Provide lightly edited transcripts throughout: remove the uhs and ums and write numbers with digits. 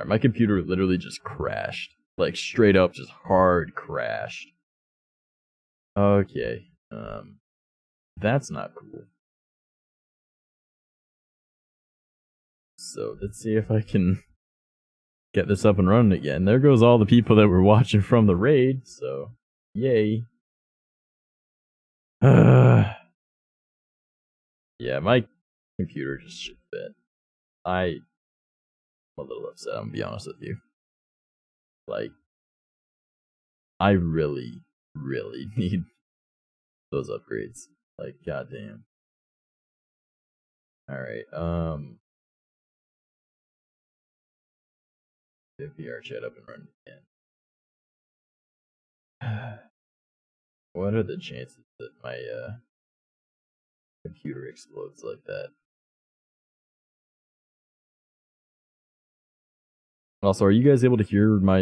My computer literally just crashed. Like, straight up, just hard crashed. Okay. That's not cool. So, let's see if I can get this up and running again. There goes all the people that were watching from the raid, so yay. Yeah, my computer just shit bit. I'm a little upset, I'm gonna be honest with you. Like, I really, really need those upgrades. Like, goddamn. Alright, get VR chat up and running again. What are the chances that my computer explodes like that? Also, are you guys able to hear my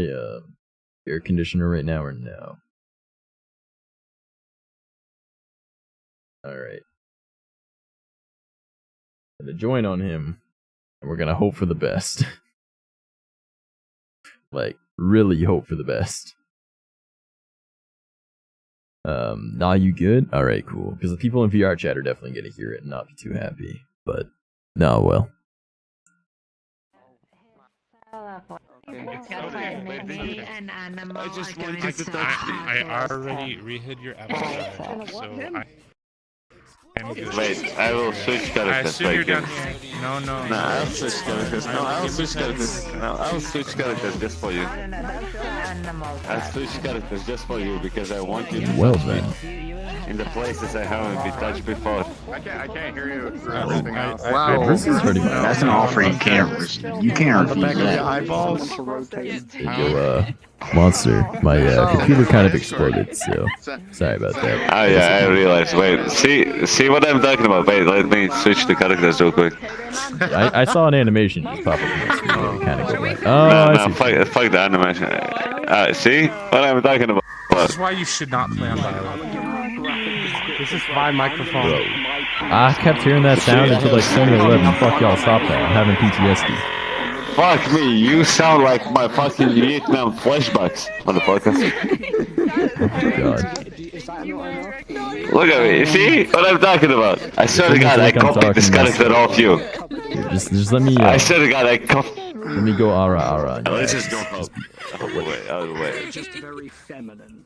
air conditioner right now or no? Alright. I'm gonna join on him, and we're gonna hope for the best. Like, really hope for the best. Nah, you good? Alright, cool. Because the people in VR chat are definitely gonna hear it and not be too happy. But, no, well. I just wanted to I already rehid your avatar, so I'm good. Wait, I will switch characters. I assume you're down here. No, no. No, I'll switch characters. No, I'll switch characters. No, I'll switch characters just for you. I'll switch characters just for you because I want you to Well then. in the places I haven't been touched before. I can't hear you for everything else. Wow, this is pretty much. That's an offer you can't refuse that. Eyeballs. Yo, Monster, my computer kind of exploded, so sorry about that. Oh yeah, I realized. Wait, see what I'm talking about. Wait, let me switch the characters real quick. I saw an animation just pop up on my screen, kind of go back. Oh, No, fuck the animation. See what I'm talking about? This is why you should not play on dialogue. This is my microphone. Bro, I kept hearing that sound until like 7-11. Fuck y'all, stop that. I'm having PTSD. Fuck me, you sound like my fucking Vietnam flashbacks, motherfucker. God. Look at me, see what I'm talking about? I swear to God, I copied this character off you. Here, just let me. I swear to God, I copied. Let me go ara. Let's just go home. Out of the way. Just very feminine.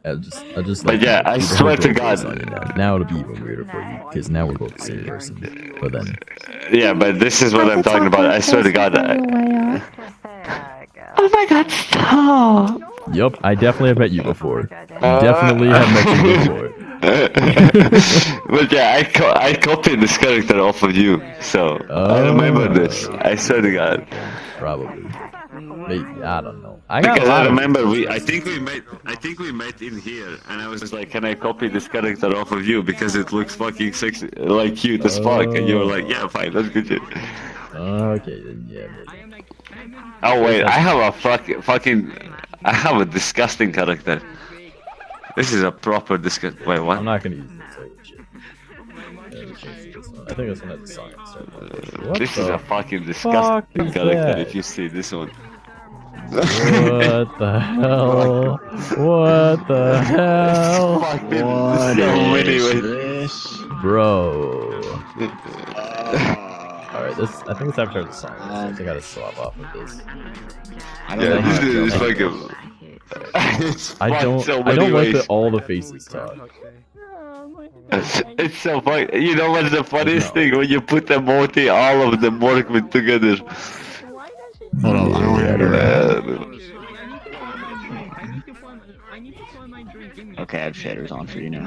I'll just. But yeah, I swear to God. Now it'll be even weirder for you, because now we're both the same person. But then. Yeah, but this is what I'm talking about. I swear to God. Oh my God, stop! Yup, I definitely have met you before. Definitely have met you before. But yeah, I copied this character off of you, so I remember this. I swear to God. Probably. Maybe, I don't know. Because I remember I think we met in here, and I was just like, can I copy this character off of you because it looks fucking sexy, like cute as fuck, and you were like, yeah, fine, that's good shit. Okay, then yeah. Maybe. Oh wait, I have I have a disgusting character. This is a proper disgust. Wait, what? I'm not gonna use this shit. I think this one has a song. This is a fucking disgusting character. If you see this one. What the hell? What the hell? What is this? Bro. Alright, I think this avatar is a song. I think I gotta swap off of this. I don't know how to This is fucking. I don't like that all the faces talk. It's so funny. You know what's the funniest thing? When you put emote, all of them work with together. Hold on, I don't want to hear that. Okay, I have shaders on for you now.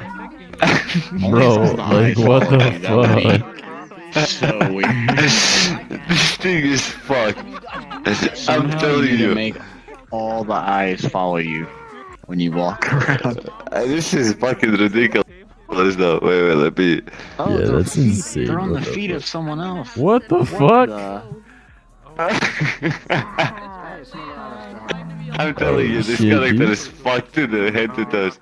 Bro, like what the fuck? So weird. This thing is fucked. I'm telling you. you. Make all the eyes follow you when you walk around. This is fucking ridiculous. No, wait, let me. Oh, Yeah, that's insane. They're on What the the feet fuck? of someone else. What the fuck? I'm telling you, this shit, character dude. is fucked to the head to toes.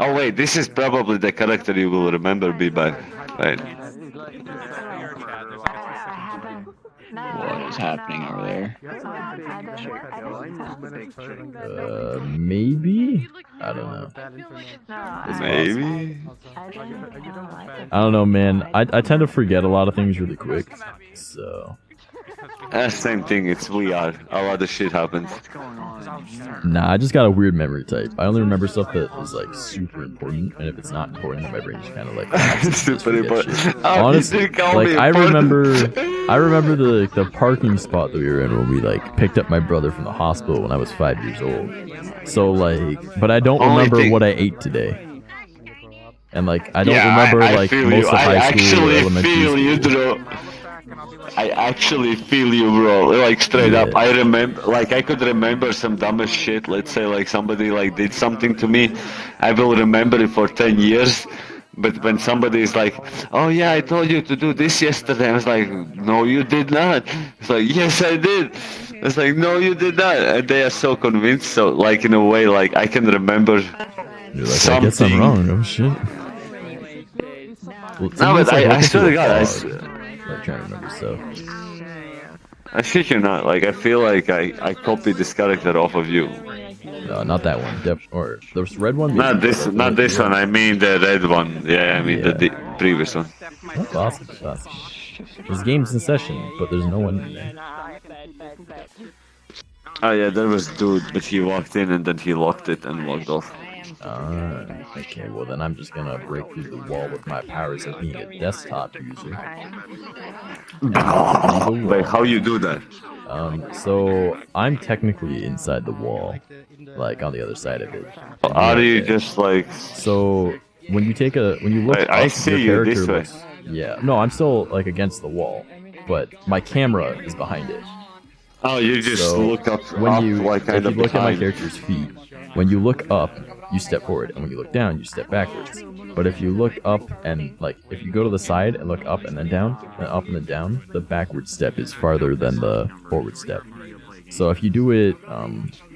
Oh wait, this is probably the character you will remember me by. Right. What is happening over there? Maybe? I don't know. It's Maybe. I don't know, man. I tend to forget a lot of things really quick, so... Same thing, it's VR. A lot of shit happens. Nah, I just got a weird memory type. I only remember stuff that is like super important, and if it's not important, then my brain just kind of like Super important. Oh, honestly, like I remember the parking spot that we were in when we like picked up my brother from the hospital when I was 5 years old. So like, but I don't remember what I ate today. And like, I don't remember like most of high school or elementary school. I actually feel you, bro. Like straight up, I remember. Like I could remember some dumbest shit. Let's say like somebody like did something to me, I will remember it for 10 years. But when somebody is like, "Oh yeah, I told you to do this yesterday," I was like, "No, you did not." It's like, "Yes, I did." It's like, "No, you did not." And they are so convinced. So like in a way, like I can remember. You're like, I guess I'm wrong. Oh shit. Well, no, but I swear to God, like trying to remember stuff. I shit you not. Like I feel like I copied this character off of you. No, not that one. Or the red one. Not this one. I mean the red one. Yeah, I mean the previous one. That's possible. There's games in session, but there's no one in there. Oh yeah, there was dude, but he walked in and then he locked it and walked off. Okay, well then I'm just gonna break through the wall with my powers of being a desktop user. Wait, how you do that? So I'm technically inside the wall, like on the other side of it. Are you just like? So when you look up, I see your you this way. Yeah, no, I'm still like against the wall, but my camera is behind it. Oh, you just look up when you like kind of look at my character's feet. When you look up, you step forward, and when you look down, you step backwards. But if you look up and like if you go to the side and look up and then down, and up and then down, the backward step is farther than the forward step. So if you do it,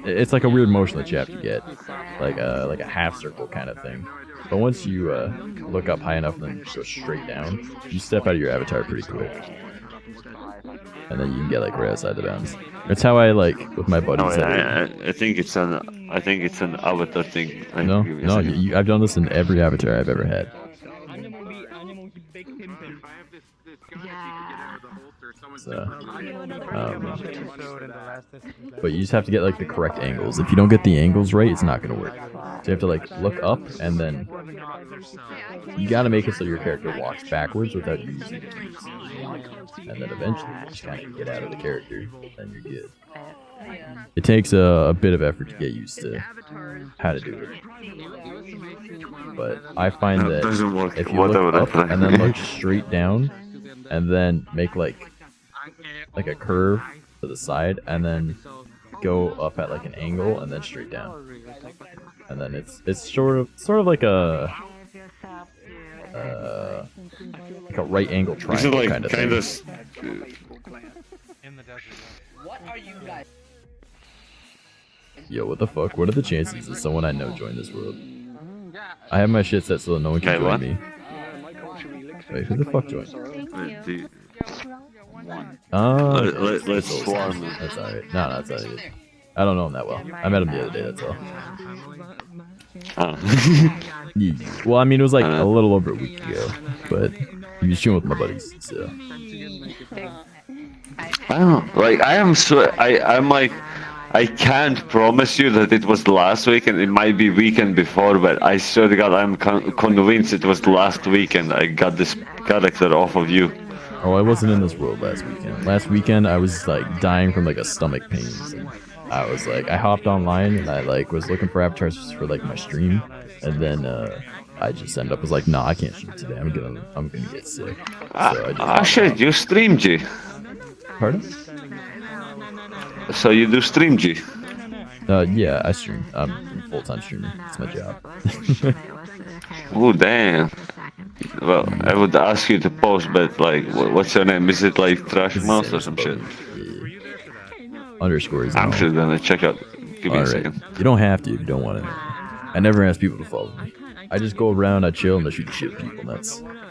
it's like a weird motion that you have to get, like a half circle kind of thing. But once you look up high enough and then go straight down, you step out of your avatar pretty quick. And then you can get like right outside the bounds. That's how I like with my buddies. Oh, yeah, I think it's an avatar thing. No, I've done this in every avatar I've ever had. So, but you just have to get like the correct angles. If you don't get the angles right, it's not gonna work. So you have to like look up and then you gotta make it so your character walks backwards without using the keys. And then eventually you just kind of get out of the character, and you're good. It takes a bit of effort to get used to how to do it. But I find that if you look up and then look straight down, and then make like a curve to the side, and then go up at like an angle, and then straight down, and then it's sort of like a right angle triangle like kind of thing. Yo, what the fuck? What are the chances that someone I know joined this world? I have my shit set so that no one can join me. Wait, who the fuck joined? Let's swarm. That's alright. No, that's not it. I don't know him that well. I met him the other day, that's all. Yeah. Well, I mean, it was like a little over a week ago, but he was chilling with my buddies, so. I don't know. Like, I'm like, I can't promise you that it was last weekend. It might be weekend before, but I swear to God, I'm convinced it was last weekend. I got this character off of you. Oh, I wasn't in this world last weekend. Last weekend, I was like dying from like a stomach pains. And I was like, I hopped online and I like was looking for avatars for like my stream, and then I just ended up was like, nah, I can't stream today. I'm gonna get sick. So Shit, you stream G. Pardon? So you do stream G? Yeah, I stream. I'm a full-time streamer. It's my job. Oh damn. Well, I would ask you to post, but like, what's your name? Is it like Trash Mouse or some shit? Yeah. Underscores. I'm just gonna check out. Give me a second. You don't have to if you don't want to. I never ask people to follow me. I just go around, I chill, and I shoot shit with people.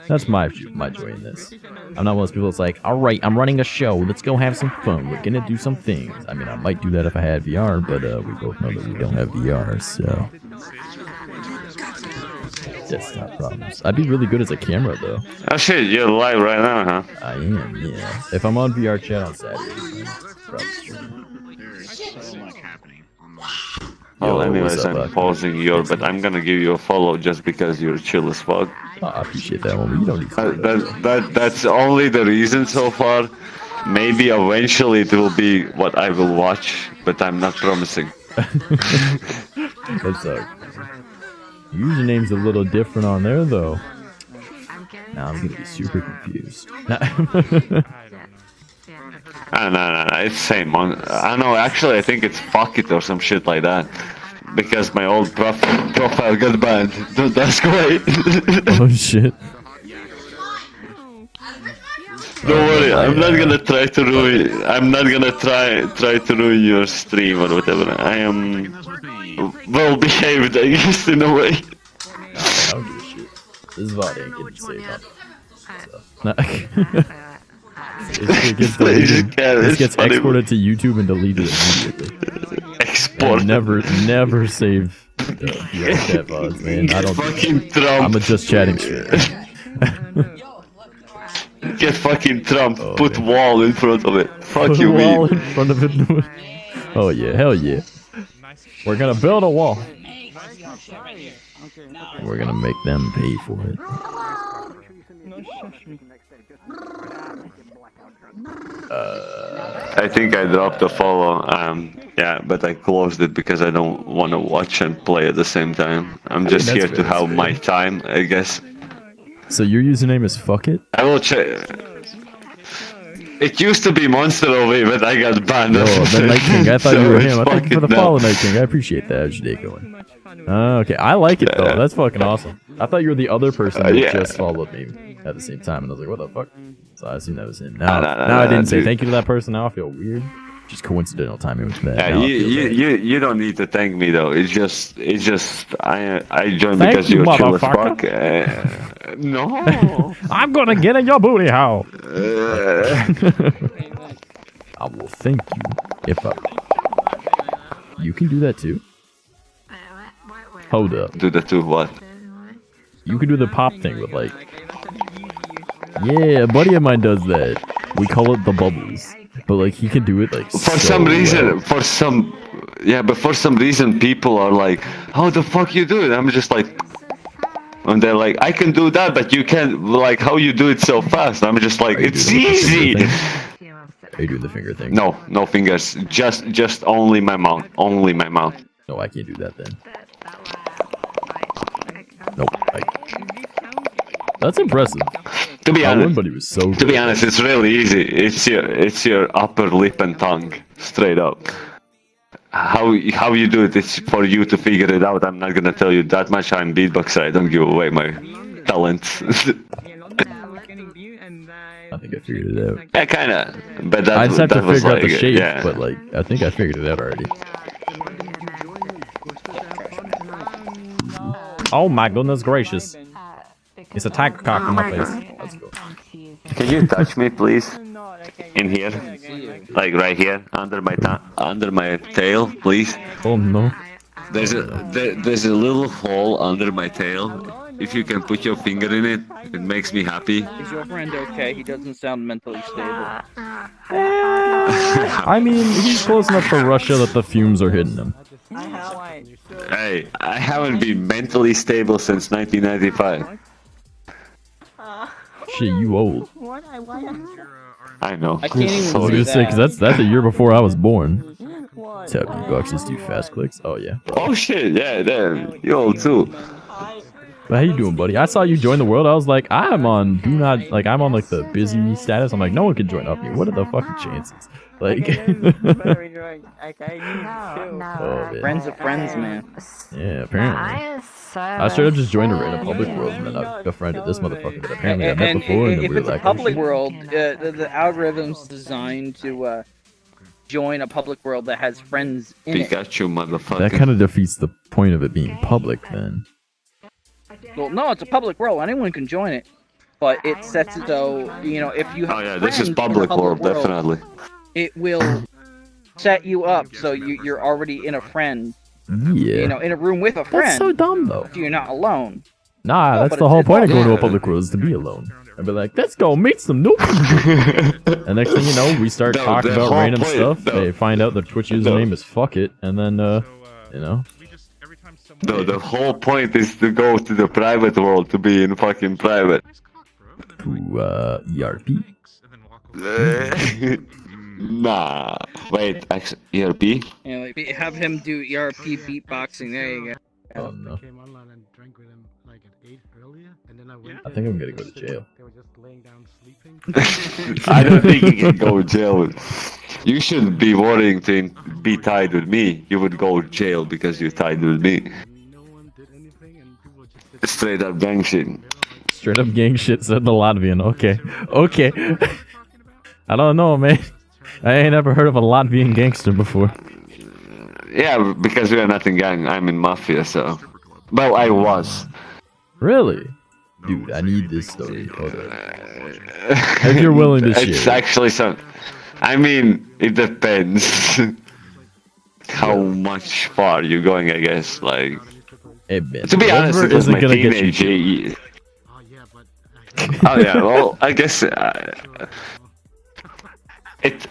That's my joy in this. I'm not one of those people that's like, all right, I'm running a show. Let's go have some fun. We're gonna do some things. I mean, I might do that if I had VR, but we both know that we don't have VR, so desktop problems. I'd be really good as a camera though. Oh shit, you're live right now, huh? I am, yeah. If I'm on VR chat on Saturday, probably stream. There's so much happening online. Well, Yo, anyways, what's up, I'm pausing your, but I'm gonna give you a follow just because you're chill as fuck. Oh, I appreciate that one, but you don't need to. That's only the reason so far. Maybe eventually it will be what I will watch, but I'm not promising. That's username's a little different on there though. Now I'm gonna be super confused. No, it's same on. I know, actually, I think it's fuck it or some shit like that. Because my old profile got banned. That's great. Oh shit. Don't worry, I'm not gonna try to ruin. I'm not gonna try to ruin your stream or whatever. I am well behaved, I guess, in a way. I don't give a shit. This VOD ain't getting saved up. So. It gets exported to YouTube and deleted immediately. Export. And never save that VODs, man. I don't. Fucking Trump. I'm a just chatting stream. Get fucking Trump. Oh, put man. wall in front of it. Fuck Put you, a wall me. in front of it. Oh yeah, hell yeah. We're gonna build a wall. We're gonna make them pay for it. I think I dropped a follow. Yeah, but I closed it because I don't want to watch and play at the same time. I'm just that's here to fair, have that's my fair. time, I guess. So your username is fuck it? I will check. It used to be Monster OV, but I got banned. Oh, the Night King. I thought So you were it's him. I thank you for the fucking follow, now. Night King. I appreciate that. How's your day going? Okay, I like it though. That's fucking awesome. I thought you were the other person that yeah. just followed me at the same time, and I was like, what the fuck? So I assumed that was him. Now, No, I didn't say dude. thank you to that person. Now I feel weird. Just coincidental timing with that. Yeah, Now I feel bad. you don't need to thank me though. It's just I joined Thank because you, you're chill as motherfucker. fuck. No. I'm gonna get in your booty hole. Uh, I will thank you if I. You can do that too. Hold up. do the two what? You can do the pop thing with like. Yeah, a buddy of mine does that. We call it the bubbles, but like he can do it like. For so some reason, well. but for some reason, people are like, "How the fuck you do it?" I'm just like, and they're like, "I can do that, but you can't." Like, how you do it so fast? I'm just like, Are you "It's doing the finger easy." thing? Are you doing the finger thing? No, no fingers. Just only my mouth. Only my mouth. No, I can't do that then. Nope. That's impressive. To be I wouldn't, honest, but he was so good. to be honest, it's really easy. It's your upper lip and tongue, straight up. How you do it? It's for you to figure it out. I'm not gonna tell you that much. I'm beatboxer. I don't give away my talent. I think I figured it out. Yeah, kinda. But that I just have that to was figure out the like, shape, yeah. but like I think I figured it out already. Oh my goodness gracious! It's a tiger cock in my face. Let's go. Can you touch me, please? In here, like right here, under my tail, please. Oh no! There's a little hole under my tail. If you can put your finger in it, it makes me happy. Is your friend okay? He doesn't sound mentally stable. I mean, he's close enough to Russia that the fumes are hitting him. Hey, I haven't been mentally stable since 1995. Shit, you old. I know. I can't even I was do gonna say, that. cause that's a year before I was born. Tap boxes do fast clicks. Oh yeah. Oh shit, yeah, damn, you old too. But how you doing, buddy? I saw you join the world. I was like, I'm on do not like I'm on like the busy status. I'm like, no one can join up me. What are the fucking chances? Like, oh, man. Friends of friends, man. Yeah, apparently. I straight up just joined a random public world and then I befriended this motherfucker that apparently I met And before and then if we were it's a like, public oh, world, the algorithm's designed to join a public world that has friends in it. Pikachu, motherfucker. that kind of defeats the point of it being public then. Well, no, it's a public world. Anyone can join it. but it sets it so, you know, if you have Oh yeah, friends this is in the public world, definitely. it will set you up so you're already in a friend, Yeah. you know, in a room with a That's friend. so dumb, though. So you're not alone. Nah, No, that's but the it's- whole it's point of going to a awesome. public world is to be alone. I'd be like, let's go meet some new people. And next thing you know, we start No, talking the about whole random point- stuff. no. They find out their Twitch username is fuck it, and then, you know. No, the whole point is to go to the private world, to be in fucking private. To, ERP. Nah. Wait, actually, ERP? You know, like, have him do ERP beatboxing. There you go. Oh, no. Came online and drank with him like at 8 earlier, and then I went. I think I'm gonna go to jail. They were just laying down sleeping. I don't think you can go jail. You shouldn't be worrying to be tied with me. You would go jail because you're tied with me. No one did anything, and people were just Straight up gang shit. Straight up gang shit, said the Latvian. Okay. Okay. I don't know, man. I ain't ever heard of a Latvian gangster before. Yeah, because we are not in gang. I'm in mafia, so. Well, I was. Really? Dude, I need this story. Hold on. If you're willing to It's share. actually some. I mean, it depends. How much far you're going, I guess. Like, Hey, man, to be honest, whatever it was isn't my gonna get you teenage killed. years. oh yeah, but Oh yeah, well, I guess.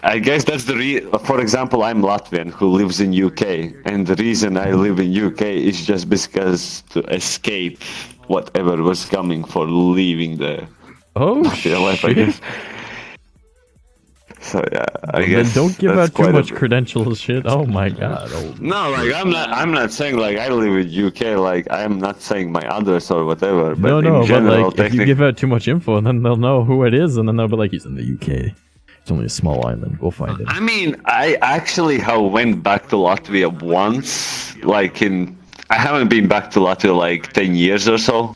I guess that's the for example, I'm Latvian who lives in UK, and the reason I live in UK is just because to escape whatever was coming for leaving the Oh, mafia life, I shit. guess. So yeah, I Then guess don't give that's out too quite much a- credentials, shit. Oh my god. Oh. No, like I'm not saying like I live in UK. Like I'm not saying my address or whatever. But No, in general, but like, if you give out too much info, then they'll know who it is, and then they'll be like, he's in the UK. It's only a small island. We'll find him. I mean, I actually went back to Latvia once. I haven't been back to Latvia like 10 years or so.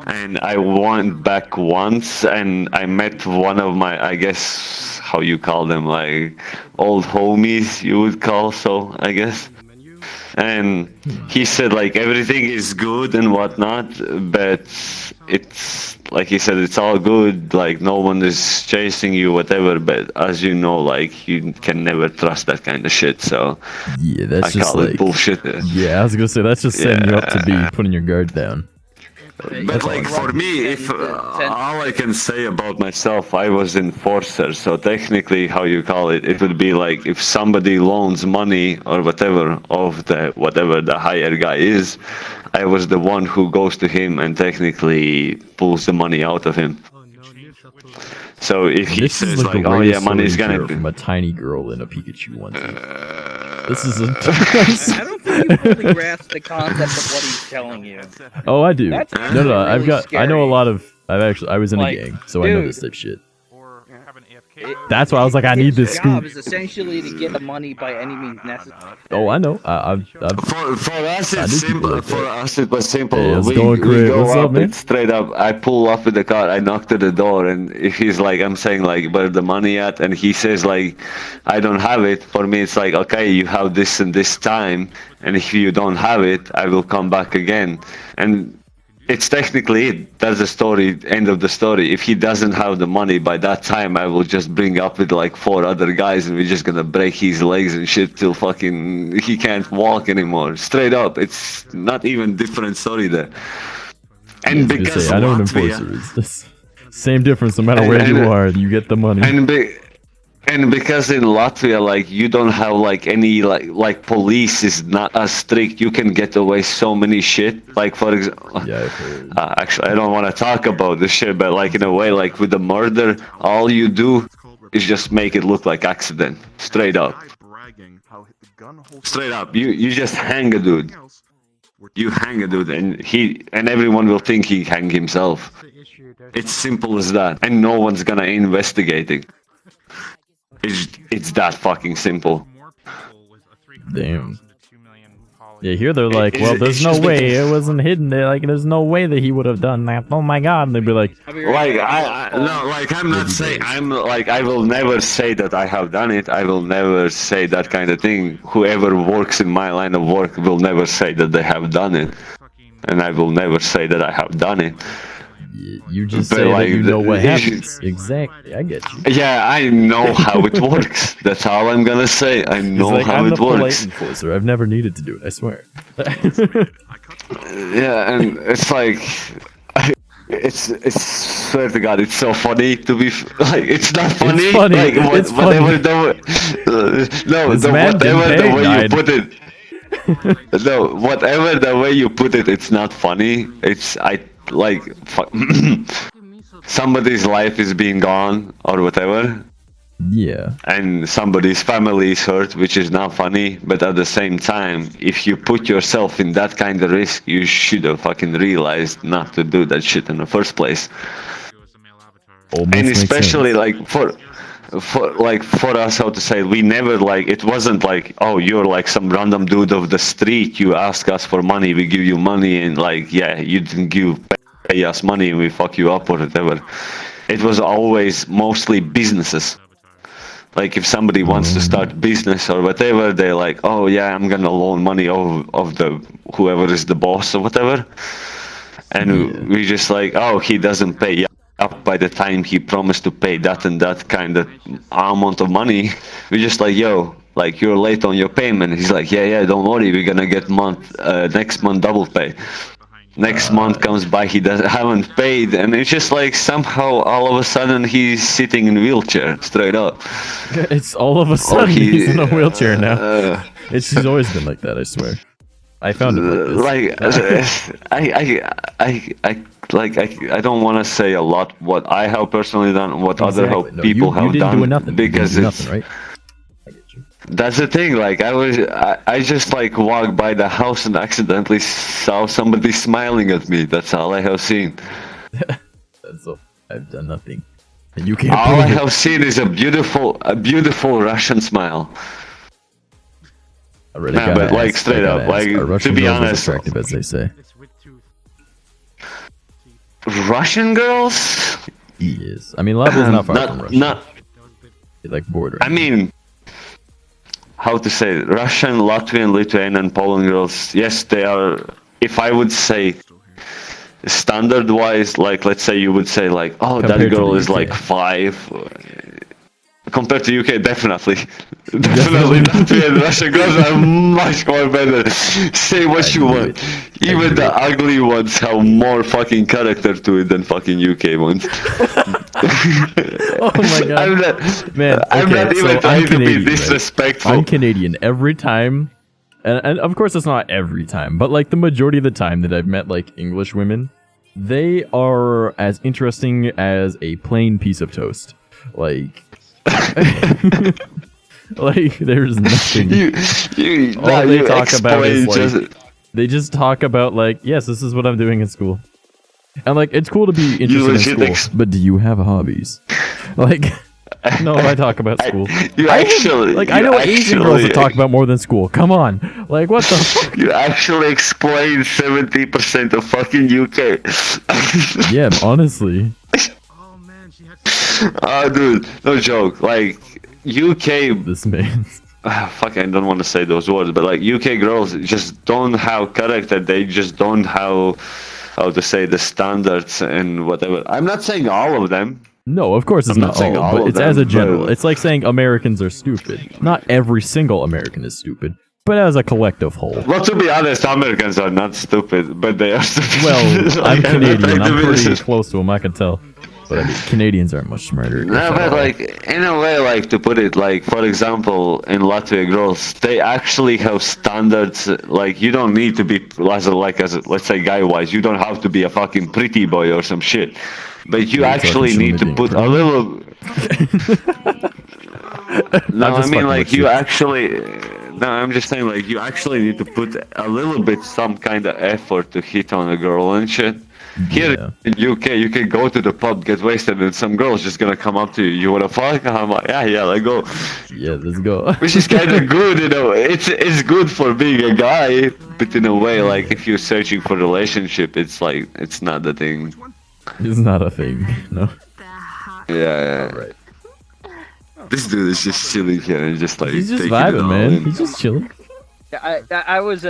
And I went back once, and I met one of my, I guess, how you call them, like old homies, you would call so, I guess. And he said like everything is good and whatnot, but it's like he said it's all good, like no one is chasing you, whatever. But as you know, like you can never trust that kind of shit. So Yeah, that's I just call like it bullshit. Yeah, I was gonna say that's just setting you up to be putting your guard down. But like for me, if all I can say about myself, I was enforcer. So technically, how you call it, it would be like if somebody loans money or whatever of whatever the higher guy is, I was the one who goes to him and technically pulls the money out of him. oh no, new subtitles. So if he This is says like like, the oh yeah, greatest money's story gonna hero be. from a tiny girl in a Pikachu onesie. This is a. I don't think you fully grasp the concept of what he's telling you. Oh, I do. That's No, actually I've really got. I know a scary. lot of. I was in Like, a gang, so I know dude. this type of shit. Or have an AFK. That's why I was like, I need His this job scoop. is essentially to get the money by any means necessary. Oh, I know. I've For us, I it's knew people simple. like For that. us, it was simple. Hey, how's it we going, Craig? go What's up, up, man? it's straight up. I pull up with the car. I knock to the door, and if he's like, I'm saying like, where the money at? And he says like, I don't have it. For me, it's like, okay, you have this and this time, and if you don't have it, I will come back again. And it's technically it. That's the story, end of the story. If he doesn't have the money by that time, I will just bring up with like 4 other guys and we're just gonna break his legs and shit till fucking he can't walk anymore. Straight up. It's not even different story there. And I was gonna because say, I know an Latvia, enforcer is. This same difference, no matter where you are, you get the money. and because in Latvia, like you don't have like any like police is not as strict. You can get away so many shit. Like for example, Yeah, I've heard. actually, I don't want to talk about this shit, but like in a way, like with the murder, all you do is just make it look like accident. Straight up. Straight up. You just hang a dude. You hang a dude, and everyone will think he hanged himself. The issue, there's It's simple as that, and no one's gonna investigate it. It's that fucking simple. Damn. Yeah, here they're like, well, It's there's no just way because- it wasn't hidden. They're like, there's no way that he would have done that. Oh my god! And they'd be like, Like I'm not saying I will never say that I have done it. I will never say that kind of thing. Whoever works in my line of work will never say that they have done it, and I will never say that I have done it. You just But, say like, that you know what the- happens. Exactly, I get you. Yeah, I know how it works. That's all I'm gonna say. I He's know like, how I'm it the polite works. enforcer. I've never needed to do it, I swear. Yeah, and it's like, it's swear to God, it's so funny to be like. It's not funny. funny, Like it's whatever funny. no, This man getting whatever the paid way died. you put it. No, whatever the way you put it, it's not funny. It's somebody's life is being gone or whatever, Yeah. and somebody's family is hurt, which is not funny. But at the same time, if you put yourself in that kind of risk, you should have fucking realized not to do that shit in the first place. Almost And makes especially sense. like for us, how to say, we never like, it wasn't like, oh, you're like some random dude of the street, you ask us for money, we give you money, and like, yeah, you didn't pay us money and we fuck you up or whatever. It was always mostly businesses. Like if somebody wants to start business or whatever, they're like, oh yeah, I'm gonna loan money of the whoever is the boss or whatever, and we just like, oh, he doesn't pay up by the time he promised to pay that and that kind of amount of money. We just like, yo, like you're late on your payment. He's like, yeah, don't worry, we're gonna get next month double pay. Next month comes by, he haven't paid, and it's just like somehow all of a sudden he's sitting in a wheelchair, straight up. It's all of a sudden he's in a wheelchair now. He's always been like that, I swear. I found it like this. I don't want to say a lot what I have personally done, what other people have you didn't done, do nothing. because you didn't it's do nothing, right? I get you. that's the thing. Like I just like walked by the house and accidentally saw somebody smiling at me. That's all I have seen. That's all. I've done nothing, and you can't. All I prove it. have seen is a beautiful Russian smile. I really Nah, gotta but like ask, straight I gotta up, ask, like are Russian to be girls as honest, attractive as they say? It's with tooth. Russian girls. He is. I mean, Lavo's not far from Russia. Not. He's like bordering. I mean, how to say it? Russian, Latvian, Lithuanian, Poland girls. Yes, they are. If I would say standard-wise, like let's say you would say like, oh, Compared that to girl the is UK. like 5. Compared to UK, definitely. Definitely Latvian Russian girls are much more better. Say what you want. Even the ugly ones have more fucking character to it than fucking UK ones. Oh my god. I'm not, Man, I'm okay, not so even I'm trying to be Canadian, right? disrespectful. I'm Canadian every time, and of course it's not every time, but like the majority of the time that I've met like English women, they are as interesting as a plain piece of toast. Like, like there's nothing. All they talk about is like, they just talk about like, yes, this is what I'm doing in school. And like, it's cool to be interested in school, but do you have hobbies? Like, no, I talk about school. I know Asian girls that talk about more than school. Come on, like what the fuck? You actually explained 70% of fucking UK. Yeah, honestly. Oh man, she had. Oh, dude, no joke. Like UK, This man. fuck, I don't want to say those words, but like UK girls just don't have character. They just don't have, how to say, the standards and whatever. I'm not saying all of them. No, of course it's I'm not not saying all, all but of it's as a them, general. but- It's like saying Americans are stupid. Not every single American is stupid, but as a collective whole. Well, to be honest, Americans are not stupid, but they are stupid. Well, I'm Like, not Canadian. trying to I'm be pretty dis- close to them, I can tell. But I mean, Canadians aren't much smarter. if No, at but all. like in a way, like to put it, like for example, in Latvia girls, they actually have standards. Like you don't need to be as let's say guy-wise, you don't have to be a fucking pretty boy or some shit, but you You're actually talking need to shit put a about little. No, I'm I just mean fucking like with you you. actually. No, I'm just saying like you actually need to put a little bit some kind of effort to hit on a girl and shit. Here Yeah. in UK, you can go to the pub, get wasted, and some girl's just gonna come up to you. You wanna fuck? I'm like, yeah, let's go. Yeah, let's go. Which is kind of good, you know. It's good for being a guy, but in a way, like if you're searching for a relationship, it's like it's not the thing. It's not a thing, no. Yeah. Right. This dude is just chilling here and just like He's just taking it vibing, all man. in. He's just chilling. I was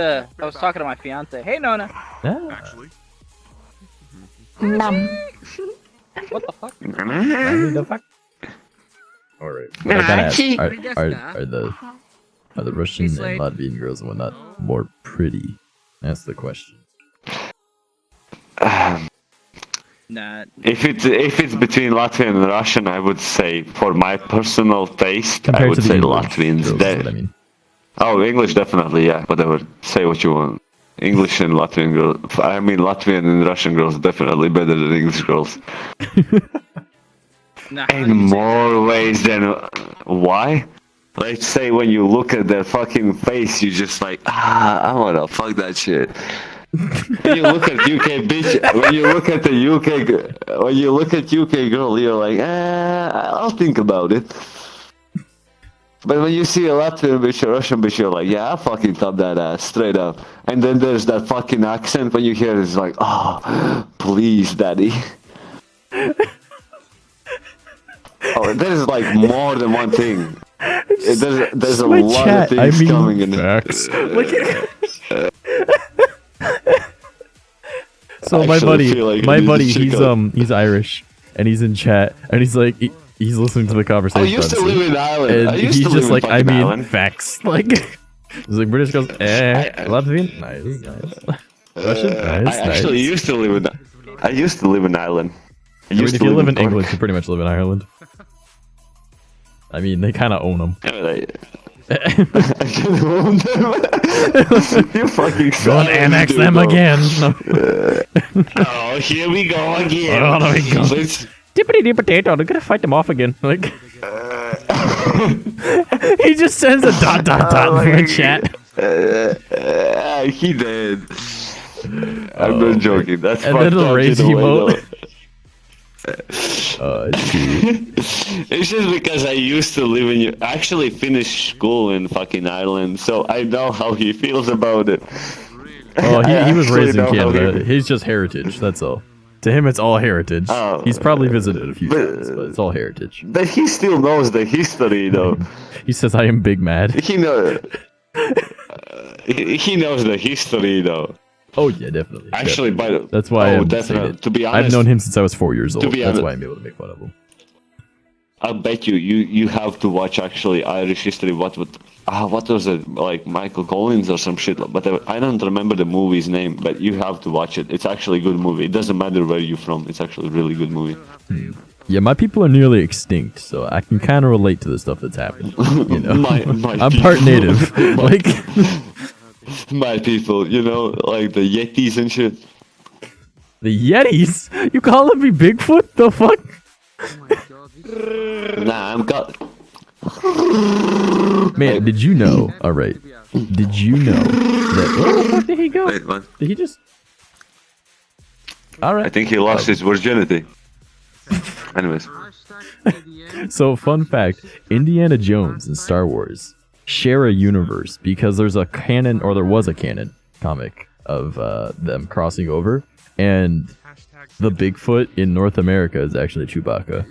talking to my fiance. Hey Nona. Yeah. What the fuck? The fuck? Alright. I gotta ask, are the Russian and Latvian girls and whatnot more pretty? That's the question. Nah. If it's between Latvian and Russian, I would say, for my personal taste, Compared I would to the say English Latvians. girls, is what I mean. Oh, English definitely, yeah. Whatever. Say what you want. English and Latvian girls. I mean, Latvian and Russian girls definitely better than English girls. Nah, In more ways than why? Let's say when you look at their fucking face, you just like, I wanna fuck that shit. When you look at UK bitch, when you look at UK girl, you're like, I'll think about it. But when you see a Latvian bitch or Russian bitch, you're like, yeah, I fucking top that ass, straight up. And then there's that fucking accent when you hear it, it's like, oh, please, daddy. Oh, there's like more than one thing. There's a lot of things coming in. So my buddy, he's Irish, and he's in chat, and he's like, he's listening to the conversation. I used to live in Ireland. And he's just like, I mean, Ireland. facts. Like, he's like, British girls, Latvian, nice. Russian, nice. I actually used to live in. I used to live in Ireland. If you live in England, you pretty much live in Ireland. I mean, they kind of own them. You fucking go and annex them again. Oh, here we go again. Oh, there we go. Dippity potato. They're gonna fight them off again. Like, he just sends a ... in the chat. He did. I'm not joking. That's and then the rage emote. It's just because I used to live in. Actually, finished school in fucking Ireland, so I know how he feels about it. Oh, he was raised in Canada. He's just heritage. That's all. To him, it's all heritage. He's probably visited a few times, but it's all heritage. But he still knows the history, though. He says, "I am big mad." He knows. He knows the history, though. Oh yeah, definitely. Actually, definitely. That's why I'm definitely. saying it. To be honest, I've known him since I was 4 years old. That's honest, why I'm able to make fun of him. I'll bet you have to watch actually Irish history. What was it, like Michael Collins or some shit? But I don't remember the movie's name. But you have to watch it. It's actually a good movie. It doesn't matter where you're from. It's actually a really good movie. Yeah, my people are nearly extinct, so I can kind of relate to the stuff that's happened. You know, I'm part native. Like. My people, you know, like the Yetis and shit. The Yetis? You calling me Bigfoot? The fuck? Nah, I'm got. Man, did you know? All right, did you know that? Where the fuck did he go? Wait, what? Did he just? All right. I think he lost his virginity. Anyways. So, fun fact: Indiana Jones and Star Wars share a universe because there's a canon, or there was a canon comic of them crossing over, and the Bigfoot in North America is actually Chewbacca.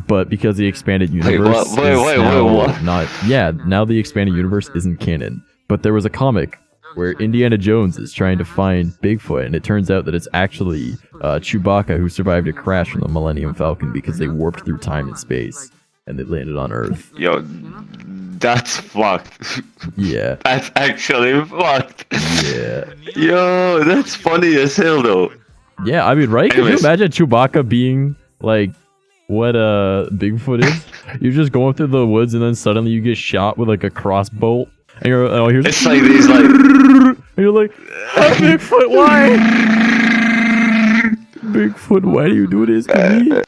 But because the expanded universe now the expanded universe isn't canon. But there was a comic where Indiana Jones is trying to find Bigfoot, and it turns out that it's actually Chewbacca who survived a crash from the Millennium Falcon because they warped through time and space, and they landed on Earth. Yo, that's fucked. Yeah. That's actually fucked. Yeah. Yo, that's funny as hell, though. Yeah, I mean, right? Anyways. Could you imagine Chewbacca being like what Bigfoot is? You're just going through the woods, and then suddenly you get shot with like a crossbow, and you're here's it's like these like. And you're like, oh, Bigfoot, why? Bigfoot, why do you do this to me?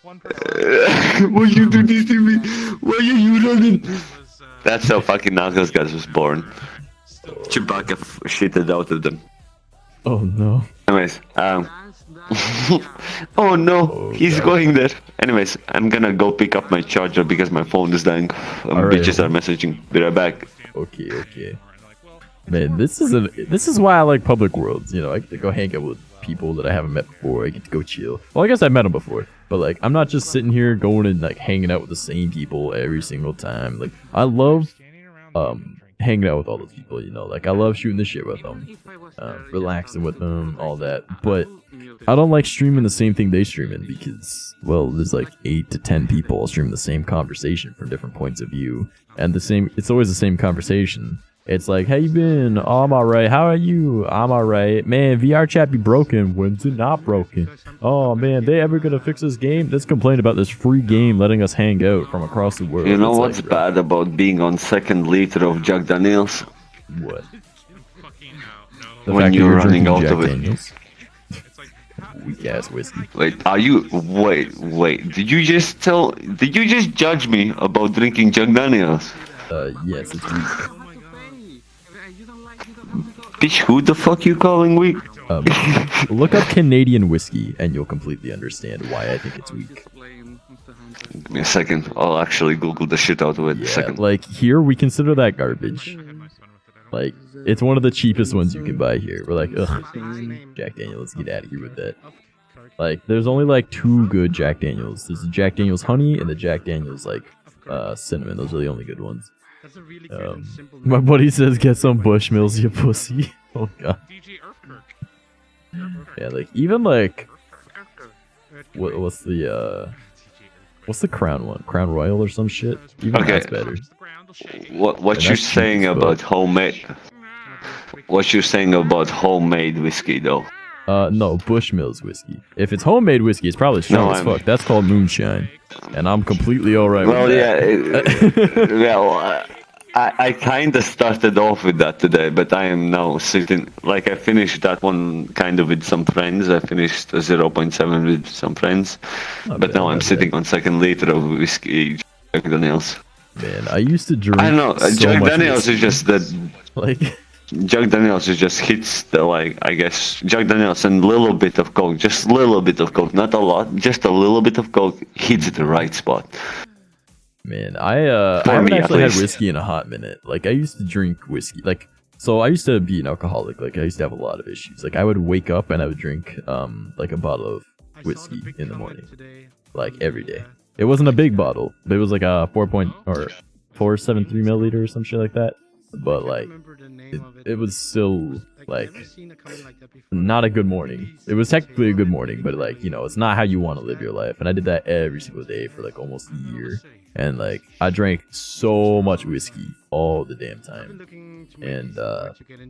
Why you do this to me? Why are you running? That's how fucking Knuckles guys was born. Chewbacca shitted out of them. Oh no. Anyways, oh no, he's going there. Anyways, I'm gonna go pick up my charger because my phone is dying. Bitches are messaging. Be right back. Okay. Man, this is why I like public worlds. You know, I get to go hang out with people that I haven't met before. I get to go chill. Well, I guess I met them before, but like I'm not just sitting here going and like hanging out with the same people every single time. Like I love hanging out with all those people. You know, like I love shooting the shit with them, relaxing with them, all that. But I don't like streaming the same thing they stream in because, well, there's like 8 to 10 people streaming the same conversation from different points of view, and it's always the same conversation. It's like, how you been? Oh, I'm alright. How are you? I'm alright. Man, VR chat be broken. When's it not broken? Oh man, they ever gonna fix this game? Let's complain about this free game letting us hang out from across the world. You know It's what's like, bad about being on second liter of Jack Daniels? What? No. When fact that you're running drinking out Jack of it. Daniels. Weak ass whiskey. Wait, are you? Wait. Did you just judge me about drinking Jack Daniels? Yes, it's weak. Bitch, who the fuck you calling weak? Look up Canadian whiskey and you'll completely understand why I think it's weak. Give me a second. I'll actually Google the shit out of it. Yeah, A second. like here we consider that garbage. Like it's one of the cheapest ones you can buy here. We're like, ugh, Jack Daniels, let's get out of here with that. Like there's only like 2 good Jack Daniels. There's the Jack Daniels honey and the Jack Daniels like cinnamon. Those are the only good ones. My buddy says, "Get some Bushmills, you pussy." Oh god. Yeah, like even like what's the Crown one? Crown Royal or some shit? Even Okay. that's better. What And you're that's cheap saying as fuck. about homemade? What you're saying about homemade whiskey though? No, Bushmills whiskey. If it's homemade whiskey, it's probably strong No, as I'm- fuck. That's called moonshine, and I'm completely alright Well, with yeah. that. Well, I kind of started off with that today, but I am now sitting. Like I finished that one kind of with some friends. I finished 0.7 with some friends, Not but bad, now I'm not sitting bad. on second liter of whiskey, Jack Daniels. Man, I used to drink. I don't know. so Jack much Daniels whiskey. is just that. Like. Jack Daniels just hits the like. I guess Jack Daniels and a little bit of coke, just a little bit of coke, not a lot, just a little bit of coke hits the right spot. Man, I For haven't me, at actually had least. whiskey in a hot minute. Like I used to drink whiskey. Like so I used to be an alcoholic. Like I used to have a lot of issues. Like I would wake up and I would drink like a bottle of whiskey in the morning. Like every day. It wasn't a big bottle, but it was like a 4.73 milliliter or some shit like that. But like it was still like not a good morning. It was technically a good morning, but like, you know, it's not how you want to live your life. And I did that every single day for like almost a year. And like I drank so much whiskey all the damn time. And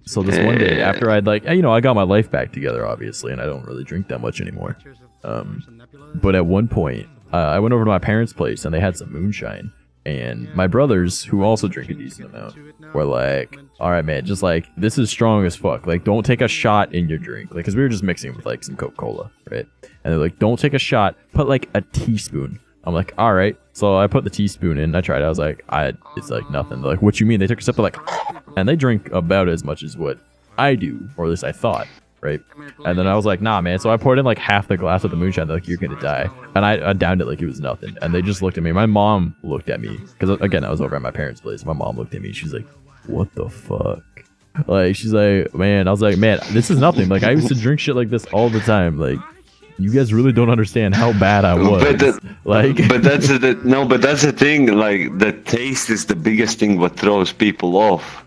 so this one day after I'd like, you know, I got my life back together obviously, and I don't really drink that much anymore. But at one point I went over to my parents' place and they had some moonshine. And my brothers, who also drink a decent amount, were like, alright man, just like, this is strong as fuck. Like, don't take a shot in your drink. Like, because we were just mixing with like some Coca-Cola, right? And they're like, don't take a shot, put like a teaspoon. I'm like, alright. So I put the teaspoon in, I tried it, I was like, it's like nothing. They're like, what you mean? They took a sip, they're like, and they drink about as much as what I do, or at least I thought. Right, and then I was like, nah man, so I poured in like half the glass of the moonshine. They're like, you're gonna die, and I downed it like it was nothing, and they just looked at me. My mom looked at me, because again I was over at my parents' place. My mom looked at me, she's like, what the fuck? Like, she's like, man, I was like, man, this is nothing. Like, I used to drink shit like this all the time. Like, you guys really don't understand how bad I was. But that's the thing. Like, the taste is the biggest thing what throws people off.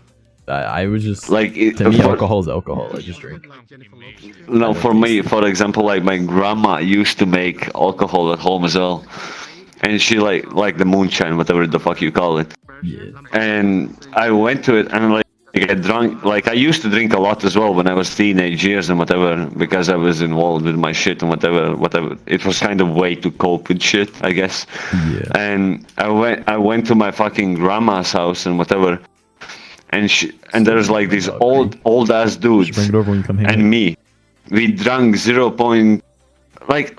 I was just like to me, alcohol is alcohol. I just drink. No, for me, for example, like my grandma used to make alcohol at home as well, and she like the moonshine, whatever the fuck you call it. Yeah. And I went to it and like I drank, like I used to drink a lot as well when I was teenage years and whatever, because I was involved with my shit and whatever. It was kind of way to cope with shit, I guess. Yeah. And I went to my fucking grandma's house and whatever. And there's like these old ass dudes Bring it over when you come hang and out. me. We drank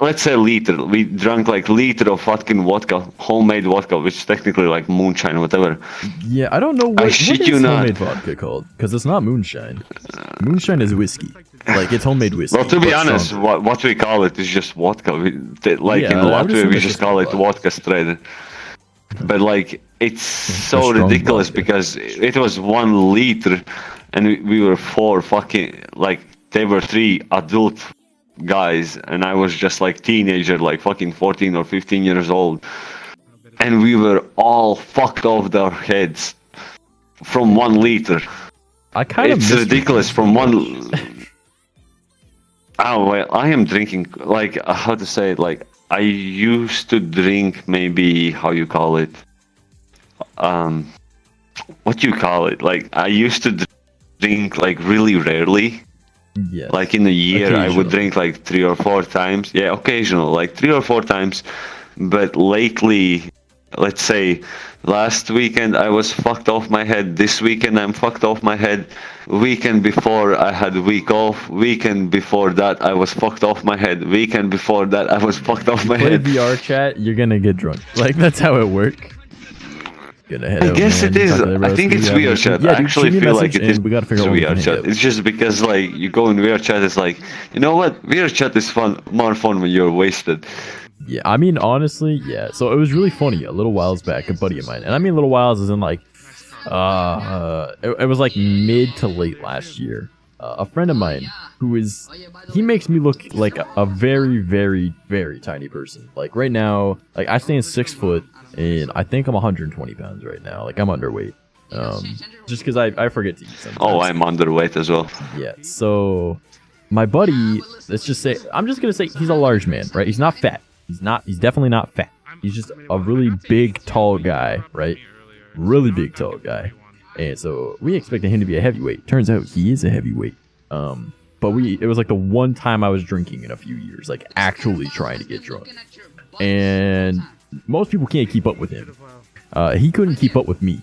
let's say liter. We drank like liter of fucking vodka, homemade vodka, which is technically like moonshine or whatever. Yeah, I don't know what shit is you not. homemade vodka called, because it's not moonshine. Moonshine is whiskey. Like, it's homemade whiskey. Well, to be but honest, stronger. what we call it is just vodka. In Yeah, I would Latvia, assume we it's just just call it vodka. vodka straight. But like, it's so strong ridiculous vodka. because it was 1 liter, and we were 4 fucking like they were 3 adult guys, and I was just like teenager, like fucking 14 or 15 years old, and we were all fucked off their heads from 1 liter. I kind of It's ridiculous from one. Oh well, I am drinking like how to say it. Like I used to drink maybe how you call it. What you call it? Like I used to drink like really rarely. Yes. Like in a year, I would drink like 3 or 4 times. Yeah, occasional, like 3 or 4 times. But lately, let's say last weekend I was fucked off my head. This weekend I'm fucked off my head. Weekend before I had a week off. Weekend before that I was fucked off my head. Weekend before that I was fucked off my head. Play VR chat, you're gonna get drunk. Like that's how it works. I guess it is. I think it's VR chat. I actually feel like it is VR chat. It's just because like you go in VR chat, it's like, you know what? VR chat is more fun when you're wasted. Yeah, I mean honestly, yeah. So it was really funny a little whiles back, a buddy of mine, and I mean little whiles is in like, it was like mid to late last year. A friend of mine he makes me look like a very, very, very tiny person. Like right now, like I stand 6 foot. And I think I'm 120 pounds right now. Like I'm underweight. Just because I forget to eat sometimes. Oh, I'm underweight as well. Yeah. So my buddy, let's just say, I'm just gonna say he's a large man, right? He's not fat. He's definitely not fat. He's just a really big, tall guy, right? Really big, tall guy. And so we expected him to be a heavyweight. Turns out he is a heavyweight. But it was like the one time I was drinking in a few years, like actually trying to get drunk. And most people can't keep up with him. He couldn't keep up with me.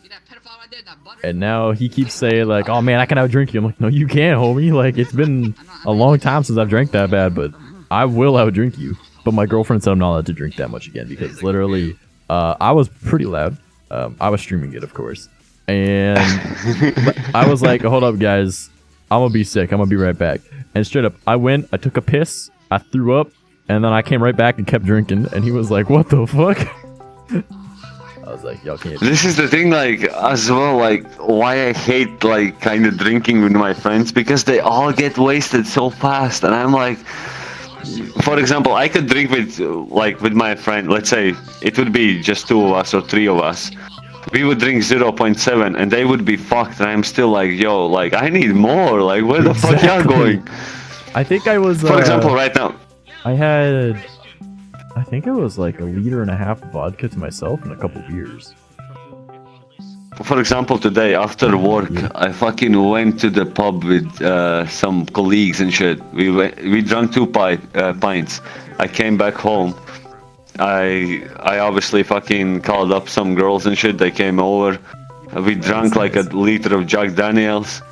And now he keeps saying like, oh man, I can outdrink you. I'm like, no, you can't, homie. Like, it's been a long time since I've drank that bad, but I will outdrink you. But my girlfriend said I'm not allowed to drink that much again because literally, I was pretty loud. I was streaming it, of course. And I was like, hold up, guys. I'm gonna be sick. I'm gonna be right back. And straight up, I went, I took a piss, I threw up, and then I came right back and kept drinking, and he was like, what the fuck? I was like, y'all can't. This is the thing, like, as well, like, why I hate, like, kind of drinking with my friends, because they all get wasted so fast, and I'm like, for example, I could drink with, like, with my friend, let's say, it would be just 2 of us or 3 of us. We would drink 0.7, and they would be fucked, and I'm still like, yo, like, I need more, like, where the fuck y'all going? I think I was, for example, right now. I think it was like 1.5 liters of vodka to myself and a couple beers. For example, today after work, I fucking went to the pub with some colleagues and shit. We drank 2 pints. I came back home. I obviously fucking called up some girls and shit. They came over. We drank like 1 liter of Jack Daniels.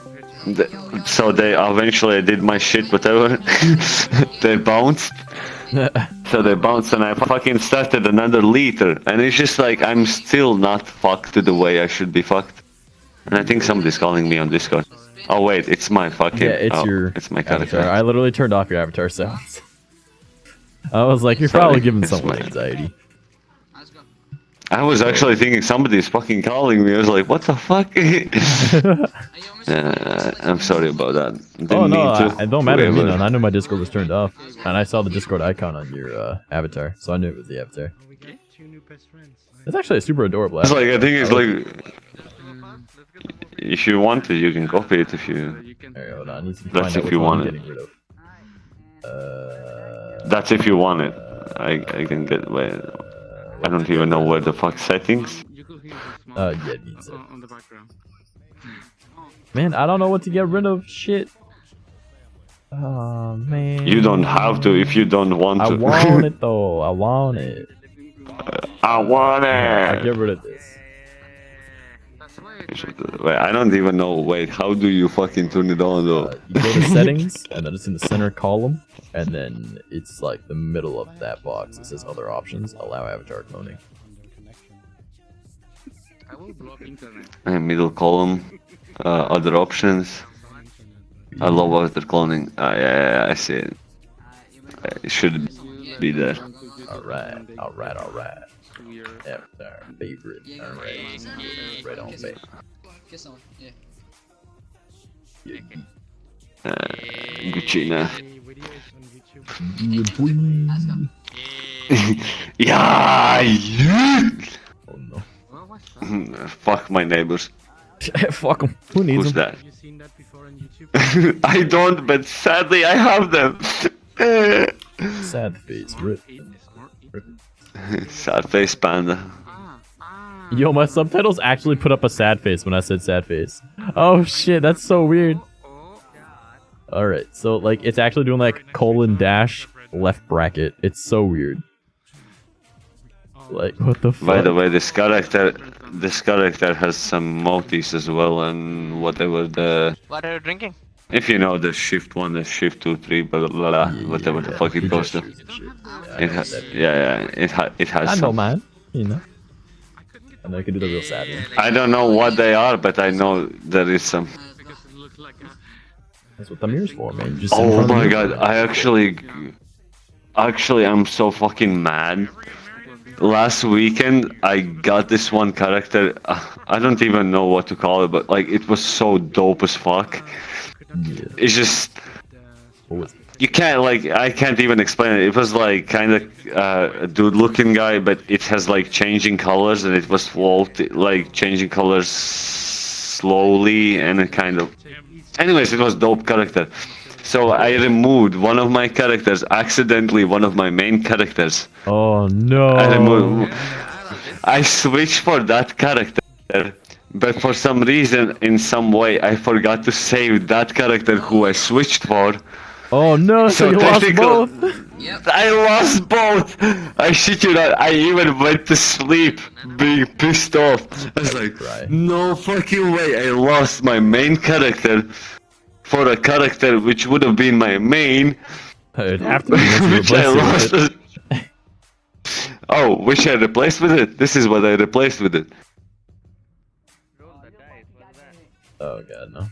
So they eventually did my shit, whatever. They bounced. So they bounced and I fucking started another liter. And it's just like, I'm still not fucked to the way I should be fucked. And I think somebody's calling me on Discord. Oh wait, it's my fucking... Yeah, it's my avatar. I literally turned off your avatar sounds. I was like, you're probably giving someone anxiety. I was actually thinking somebody's fucking calling me. I was like, what the fuck? I'm sorry about that. Oh no, it don't matter to me none. I knew my Discord was turned off. And I saw the Discord icon on your avatar. So I knew it was the avatar. It's actually a super adorable avatar. It's like, I think it's like... If you want it, you can copy it if you... Alright, hold on. I need to That's find out if you want it. Of. That's if you want it. I can get... Wait, I don't even know where the fuck settings. Yeah, it needs it. Man, I don't know what to get rid of. Shit. Oh man. You don't have to if you don't want to. I want it though. I want it. I want it. I'll get rid of this. Wait, I don't even know. Wait, how do you fucking turn it on though? You go to settings, and then it's in the center column, and then it's like the middle of that box. It says other options. Allow avatar cloning. And middle column, other options. I love avatar cloning. Yeah, I see it. It should be there. Alright. Avatar favorite. Alright. Right on favorite. Gucina. Yeah. Yeah. Oh no. Fuck my neighbors. Fuck them. Who needs Who's them? that? Have you seen that before on YouTube? I don't, but sadly I have them. Sad face. Rip. Sad face panda. Yo, my subtitles actually put up a sad face when I said sad face. Oh shit, that's so weird. Alright, so like it's actually doing like :dash left bracket. It's so weird. Like what the fuck? By the way, this character has some emotes as well, and whatever the. What are you drinking? If you know the shift 1, the shift 2, 3, blah blah blah, whatever the fuck it goes to. It has, it has. I know, some. man. You know. And I can do the real sad one. I don't know what they are, but I know there is some. That's what the mirror's for, man. You just sit in Oh front of the my mirror. god, actually I'm so fucking mad. Last weekend I got this one character, I don't even know what to call it, but like it was so dope as fuck. Yeah. It's just, What was it? you can't I can't even explain it. It was like kind of a dude looking guy, but it has like changing colors, and it was like changing colors slowly, and it kind of, anyways, it was dope character. So I removed one of my characters, accidentally one of my main characters. Oh no. I switched for that character, but for some reason, in some way, I forgot to save that character who I switched for. Oh no, so you lost both. I lost both. I shit you not. I even went to sleep being pissed off. I was like, no fucking way. I lost my main character for a character which would have been my main. It'd have to be once you Which I replace lost. Oh, which I replaced with it? This is what I replaced with it. Oh god, no.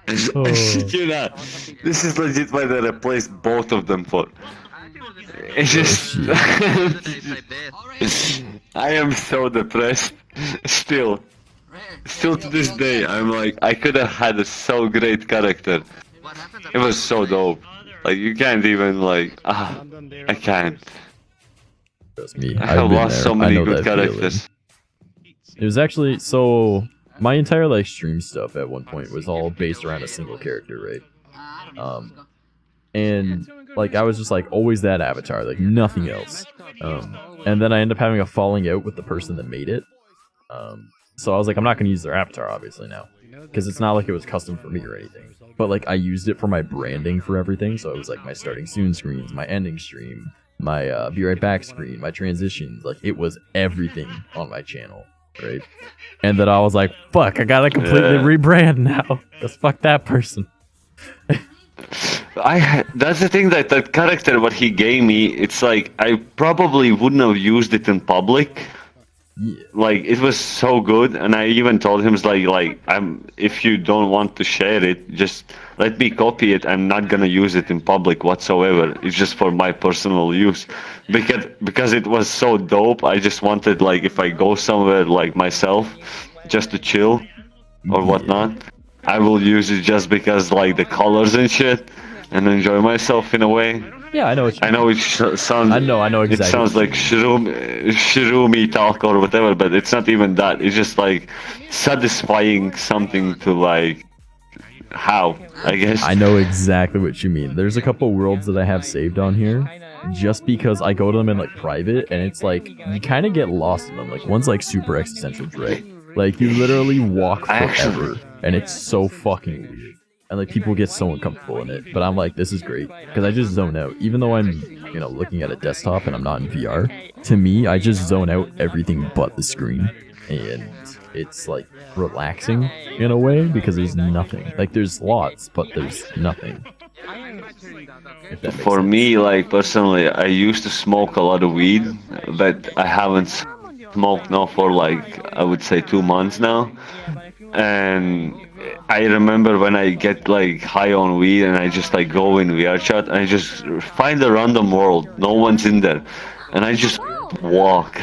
I shit you not. This is legit what I replaced both of them for. It's just... I am so depressed. Still to this day, I'm like, I could have had a so great character. It was so dope. Like, you can't even like, I can't. Trust me, I have lost so many good characters. It was actually, so my entire like stream stuff at one point was all based around a single character, right? And like I was just like always that avatar, like nothing else. And then I ended up having a falling out with the person that made it. So I was like, I'm not gonna use their avatar obviously now, because it's not like it was custom for me or anything. But like I used it for my branding for everything, so it was like my starting soon screens, my ending stream, my be right back screen, my transitions, like it was everything on my channel, right? And then I was like, fuck, I gotta completely rebrand now, because fuck that person. That's the thing, that character what he gave me, it's like I probably wouldn't have used it in public. Yeah. Like it was so good, and I even told him like if you don't want to share it, just let me copy it. I'm not gonna use it in public whatsoever. It's just for my personal use, because it was so dope. I just wanted, like, if I go somewhere like myself, just to chill or whatnot, I will use it just because, like, the colors and shit, and enjoy myself in a way. Yeah, I know what you mean. I know it sounds. I know exactly. It sounds like shroom talk or whatever, but it's not even that. It's just like satisfying something to like. How? I guess. I know exactly what you mean. There's a couple worlds that I have saved on here, just because I go to them in like private, and it's like you kind of get lost in them. Like one's like super existential dread. Like you literally walk forever, and it's so fucking weird. And like people get so uncomfortable in it, but I'm like, this is great because I just zone out. Even though I'm, you know, looking at a desktop and I'm not in VR, to me, I just zone out everything but the screen, and it's like relaxing in a way because there's nothing. Like there's lots, but there's nothing. For me, like personally, I used to smoke a lot of weed, but I haven't smoked now for like I would say 2 months now, and I remember when I get like high on weed and I just like go in VR chat and I just find a random world, no one's in there, and I just walk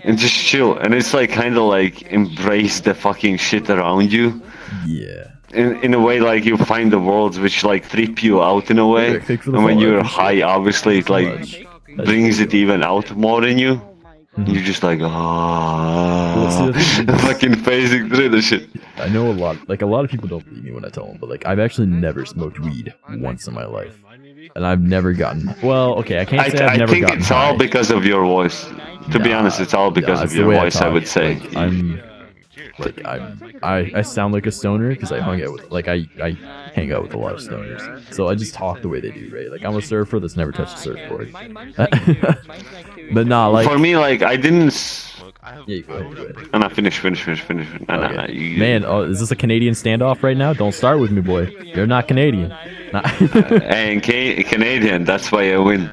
and just chill, and it's like kind of like embrace the fucking shit around you. Yeah. In a way, like you find the worlds which like trip you out in a way, and when you're high, obviously it like brings it even out more in you. You're just like, Well, see, fucking phasing through the shit. I know a lot of people don't believe me when I tell them, but like I've actually never smoked weed once in my life, and I've never gotten. Well, okay, I can't say I've never think gotten it's high. all because of your voice. To be honest, it's all because of your voice. I would say. Like, I sound like a stoner because I hang out with I hang out with a lot of stoners, so I just talk the way they do, right? Like I'm a surfer that's never touched a surfboard. But nah, like for me, like I didn't. Yeah, you go ahead. And I finish. Okay. Man, is this a Canadian standoff right now? Don't start with me, boy. You're not Canadian. And Canadian, that's why I win.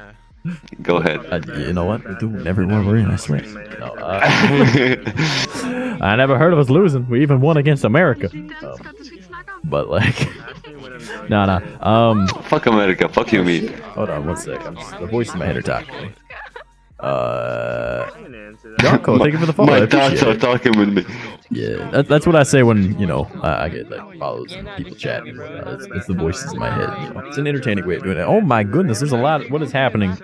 Go ahead. You know what? Dude, everyone we're in, I swear. No, I never heard of us losing. We even won against America. But like, nah. Fuck America. Fuck you, me. Hold on, one sec. The voice in my head are talking. Darko, thank you for the follow. My thoughts are talking with me. Yeah, that's what I say when I get like follows and people chatting. It's the voices in my head. It's an entertaining way of doing it. Oh my goodness, there's a lot. What is happening?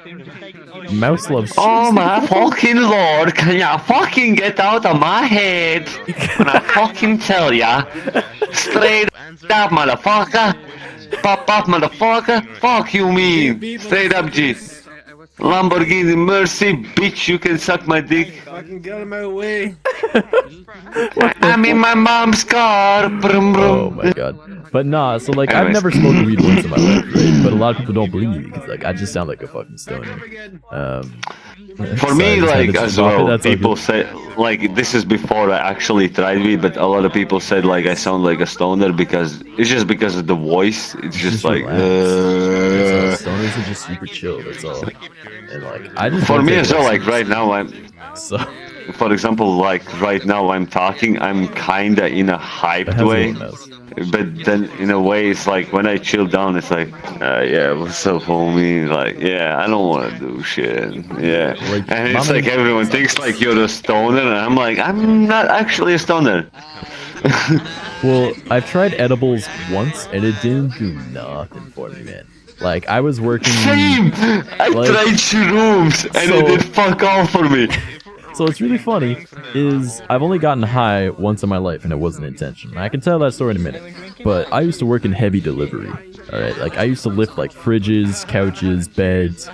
Mouse loves. Oh my fucking lord! Can ya fucking get out of my head when I fucking tell ya? Straight up, motherfucker! Pop up, motherfucker! Fuck you, mean? Straight up, G. Lamborghini Mercy, bitch, you can suck my dick. Fucking get out of my way. I'm in my mom's car. Brum, brum. Oh my god. But nah, so like I've never smoked weed once in my life, right? But a lot of people don't believe me because like I just sound like a fucking stoner. For me, like as well, people say like this is before I actually tried weed, but a lot of people said like I sound like a stoner because it's just because of the voice. It's just like stoners are just super chill. That's all. And like I just for me as well, like right now I'm. So. For example, like right now I'm talking, I'm kinda in a hyped way, but then in a way it's like when I chill down, it's like, yeah, what's up, homie? Like, yeah, I don't want to do shit, yeah. Like, and it's like everyone thinks like you're a stoner, and I'm like, I'm not actually a stoner. Well, I've tried edibles once, and it didn't do nothing for me, man. Like, I was working... Same! I tried shrooms, and it did fuck all for me. So what's really funny is I've only gotten high once in my life, and it wasn't intentional. I can tell that story in a minute. But I used to work in heavy delivery, alright? Like, I used to lift, like, fridges, couches, beds,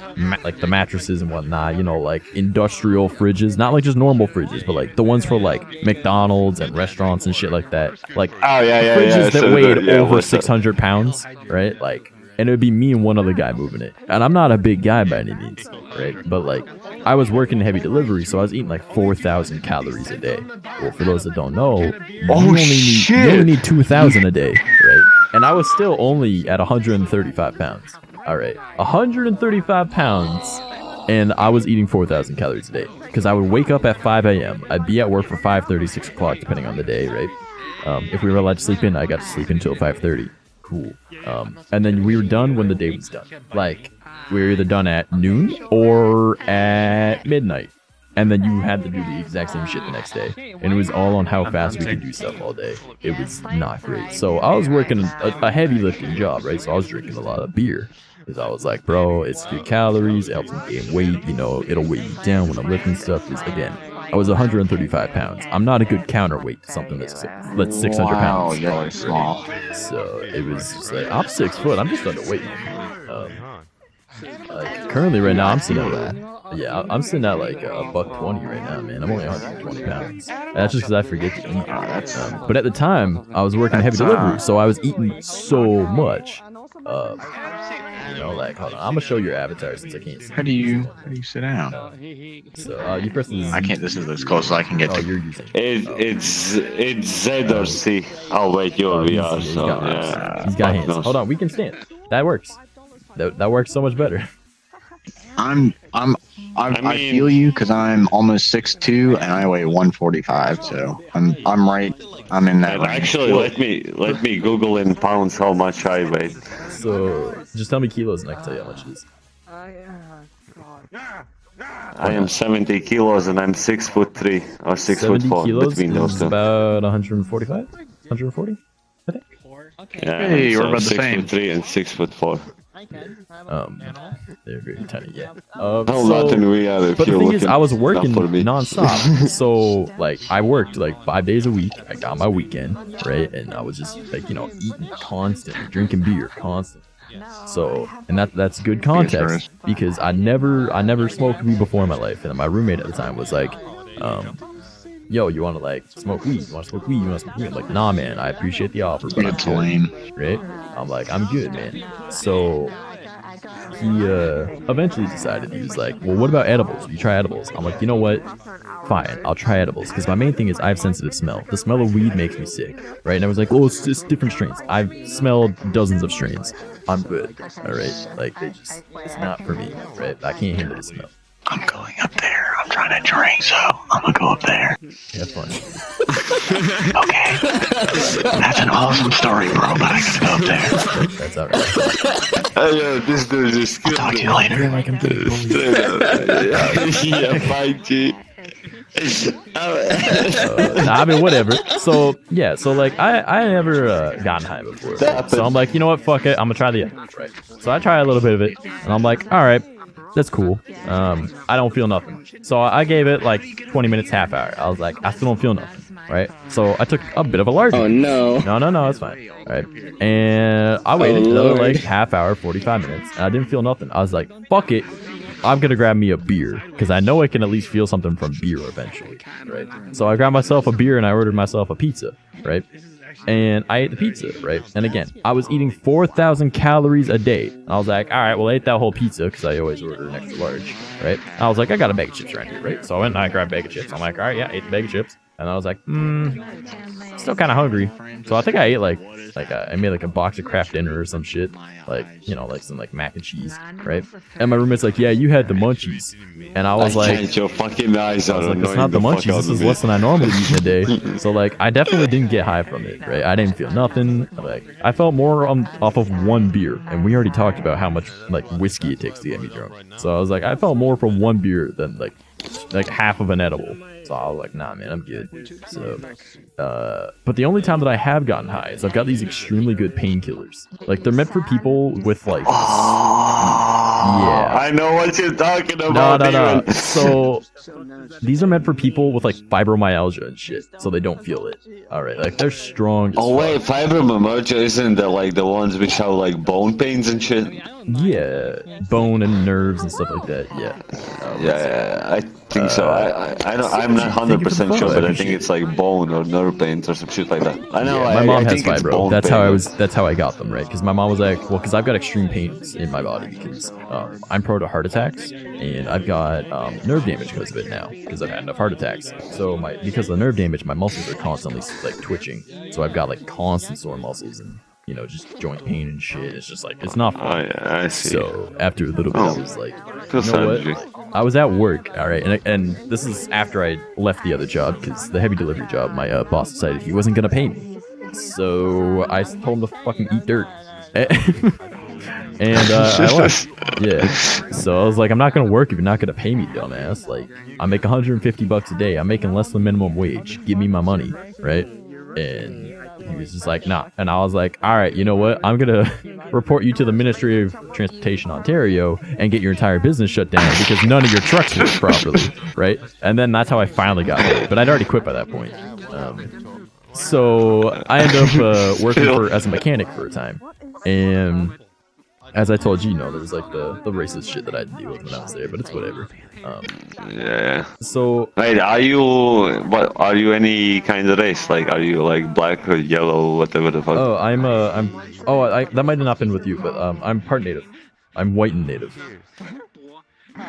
like, the mattresses and whatnot, you know, like, industrial fridges. Not, like, just normal fridges, but, like, the ones for, like, McDonald's and restaurants and shit like that. Like, fridges that weighed over 600 pounds, right? Like... And it would be me and one other guy moving it. And I'm not a big guy by any means, right? But like, I was working heavy delivery, so I was eating like 4,000 calories a day. Well, for those that don't know, you only need 2,000 a day, right? And I was still only at 135 pounds. All right, 135 pounds, and I was eating 4,000 calories a day. Because I would wake up at 5 a.m. I'd be at work for 5:30, 6 o'clock, depending on the day, right? If we were allowed to sleep in, I got to sleep until 5:30. Cool. And then we were done when the day was done. Like, we were either done at noon or at midnight. And then you had to do the exact same shit the next day. And it was all on how fast we could do stuff all day. It was not great. So I was working a heavy lifting job, right? So I was drinking a lot of beer. Because I was like, bro, it's good calories, it helps me gain weight, you know, it'll weigh me down when I'm lifting stuff. Because again, I was 135 pounds. I'm not a good counterweight to something that's 600 pounds. You're really small. So it was just like, I'm 6 foot. I'm just underweight. Like currently right now, I'm sitting at I'm sitting at like $120 right now, man. I'm only 120 pounds. And that's just because I forget to eat. But at the time, I was working heavy delivery, so I was eating so much. You know, like, hold on, I'm gonna show your avatar since I can't see. How do you sit down? So you press the Z. I can't. This is as close as I can get to. You're using. It's Z or C. Oh wait, you're VR. So yeah. He's got hands. Hold on, we can stand. That works. That works so much better. I feel you because I'm almost 6'2" and I weigh 145, so I'm right. I'm in that range. Actually, let me Google in pounds how much I weigh. So just tell me kilos and I can tell you how much it is. I am 70 kilos and I'm 6'3" or 6'4" kilos between those two. About 145, 140, I think. Yeah, Hey, so we're about the same. 6'3" and 6'4". They're very tiny, yeah. How Latin we are if But the you're thing is, looking I was working for me. nonstop. So, like, I worked like 5 days a week. I got my weekend, right? And I was just like, you know, eating constantly, drinking beer constantly. So, and that's good context because I never smoked weed before in my life. And my roommate at the time was like, yo, you want to like smoke weed? You want to smoke weed? You want to smoke weed? I'm like, nah, man, I appreciate the offer, but I'm It's good, lame. right? I'm like, I'm good, man. So he eventually decided, he was like, well, what about edibles? You try edibles? I'm like, you know what? Fine, I'll try edibles, because my main thing is I have sensitive smell. The smell of weed makes me sick, right? And I was like, oh, it's just different strains. I've smelled dozens of strains. I'm good, all right? Like, it's not for me, right? I can't handle the smell. I'm going up there. I'm trying to drink, so I'm gonna go up there. Have fun. Okay. That's an awesome story, bro, but I gotta go up there. That's alright. Yeah, this dude is I'll talk to you later. Like I'm getting bullied. Yeah, bye, G. I mean, whatever. So yeah, so like I never gotten high before, so I'm like, you know what, fuck it, I'm gonna try the edibles, right? So I try a little bit of it, and I'm like, all right, that's cool. I don't feel nothing. So I gave it like 20 minutes, half hour. I was like, I still don't feel nothing, right? So I took a bit of a larger. Oh no. No, it's fine. Right? And I waited another like half hour, 45 minutes, and I didn't feel nothing. I was like, fuck it. I'm gonna grab me a beer, because I know I can at least feel something from beer eventually, right? So I grabbed myself a beer and I ordered myself a pizza, right? And I ate the pizza, right? And again, I was eating 4,000 calories a day. And I was like, all right, well, I ate that whole pizza, because I always order an extra large, right? And I was like, I got a bag of chips right here, right? So I went and I grabbed a bag of chips. I'm like, all right, yeah, I ate the bag of chips. And I was like, still kind of hungry. So I think I ate I made like a box of Kraft Dinner or some shit, like, you know, like some like mac and cheese, right? And my roommate's like, yeah, you had the munchies. And I was like, your fucking eyes I was like, that's not the munchies. This is less than I normally eat in a day. So like, I definitely didn't get high from it, right? I didn't feel nothing. Like, I felt more off of one beer, and we already talked about how much like whiskey it takes to get me drunk. So I was like, I felt more from one beer than like half of an edible. So I was like, nah, man, I'm good. So, but the only time that I have gotten high is I've got these extremely good painkillers. Like, they're meant for people with like, yeah. I know what you're talking about. No. So these are meant for people with like fibromyalgia and shit, so they don't feel it. All right, like they're strong. Oh wait, fibromyalgia isn't that like the ones which have like bone pains and shit? Yeah, bone and nerves and stuff like that. Yeah. Yeah, I think so. I'm not 100% sure, but I think it's like bone or nerve pains or some shit like that. I know. Yeah, my mom has think it's fibro. bone That's pain. how I got them, right? Because my mom was like, well, because I've got extreme pains in my body because I'm prone to heart attacks, and I've got nerve damage because of it now, because I've had enough heart attacks. So because of the nerve damage, my muscles are constantly like twitching. So I've got like constant sore muscles and, you know, just joint pain and shit. It's just like, it's not fun. Oh yeah, I see. So after a little bit, I was like, Feels you know sad, what? I was at work, all right, and this is after I left the other job, because the heavy delivery job, my boss decided he wasn't gonna pay me. So I told him to fucking eat dirt. And I left. Yeah. So I was like, I'm not gonna work if you're not gonna pay me, dumbass. Like, I make $150 a day. I'm making less than minimum wage. Give me my money, right? And he was just like, nah. And I was like, all right, you know what? I'm gonna report you to the Ministry of Transportation Ontario and get your entire business shut down because none of your trucks work properly, right? And then that's how I finally got paid. But I'd already quit by that point. So I ended up working as a mechanic for a time, and as I told you, there's like the racist shit that I had to deal with when I was there, but it's whatever. Yeah. So wait, are you any kind of race? Like, are you like black or yellow, whatever the fuck? Oh, that might have not been with you, but I'm part native. I'm white and native.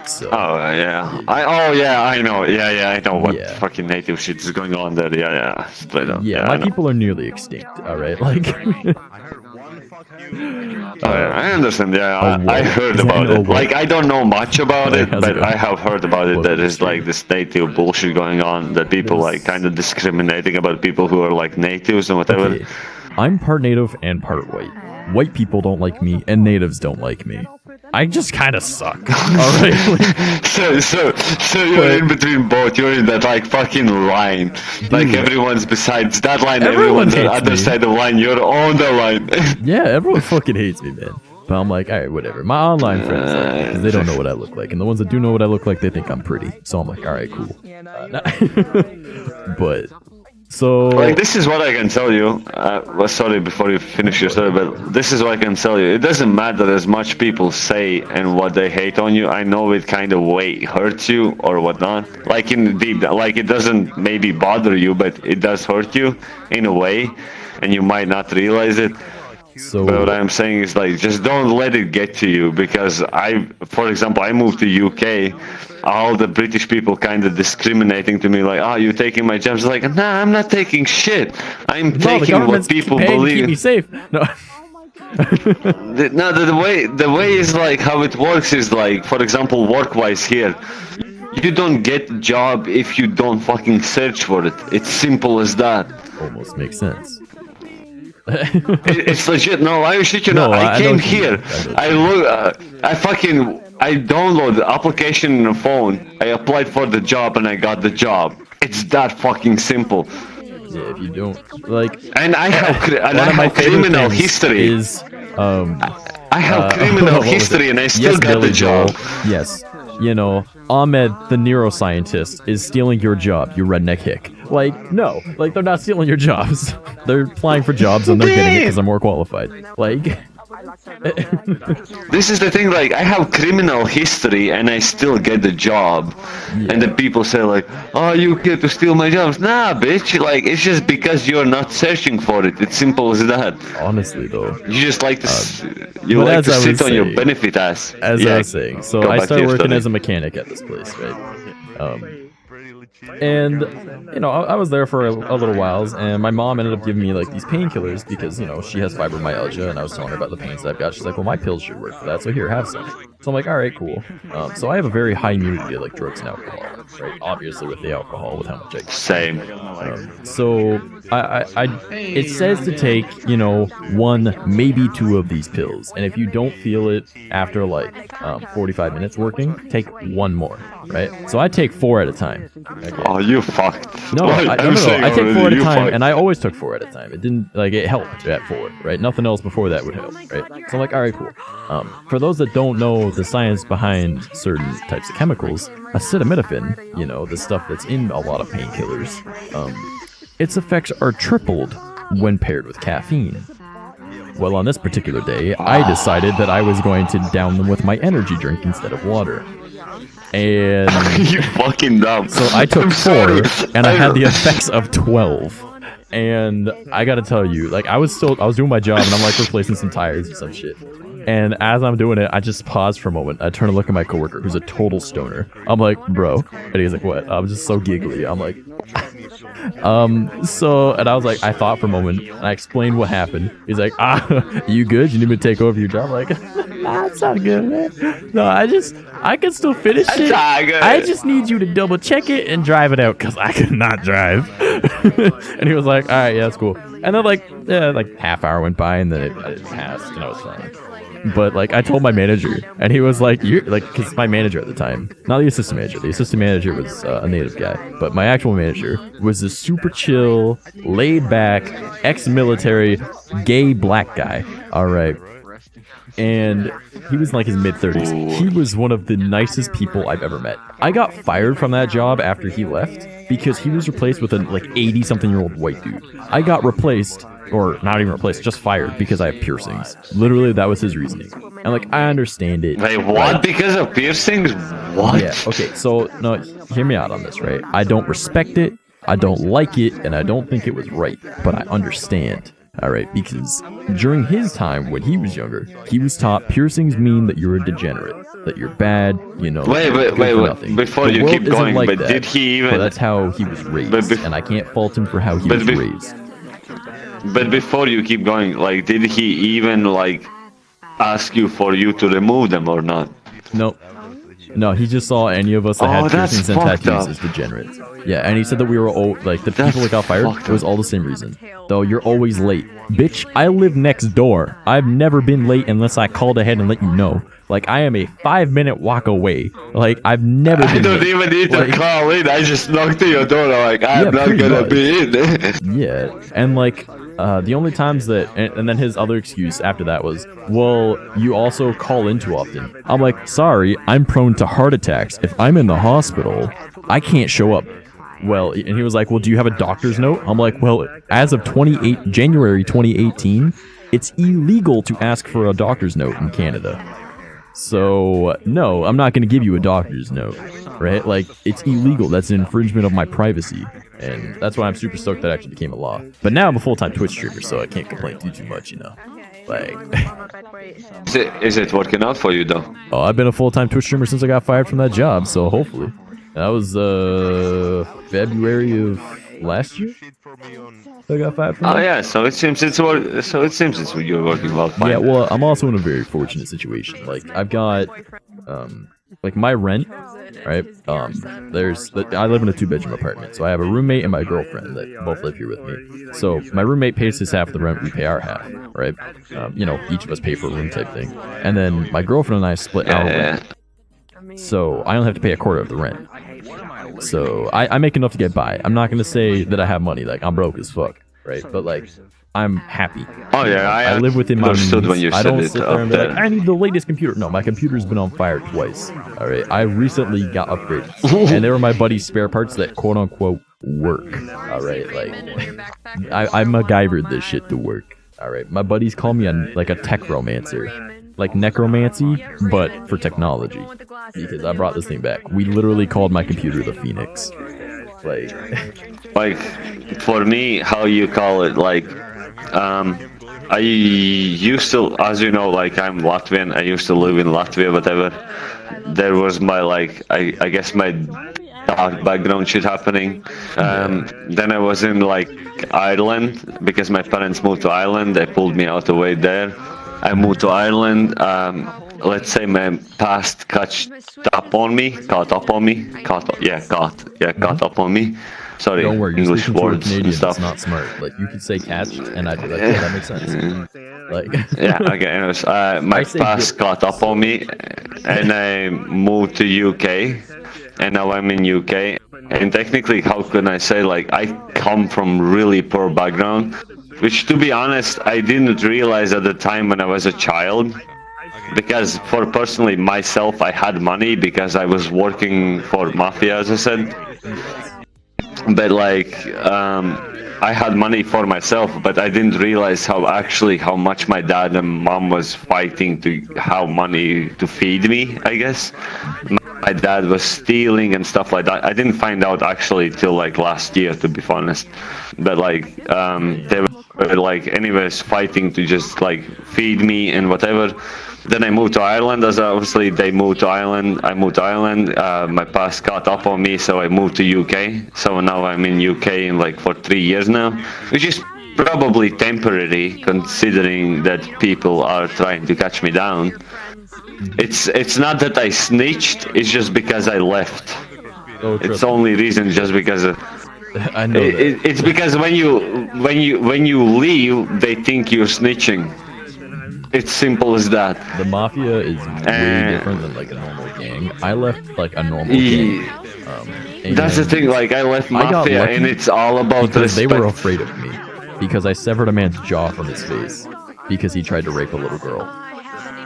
So. Oh yeah. I know. Yeah, I know what fucking native shit is going on there. Yeah. Straight up. Yeah, my people are nearly extinct. All right, like. I understand. Yeah, I heard about it. Like, I don't know much about it, but I have heard about it. That is like this native bullshit going on. That people like kind of discriminating about people who are like natives and whatever. Okay. I'm part native and part white. White people don't like me, and natives don't like me. I just kind of suck. All right. So you're in between both. You're in that like fucking line. Like everyone's besides that line. Everyone's on the other side of the line. You're on the line. Yeah, everyone fucking hates me, man. But I'm like, all right, whatever. My online friends like me because they don't know what I look like, and the ones that do know what I look like, they think I'm pretty. So I'm like, all right, cool. But so like, this is what I can tell you. Well, sorry, before you finish your story, but this is what I can tell you. It doesn't matter as much people say and what they hate on you. I know it kind of way hurts you or whatnot. Like in deep, like it doesn't maybe bother you, but it does hurt you in a way, and you might not realize it. So But what I'm saying is, like, just don't let it get to you, because for example, I moved to UK, all the British people kind of discriminating to me, like, oh, you taking my jobs? Like, nah, I'm not taking shit. I'm taking what people believe. Keep me safe. No. The way is like how it works is like, for example, work-wise here, you don't get a job if you don't fucking search for it. It's simple as that. Almost makes sense. It's legit. No, I shit you not. I came here. I download the application on the phone. I applied for the job and I got the job. It's that fucking simple. Yeah, if you don't like, and I have criminal history. I have criminal history and I still got the job. Yes. You know, Ahmed, the neuroscientist, is stealing your job, you redneck hick. Like, no. Like, they're not stealing your jobs. They're applying for jobs and they're getting it because they're more qualified. Like... This is the thing, like, I have criminal history and I still get the job. Yeah. And the people say, like, oh, you get to steal my jobs. Nah, bitch, like, it's just because you're not searching for it. It's simple as that. Honestly, though. You just like to, sit on your benefit ass. As I was saying, so I started working as a mechanic at this place, right? And, you know, I was there for a little while, and my mom ended up giving me, like, these painkillers because, you know, she has fibromyalgia, and I was telling her about the pains that I've got. She's like, well, my pills should work for that, so here, have some. So I'm like, all right, cool. So I have a very high immunity to, like, drugs and alcohol, right? Obviously, with the alcohol, with how much I take. Same. So it says to take, you know, 1, maybe 2 of these pills, and if you don't feel it after, like, 45 minutes working, take 1 more, right? So I take 4 at a time. Okay. Oh, you fucked. No, I take 4 at a time, and I always took 4 at a time. It didn't, like, it helped at 4, right? Nothing else before that would help, right? So I'm like, all right, cool. For those that don't know the science behind certain types of chemicals, acetaminophen, you know, the stuff that's in a lot of painkillers, its effects are tripled when paired with caffeine. Well, on this particular day, I decided that I was going to down them with my energy drink instead of water. And you fucking dumb. So I took 4, and I had the effects of 12. And I gotta tell you, like, I was doing my job, and I'm like replacing some tires and some shit. And as I'm doing it, I just pause for a moment. I turn to look at my coworker, who's a total stoner. I'm like, bro. And he's like, what? I'm just so giggly. I'm like, and I was like, I thought for a moment, and I explained what happened. He's like, you good? You need me to take over your job? I'm like, it's not good, man. No, I can still finish it. I just need you to double check it and drive it out, because I could not drive. And he was like, all right, yeah, that's cool. And then like half hour went by, and then it passed, and I was fine. But, like, I told my manager, and he was like, you're, like, because my manager at the time, not the assistant manager was a native guy, but my actual manager was a super chill, laid back, ex-military, gay black guy, alright, and he was in, like, his mid-30s. He was one of the nicest people I've ever met. I got fired from that job after he left, because he was replaced with a, like, 80-something-year-old white dude. I got replaced, or not even replaced, just fired because I have piercings. Literally, that was his reasoning. And, like, I understand it. Wait, what? Because of piercings? What? Yeah, okay, so, no, hear me out on this, right? I don't respect it, I don't like it, and I don't think it was right, but I understand. Alright, because during his time, when he was younger, he was taught piercings mean that you're a degenerate, that you're bad, you know. Wait, before you keep going, like but that, did he even... But that's how he was raised, and I can't fault him for how he was raised. But before you keep going, like, did he even, like, ask you for you to remove them or not? Nope. No, he just saw any of us that had piercings and tattoos as degenerates. Yeah, and he said that we were all, like, the people that got fired, it was all the same reason. Though, you're always late. Bitch, I live next door. I've never been late unless I called ahead and let you know. Like, I am a 5-minute walk away. Like, I've never been I don't even need to call in. I just knocked to your door. Like, I'm not gonna be in. Yeah, and, like, The only times that, and then his other excuse after that was, well, you also call in too often. I'm like, sorry, I'm prone to heart attacks. If I'm in the hospital, I can't show up. Well, and he was like, well, do you have a doctor's note? I'm like, well, as of January 2018, it's illegal to ask for a doctor's note in Canada. So, no, I'm not going to give you a doctor's note, right? Like, it's illegal. That's an infringement of my privacy. And that's why I'm super stoked that actually became a law. But now I'm a full-time Twitch streamer, so I can't complain too much, you know? Like... Is it working out for you, though? Oh, I've been a full-time Twitch streamer since I got fired from that job, so hopefully. That was, February of last year? I got fired from that? Yeah, so it seems you're working well. Fine. Yeah, well, I'm also in a very fortunate situation. Like, I've got, like, my rent, right? I live in a 2-bedroom apartment, so I have a roommate and my girlfriend that both live here with me. So my roommate pays his half of the rent, we pay our half, right? You know, each of us pay for a room type thing. And then my girlfriend and I split our rent. So I only have to pay a quarter of the rent. So I make enough to get by. I'm not going to say that I have money. Like, I'm broke as fuck, right? But, like, I'm happy. Oh, yeah, I live within my means. When you I said don't it sit there and be like, I need the latest computer. No, my computer's been on fire twice. All right, I recently got upgraded. And they were my buddy's spare parts that, quote-unquote, work. All right, like, I MacGyvered this shit to work. All right, my buddies call me like a tech romancer. Like necromancy, but for technology. Because I brought this thing back. We literally called my computer the Phoenix. Like, for me, how you call it, like, I used to, as you know, like, I'm Latvian, I used to live in Latvia, whatever. There was my, like, I guess my dark background shit happening. Then I was in, like, Ireland, because my parents moved to Ireland, they pulled me out away there. I moved to Ireland, let's say my past caught up on me. Sorry, Don't worry, English words Canadian, and stuff. It's not smart. Like, you could say catch, and I'd be like, yeah, that makes sense. Like, yeah, okay, anyways, my past caught up on me, and I moved to UK, and now I'm in UK. And technically, how can I say, like, I come from really poor background. Which, to be honest, I didn't realize at the time when I was a child. Because for personally myself, I had money because I was working for mafia, as I said. But like, I had money for myself, but I didn't realize how much my dad and mom was fighting to have money to feed me, I guess. My dad was stealing and stuff like that. I didn't find out actually till like last year, to be honest. But like, they were like anyways fighting to just like feed me and whatever. Then I moved to Ireland, as obviously they moved to Ireland. I moved to Ireland. My past caught up on me, so I moved to UK. So now I'm in UK in like for 3 years now, which is probably temporary considering that people are trying to catch me down. It's not that I snitched. It's just because I left. Oh, it's the only reason, just because. I know that. It's because when you leave, they think you're snitching. It's simple as that. The mafia is way different than like a normal gang. I left like a normal gang. That's the thing. Like I left mafia, and it's all about because respect. They were afraid of me because I severed a man's jaw from his face because he tried to rape a little girl,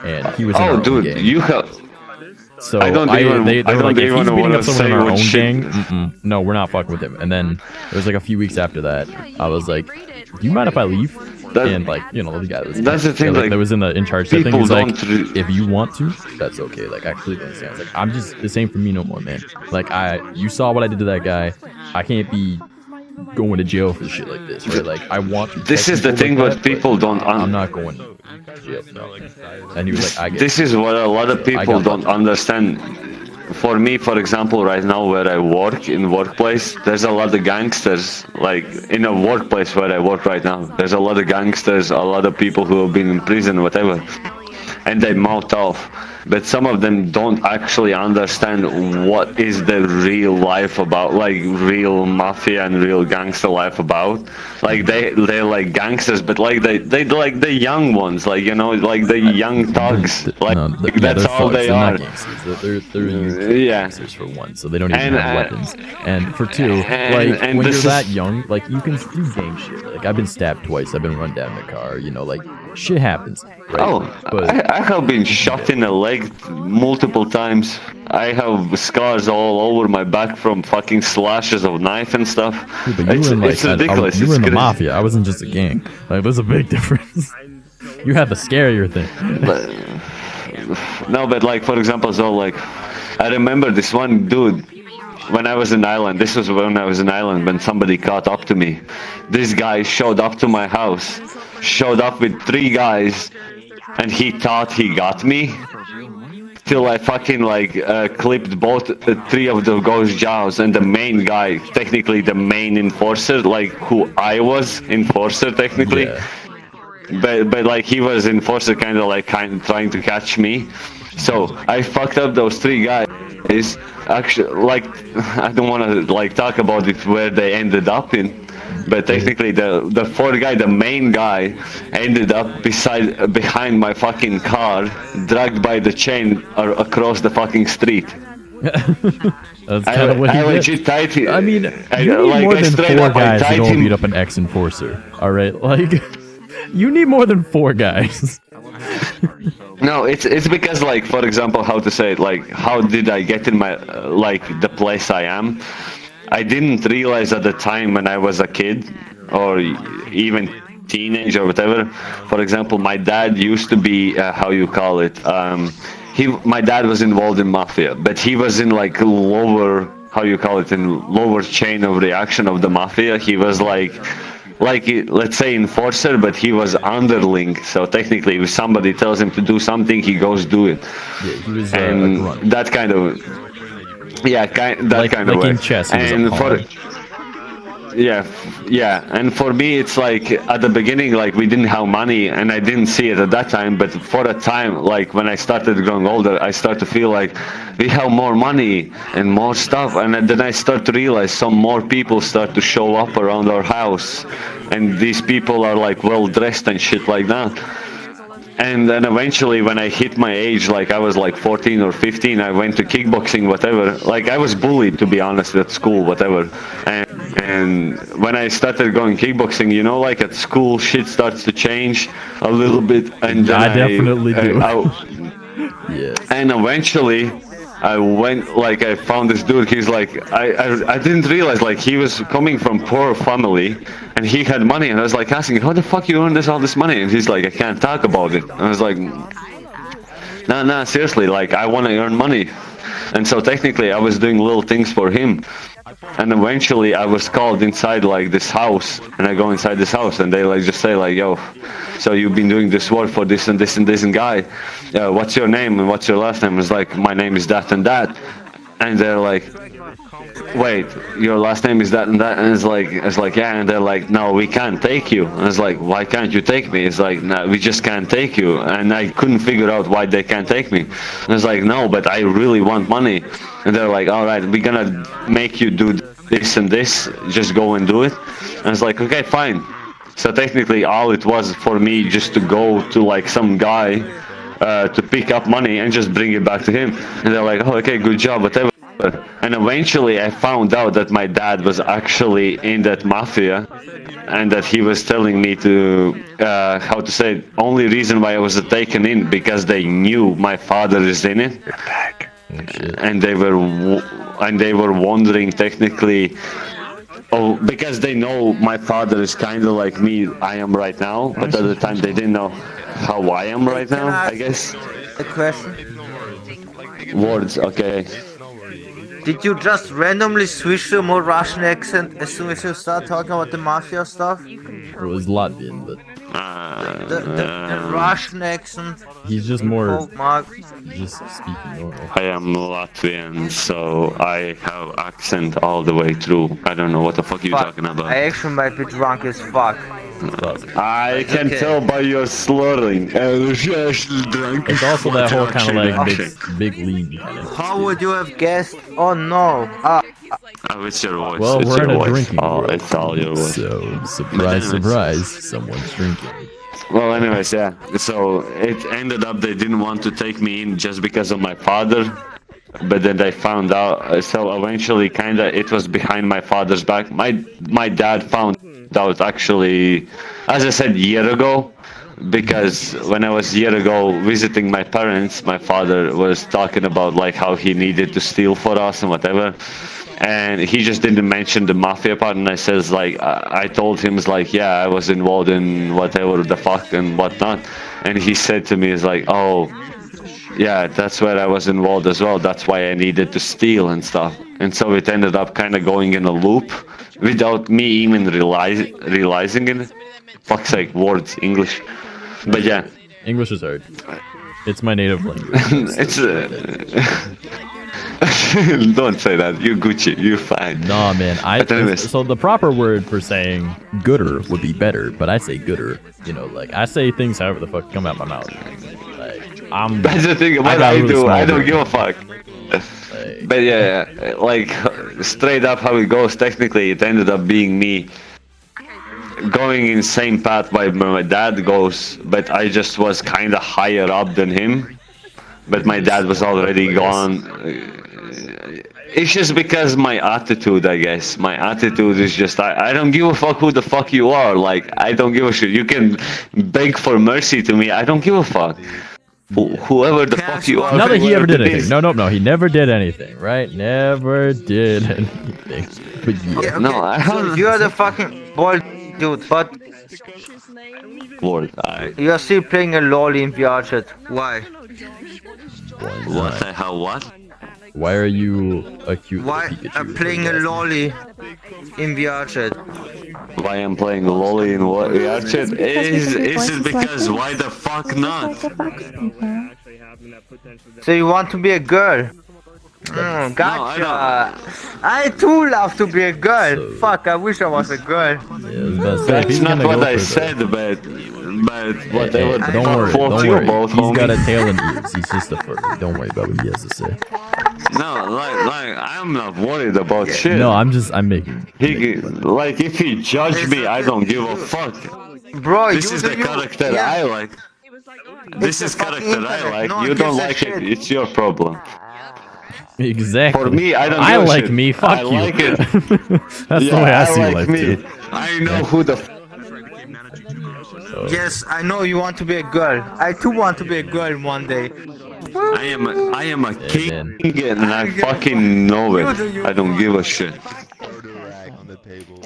and he was in our own gang. You have. So they were like, if he's beating up someone in our own gang, no, we're not fucking with him. And then it was like a few weeks after that, I was like, do you mind if I leave? And like, you know, the guy was that's the thing, like, that was in charge. I think he was like, if you want to, that's okay. Like, actually, understand. I was like, I'm just the same for me no more, man. Like, you saw what I did to that guy. I can't be going to jail for shit like this, right? Like, I want to. This is the thing what people don't. I'm not going to jail. No. And he was like, I get. This is what a lot of people don't understand. For me, for example, right now where I work in workplace, there's a lot of gangsters. Like in a workplace where I work right now, there's a lot of gangsters, a lot of people who have been in prison, whatever, and they mouth off. but some of them don't actually understand what is the real life about, like real mafia and real gangster life about. Like they're like gangsters, but like they like the young ones, like you know, like the young thugs. Like that's all they they're are. not gangsters. They're youth gangsters for one, so they don't even have weapons. And for two, like when you're that young, like you can do gang shit. Like I've been stabbed twice. I've been run down in a car. You know, like shit happens. Right? Oh, but I have been shot in the leg multiple times. I have scars all over my back from fucking slashes of knife and stuff. Dude, but you were in, it's ridiculous. You were in the crazy. mafia. I wasn't just a gang. Like there's a big difference. You had the scarier thing. No, but like for example, so like I remember this one dude when I was in Ireland. This was when I was in Ireland when somebody caught up to me. This guy showed up to my house, showed up with 3 guys, and he thought he got me. Till I fucking like clipped both 3 of the ghost jaws, and the main guy, technically the main enforcer, like who I was enforcer technically. Yeah. But like he was enforcer kind of trying to catch me. So I fucked up those 3 guys. Actually, like I don't want to like talk about it where they ended up in, but technically the 4th guy, the main guy, ended up behind my fucking car, dragged by the chain across the fucking street. That's kind of what he did. I mean, you need more than 4 guys to go beat up an ex-enforcer. All right, like you need more than 4 guys. No, it's because like for example, how to say it, like how did I get in my like the place I am? I didn't realize at the time when I was a kid or even teenage or whatever. For example, my dad used to be how you call it. My dad was involved in mafia, but he was in like lower, how you call it, in lower chain of reaction of the mafia. He was like let's say enforcer, but he was underling. So technically, if somebody tells him to do something, he goes do it. Yeah, he was and that kind of kind of way. In chess, he and was for and for me it's like at the beginning, like we didn't have money and I didn't see it at that time, but for a time, like when I started growing older, I start to feel like we have more money and more stuff, and then I start to realize some more people start to show up around our house, and these people are like well dressed and shit like that. And then eventually when I hit my age, like I was like 14 or 15, I went to kickboxing, whatever. Like I was bullied, to be honest, at school, whatever. And when I started going kickboxing, you know, like at school, shit starts to change a little bit. And then I definitely do. Yes. And eventually I went, like I found this dude. He's like, I didn't realize, like he was coming from poor family and he had money, and I was like asking, how the fuck you earn all this money? And he's like, I can't talk about it. And I was like, nah, seriously, like I want to earn money. And so technically I was doing little things for him. And eventually I was called inside like this house, and I go inside this house and they like just say like, yo, so you've been doing this work for this and this and this and guy, what's your name and what's your last name? It's like, my name is that and that. And they're like, wait, your last name is that and that? And it's like yeah. And they're like, no, we can't take you. And it's like, why can't you take me? It's like, no, we just can't take you. And I couldn't figure out why they can't take me. And it's like, no, but I really want money. And they're like, all right, we're gonna make you do this and this, just go and do it. And it's like, okay, fine. So technically all it was for me just to go to like some guy to pick up money and just bring it back to him. And they're like, oh, okay, good job, whatever. And eventually I found out that my dad was actually in that mafia, and that he was telling me to, how to say it, only reason why I was taken in because they knew my father is in it. And they were wondering technically, because they know my father is kind of like me, I am right now, but at the time they didn't know how I am right now, I guess. A question? Words, okay. Did you just randomly switch to a more Russian accent as soon as you start talking about the mafia stuff? It was Latvian, but the Russian accent. He's just more just speaking normal. I am Latvian, so I have accent all the way through. I don't know what the fuck you're talking about. I actually might be drunk as fuck. I can tell by your slurring. It's also that whole kind of like big lean kind of. How would you have guessed? Oh no. Oh, it's your voice. Well, it's we're your in a voice. drinking world. It's all your voice. So, surprise, surprise, someone's drinking. Well, anyways, yeah. So it ended up they didn't want to take me in just because of my father. But then they found out. So eventually, kinda, it was behind my father's back. My dad found out actually, as I said, year ago. Because when I was a year ago visiting my parents, my father was talking about like how he needed to steal for us and whatever, and he just didn't mention the mafia part. And I says like I told him like yeah I was involved in whatever the fuck and whatnot, and he said to me is like oh yeah that's where I was involved as well. That's why I needed to steal and stuff. And so it ended up kind of going in a loop without me even realizing it. Fuck's sake, words, English. But yeah. English is hard. It's my native language. It's don't say that. You're Gucci. You're fine. Nah, man. So the proper word for saying gooder would be better, but I say gooder. You know, like I say things however the fuck come out my mouth. Like That's the thing. What I do, I don't give a fuck. But yeah, like straight up how it goes. Technically, it ended up being me going in same path where my dad goes, but I just was kind of higher up than him. But my dad was already gone. It's just because my attitude, I guess. My attitude is just, I don't give a fuck who the fuck you are. Like, I don't give a shit. You can beg for mercy to me. I don't give a fuck. Whoever the fuck you are. Not that he ever did anything. No. He never did anything, right? Never did anything. But yeah. No, I don't. You're the fucking boy. Dude, but you are still playing a lol in VRChat. Why? What the hell? What? Why are you a cute Why Pikachu? I'm playing a lolly in VRChat? Why I'm playing lolly in VRChat? Is it because why the fuck not? So you want to be a girl? Gotcha. No, I too love to be a girl. So, fuck, I wish I was a girl. Yeah, that's not what I said, but whatever. Don't worry. He's got a tail and ears. He's just a furry. Don't worry about what he has to say. No, like I'm not worried about shit. No, I'm making. Like if he judge me, I don't give a fuck. Bro, this is the character I like. This is character I like. You don't like it. It's your problem. Exactly. For me, I don't. I like me. Fuck you. Like it. That's the way I see life me. too. I know who the. Yes, I know you want to be a girl. I too want to be a girl one day. I am a king, and I fucking know it. I don't give a shit.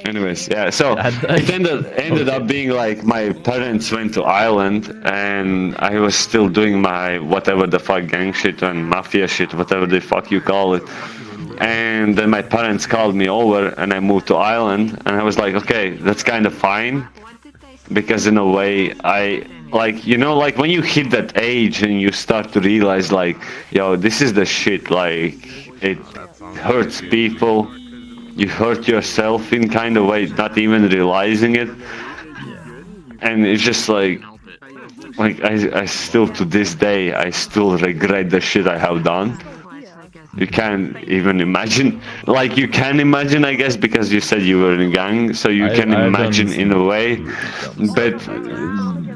Anyways, yeah. So it ended up being like my parents went to Ireland, and I was still doing my whatever the fuck gang shit and mafia shit, whatever the fuck you call it. And then my parents called me over, and I moved to Ireland, and I was like, okay, that's kind of fine, because in a way, I like like when you hit that age and you start to realize like, yo, this is the shit. Like it hurts people. You hurt yourself in kind of way, not even realizing it. And it's just like I still to this day, I still regret the shit I have done. You can't even imagine. Like you can imagine, I guess, because you said you were in a gang, so you can imagine in a way.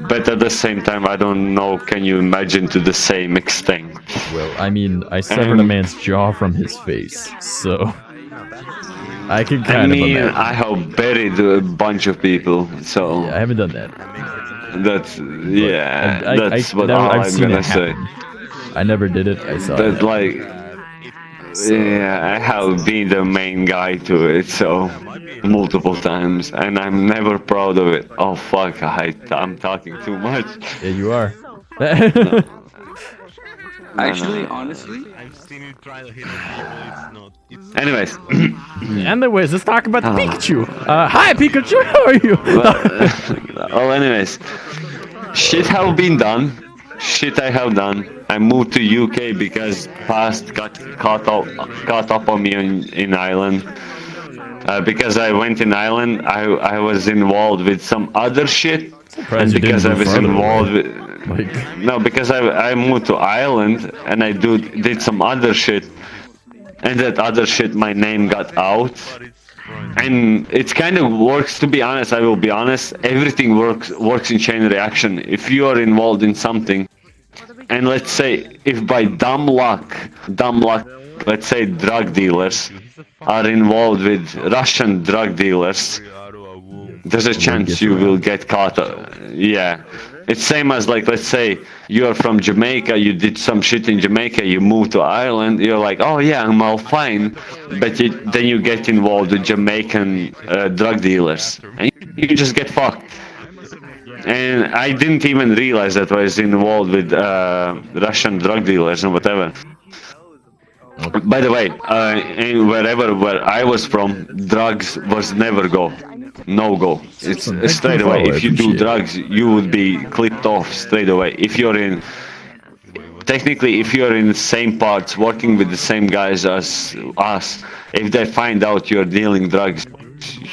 But at the same time, I don't know, can you imagine to the same extent? Well, I mean, I severed a man's jaw from his face, so... I can kind of imagine. I have buried a bunch of people, so... Yeah, I haven't done that. That's what I'm gonna say. I never did it, I saw it. Like... Yeah, I have been the main guy to it, so... multiple times, and I'm never proud of it. Oh fuck, I'm talking too much. Yeah, you are. Actually, honestly, I've seen you try to hit it. Anyways. Anyways, let's talk about Pikachu. Hi Pikachu, how are you? Well, anyways. Shit have been done. Shit I have done. I moved to UK because past got caught up on me in Ireland. because I went in Ireland, I was involved with some other shit. Surprised you Because didn't I move was further involved away. with... No, because I moved to Ireland and I did some other shit. And that other shit, my name got out. And it kind of works, to be honest, I will be honest, everything works in chain reaction. If you are involved in something, and let's say if by dumb luck, let's say drug dealers are involved with Russian drug dealers, there's a chance you will get caught. Yeah. It's same as like, let's say you are from Jamaica, you did some shit in Jamaica, you moved to Ireland, you're like, oh yeah, I'm all fine. But then you get involved with Jamaican drug dealers. And you just get fucked. And I didn't even realize that I was involved with Russian drug dealers and whatever. By the way, where I was from, drugs was never go. No go. It's straight away. If you do drugs, you would be clipped off straight away. If you're in... Technically, if you're in the same parts, working with the same guys as us, if they find out you're dealing drugs,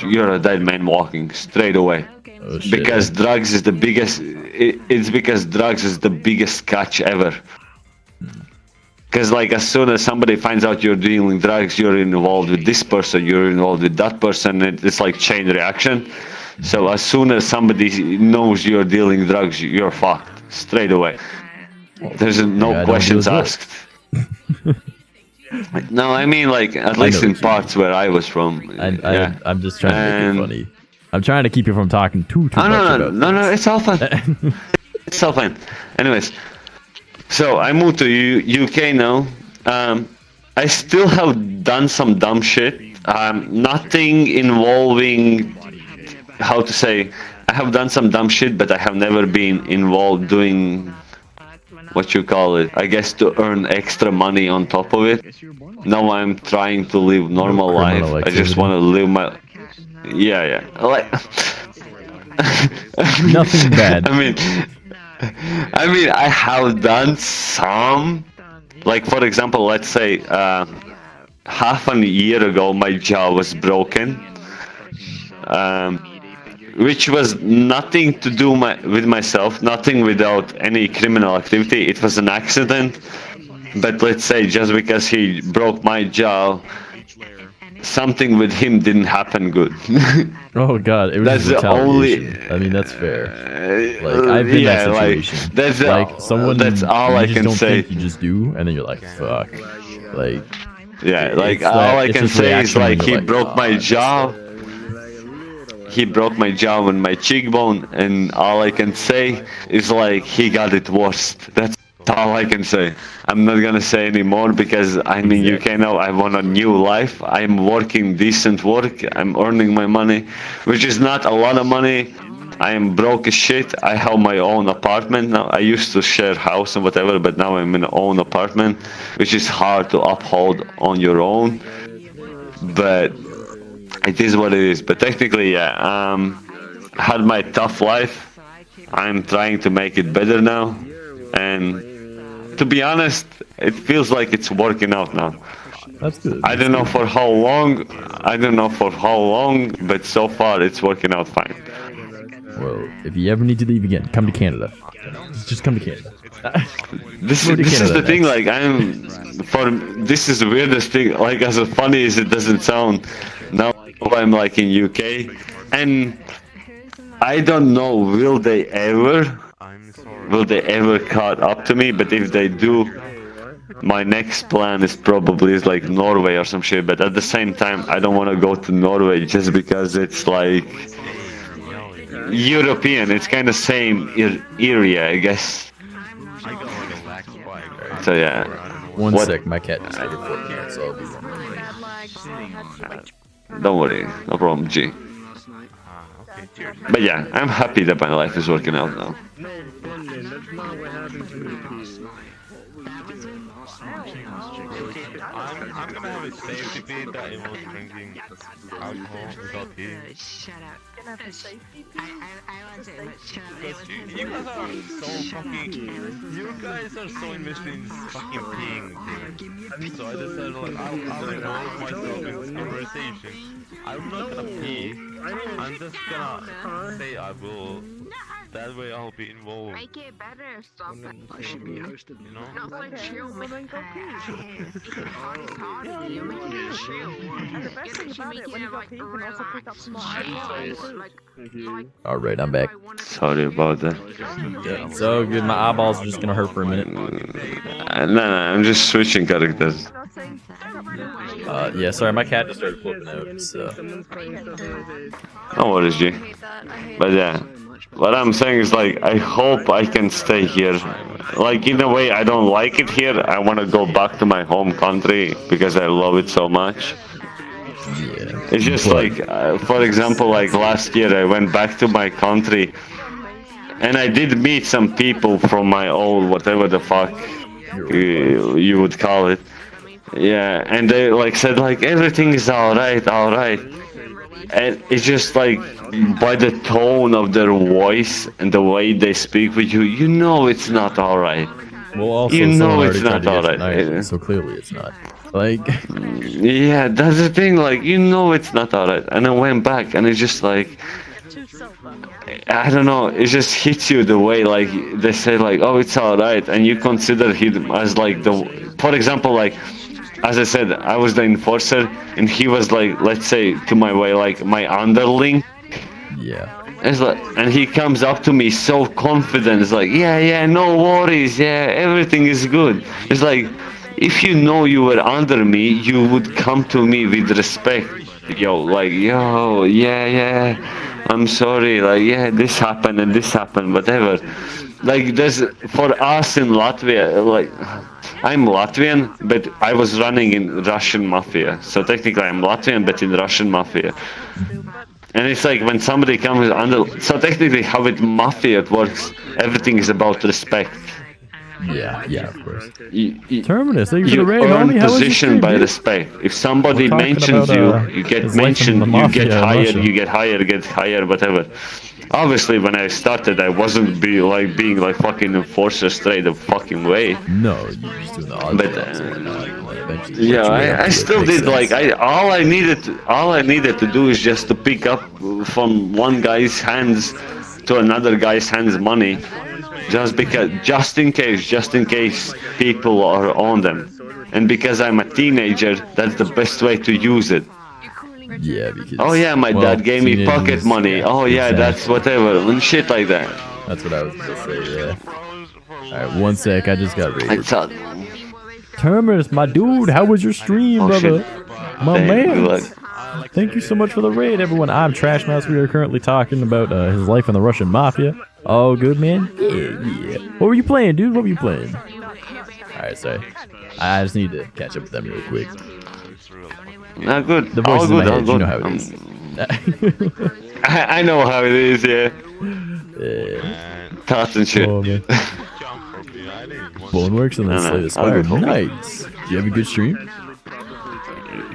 you're a dead man walking straight away. Oh, shit. Because drugs is the biggest... It's because drugs is the biggest catch ever. Because like as soon as somebody finds out you're dealing drugs, you're involved with this person, you're involved with that person, it's like chain reaction. So as soon as somebody knows you're dealing drugs, you're fucked straight away. There's no questions asked. No, I mean like at least in parts where I was from. I'm just trying to make it funny. I'm trying to keep you from talking too much about No, it's all fine. It's all fine. Anyways. So I moved to UK now. I still have done some dumb shit. Nothing involving, how to say, I have done some dumb shit, but I have never been involved doing, what you call it, I guess to earn extra money on top of it. Now I'm trying to live normal life. I just want to live my... Yeah. Like... Nothing bad. I mean, I have done some, like for example, let's say half a year ago my jaw was broken, which was nothing to do with myself, nothing without any criminal activity. It was an accident, but let's say just because he broke my jaw, something with him didn't happen good. Oh god, it was that's the only... I mean, that's fair. Like, I've been in that situation. That's all I can say. Think you just do, and then you're like, fuck. Like... Yeah, like, all I can say is, like, he broke my jaw. He broke my jaw and my cheekbone, and all I can say is, like, he got it worse. That's all I can say. I'm not gonna say anymore because I mean UK now, I want a new life. I'm working decent work, I'm earning my money, which is not a lot of money. I am broke as shit. I have my own apartment now. I used to share house and whatever, but now I'm in my own apartment, which is hard to uphold on your own. But it is what it is. But technically, yeah, I had my tough life. I'm trying to make it better now, and to be honest, it feels like it's working out now. That's good. I don't know for how long, but so far it's working out fine. Well, if you ever need to leave again, come to Canada. Just come to Canada. This is the thing, like, this is the weirdest thing, like, as funny as it doesn't sound, now I'm like in UK, and I don't know, will they ever caught up to me, but if they do, my next plan is probably like Norway or some shit, but at the same time, I don't want to go to Norway just because it's like European, it's kind of same area, I guess. So yeah. One sec, my cat just had 14 minutes, so I'll be don't worry, no problem, G. But yeah, I'm happy that my life is working out now. I'm gonna have a safety feed that it was drinking alcohol without peeing. Shut up. I want to, but shut up. You guys are so fucking. You guys are so invested in fucking peeing thing. So I decided like I'll involve myself in this conversation. I'm not gonna pee. I'm just gonna say I will. That way I'll be involved. Make it better. Stop it. I should be hosted. You know? Not so chill, man. It's hard. You're making it chill. And the best thing about it, when you got pee, you can also pick up some All right, I'm back. Sorry about that. Yeah, so good. My eyeballs are just gonna hurt for a minute. No, I'm just switching characters. Yeah, sorry, my cat just started flipping out. So. No worries, G. But yeah, what I'm saying is like, I hope I can stay here. Like in a way, I don't like it here. I want to go back to my home country because I love it so much. Yeah. It's just like, for example, like last year I went back to my country, and I did meet some people from my old whatever the fuck you would call it. Yeah, and they like said like everything is alright. And it's just like by the tone of their voice and the way they speak with you, you know it's not alright. Well, also, you know it's not not alright. Tonight, so clearly it's not. Like, yeah, that's the thing. Like, you know it's not alright. And I went back, and it's just like, I don't know. It just hits you the way like they say like, oh, it's alright, and you consider him as like the, for example, like. As I said, I was the enforcer, and he was like, let's say, to my way, like my underling. Yeah. It's like, and he comes up to me so confident. It's like, yeah, no worries, yeah, everything is good. It's like, if you know you were under me, you would come to me with respect. Like, yeah, I'm sorry, like, yeah, this happened and this happened, whatever. Like, there's, for us in Latvia, like, I'm Latvian, but I was running in Russian mafia. So technically I'm Latvian, but in Russian mafia. And it's like when somebody comes under... So technically how with mafia it works, everything is about respect. Yeah, of course. Terminus, thank you for the raid, homie. How position by respect. If somebody mentions about, you get mentioned, you get higher, whatever. Obviously, when I started, I wasn't being like fucking enforcer straight the fucking way. No, you just doing the odd but yeah, I still did like all I needed to do is just to pick up from one guy's hands to another guy's hands money, just in case people are on them, and because I'm a teenager, that's the best way to use it. Yeah, because... Oh yeah, my dad gave me pocket money. Yeah, oh yeah, that's whatever, and shit like that. That's what I was gonna say, yeah. Alright, one sec, I just got raided. Terminus, my dude, how was your stream, brother? My man. Thank you so much for the raid, everyone. I'm Trash Mouse. We are currently talking about his life in the Russian Mafia. Oh, good, man? Yeah. What were you playing, dude? What were you playing? Alright, sorry. I just need to catch up with them real quick. Not good. The voice all in my head, good. You know how it is. I know how it is, yeah. Thoughts and shit. Oh, man. Boneworks and then Slay the Spire. Nice. Do you have a good stream?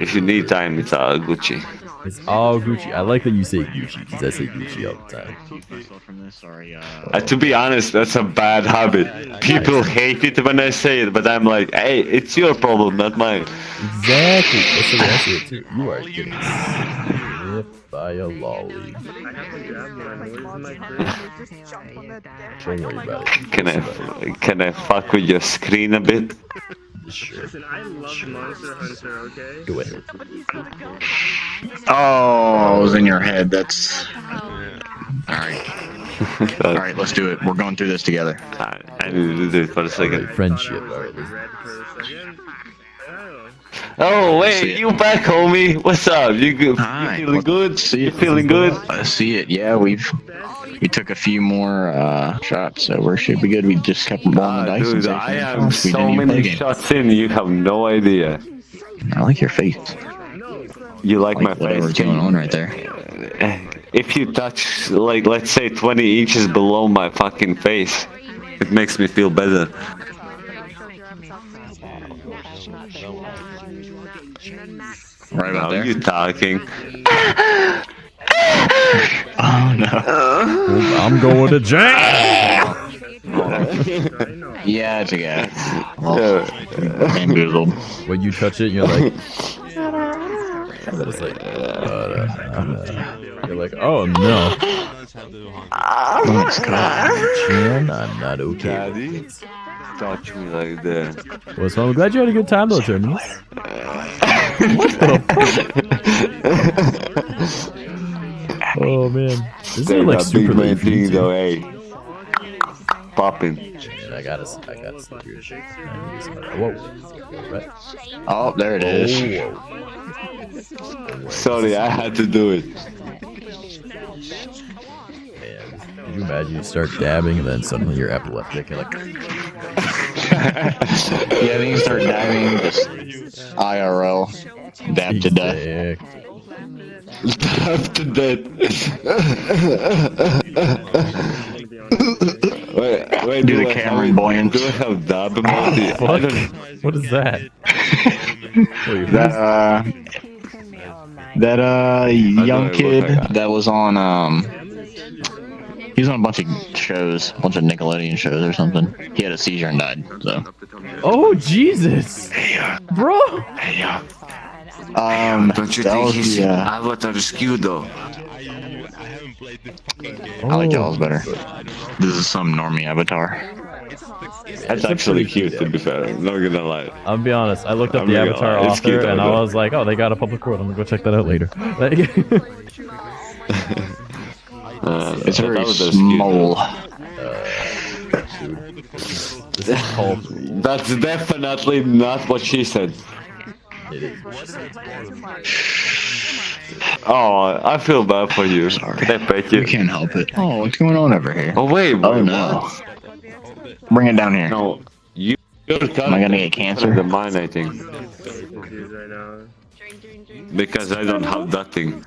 If you need time, it's all Gucci. It's all Gucci. I like that you say Gucci, because I say Gucci all the time. To be honest, that's a bad habit. People hate it when I say it, but I'm like, hey, it's your problem, not mine. Exactly. That's the way I say it too. You are getting snipped by a lolly. Don't worry about it. Can I fuck with your screen a bit? Sure. Listen, I love Monster Hunter, okay? Go ahead. Oh, it was in your head. That's... Alright. Alright, let's do it. We're going through this together. I need to do it for a second. Right, friendship. Alright, oh, wait, you back, homie. What's up? You good? Hi. You feeling good? See you feeling good? I see it. Yeah, we took a few more shots, so we should be good. We just kept rolling the dice. Dude, I have so many shots in, you have no idea. I like your face. You like my face? Whatever's going on right there. If you touch, like, let's say 20 inches below my fucking face, it makes me feel better. Right about there. You talking? Oh no. I'm going to jail. Yeah, it's a guy. Bamboozled. When you touch it, you're like, it's like, you're like, oh no. Chan, I'm not okay. Daddy, touch me like that. Well, so I'm glad you had a good time though, Terminus. What the fuck? Oh man, this is like super big man late thing though, hey. Popping. Man, I gotta see your shit. Whoa. Right. Oh, there it is. Whoa. Sorry, I had to do it. Man, could you imagine you start dabbing and then suddenly you're epileptic and like. Yeah, then you start dabbing, just IRL, dab to death. Dab to death. Wait, do the Cameron buoyant. Do I have dab emoji? What is that? That young kid that was on he was on a bunch of shows, a bunch of Nickelodeon shows or something. He had a seizure and died. So. Oh Jesus, bro. Don't you think his avatar is cute though? I like y'all's better. This is some normie avatar. That's actually cute, to be fair. I'm not gonna lie. I'll be honest. I looked up the Avatar author, and I was like, "Oh, they got a public quote. I'm gonna go check that out later." It's very small. That's definitely not what she said. It is. Oh, I feel bad for you. Sorry. Can I pet you? You can't help it. Oh, what's going on over here? Oh wait. Oh no. Bring it down here. No, you're Am I gonna get cancer? Than mine, I think. Because I don't have that thing.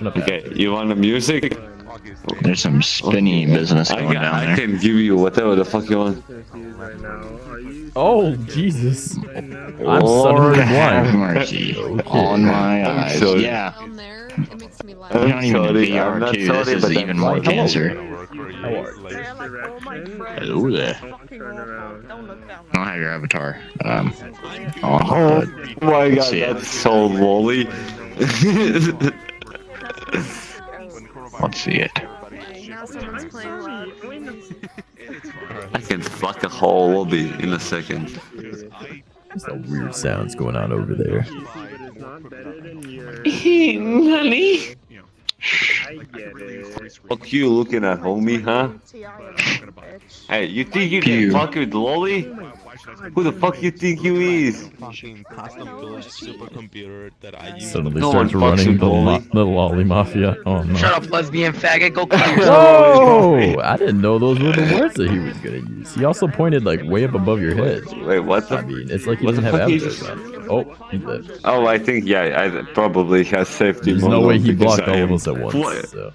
Okay, you want the music? There's some spinny business going down there. I can give you whatever the fuck you want. Oh Jesus! I'm Lord suddenly have blind. mercy on my eyes. Sorry. Yeah. You're not even in VR too. This is even more cancer. Hello there. I don't have your avatar. Oh my god, that's so lolly. Let's see it. I can fuck a whole lobby in a second. There's some weird sounds going on over there. Honey? Fuck you looking at, homie, huh? Hey, you think you can fuck with Lolly? Who the fuck you think you is? Suddenly starts running the lolly mafia. Oh no. Shut up, lesbian faggot. Go kill yourself. Whoa! I didn't know those were the words that he was gonna use. He also pointed like way up above your head. Wait, what the? I mean, it's like he doesn't have avatars, man. Oh, he did. Oh, I think, yeah, I probably has safety mode. There's no way he blocked all of us at once, so.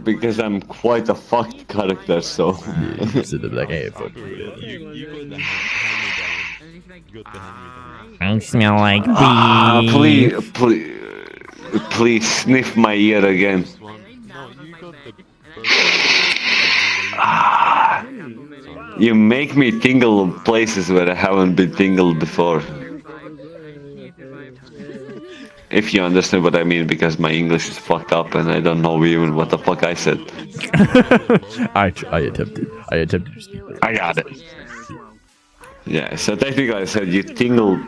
Because I'm quite a fucked character, so. Yeah, so they're like, hey, fuck you. I smell like bees. Please sniff my ear again. You make me tingle in places where I haven't been tingled before. If you understand what I mean, because my English is fucked up and I don't know even what the fuck I said. I attempted to speak. I got it. Yeah, so technically I said you tingle.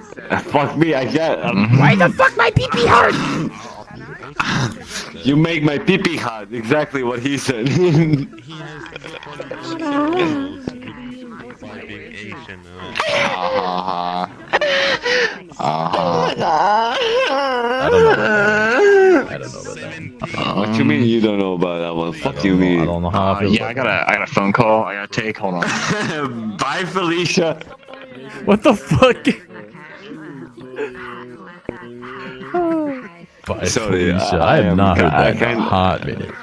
Fuck me, I can't. Why the fuck my pee-pee hard? You make my pee-pee hard. Exactly what he said. I don't know about that. What you mean you don't know about that one? Fuck you mean? I don't know how I feel. Yeah, I got a phone call. I gotta take. Hold on. Bye, Felicia. What the fuck? Bye, Sorry, Felicia. I have not heard that in a hot minute.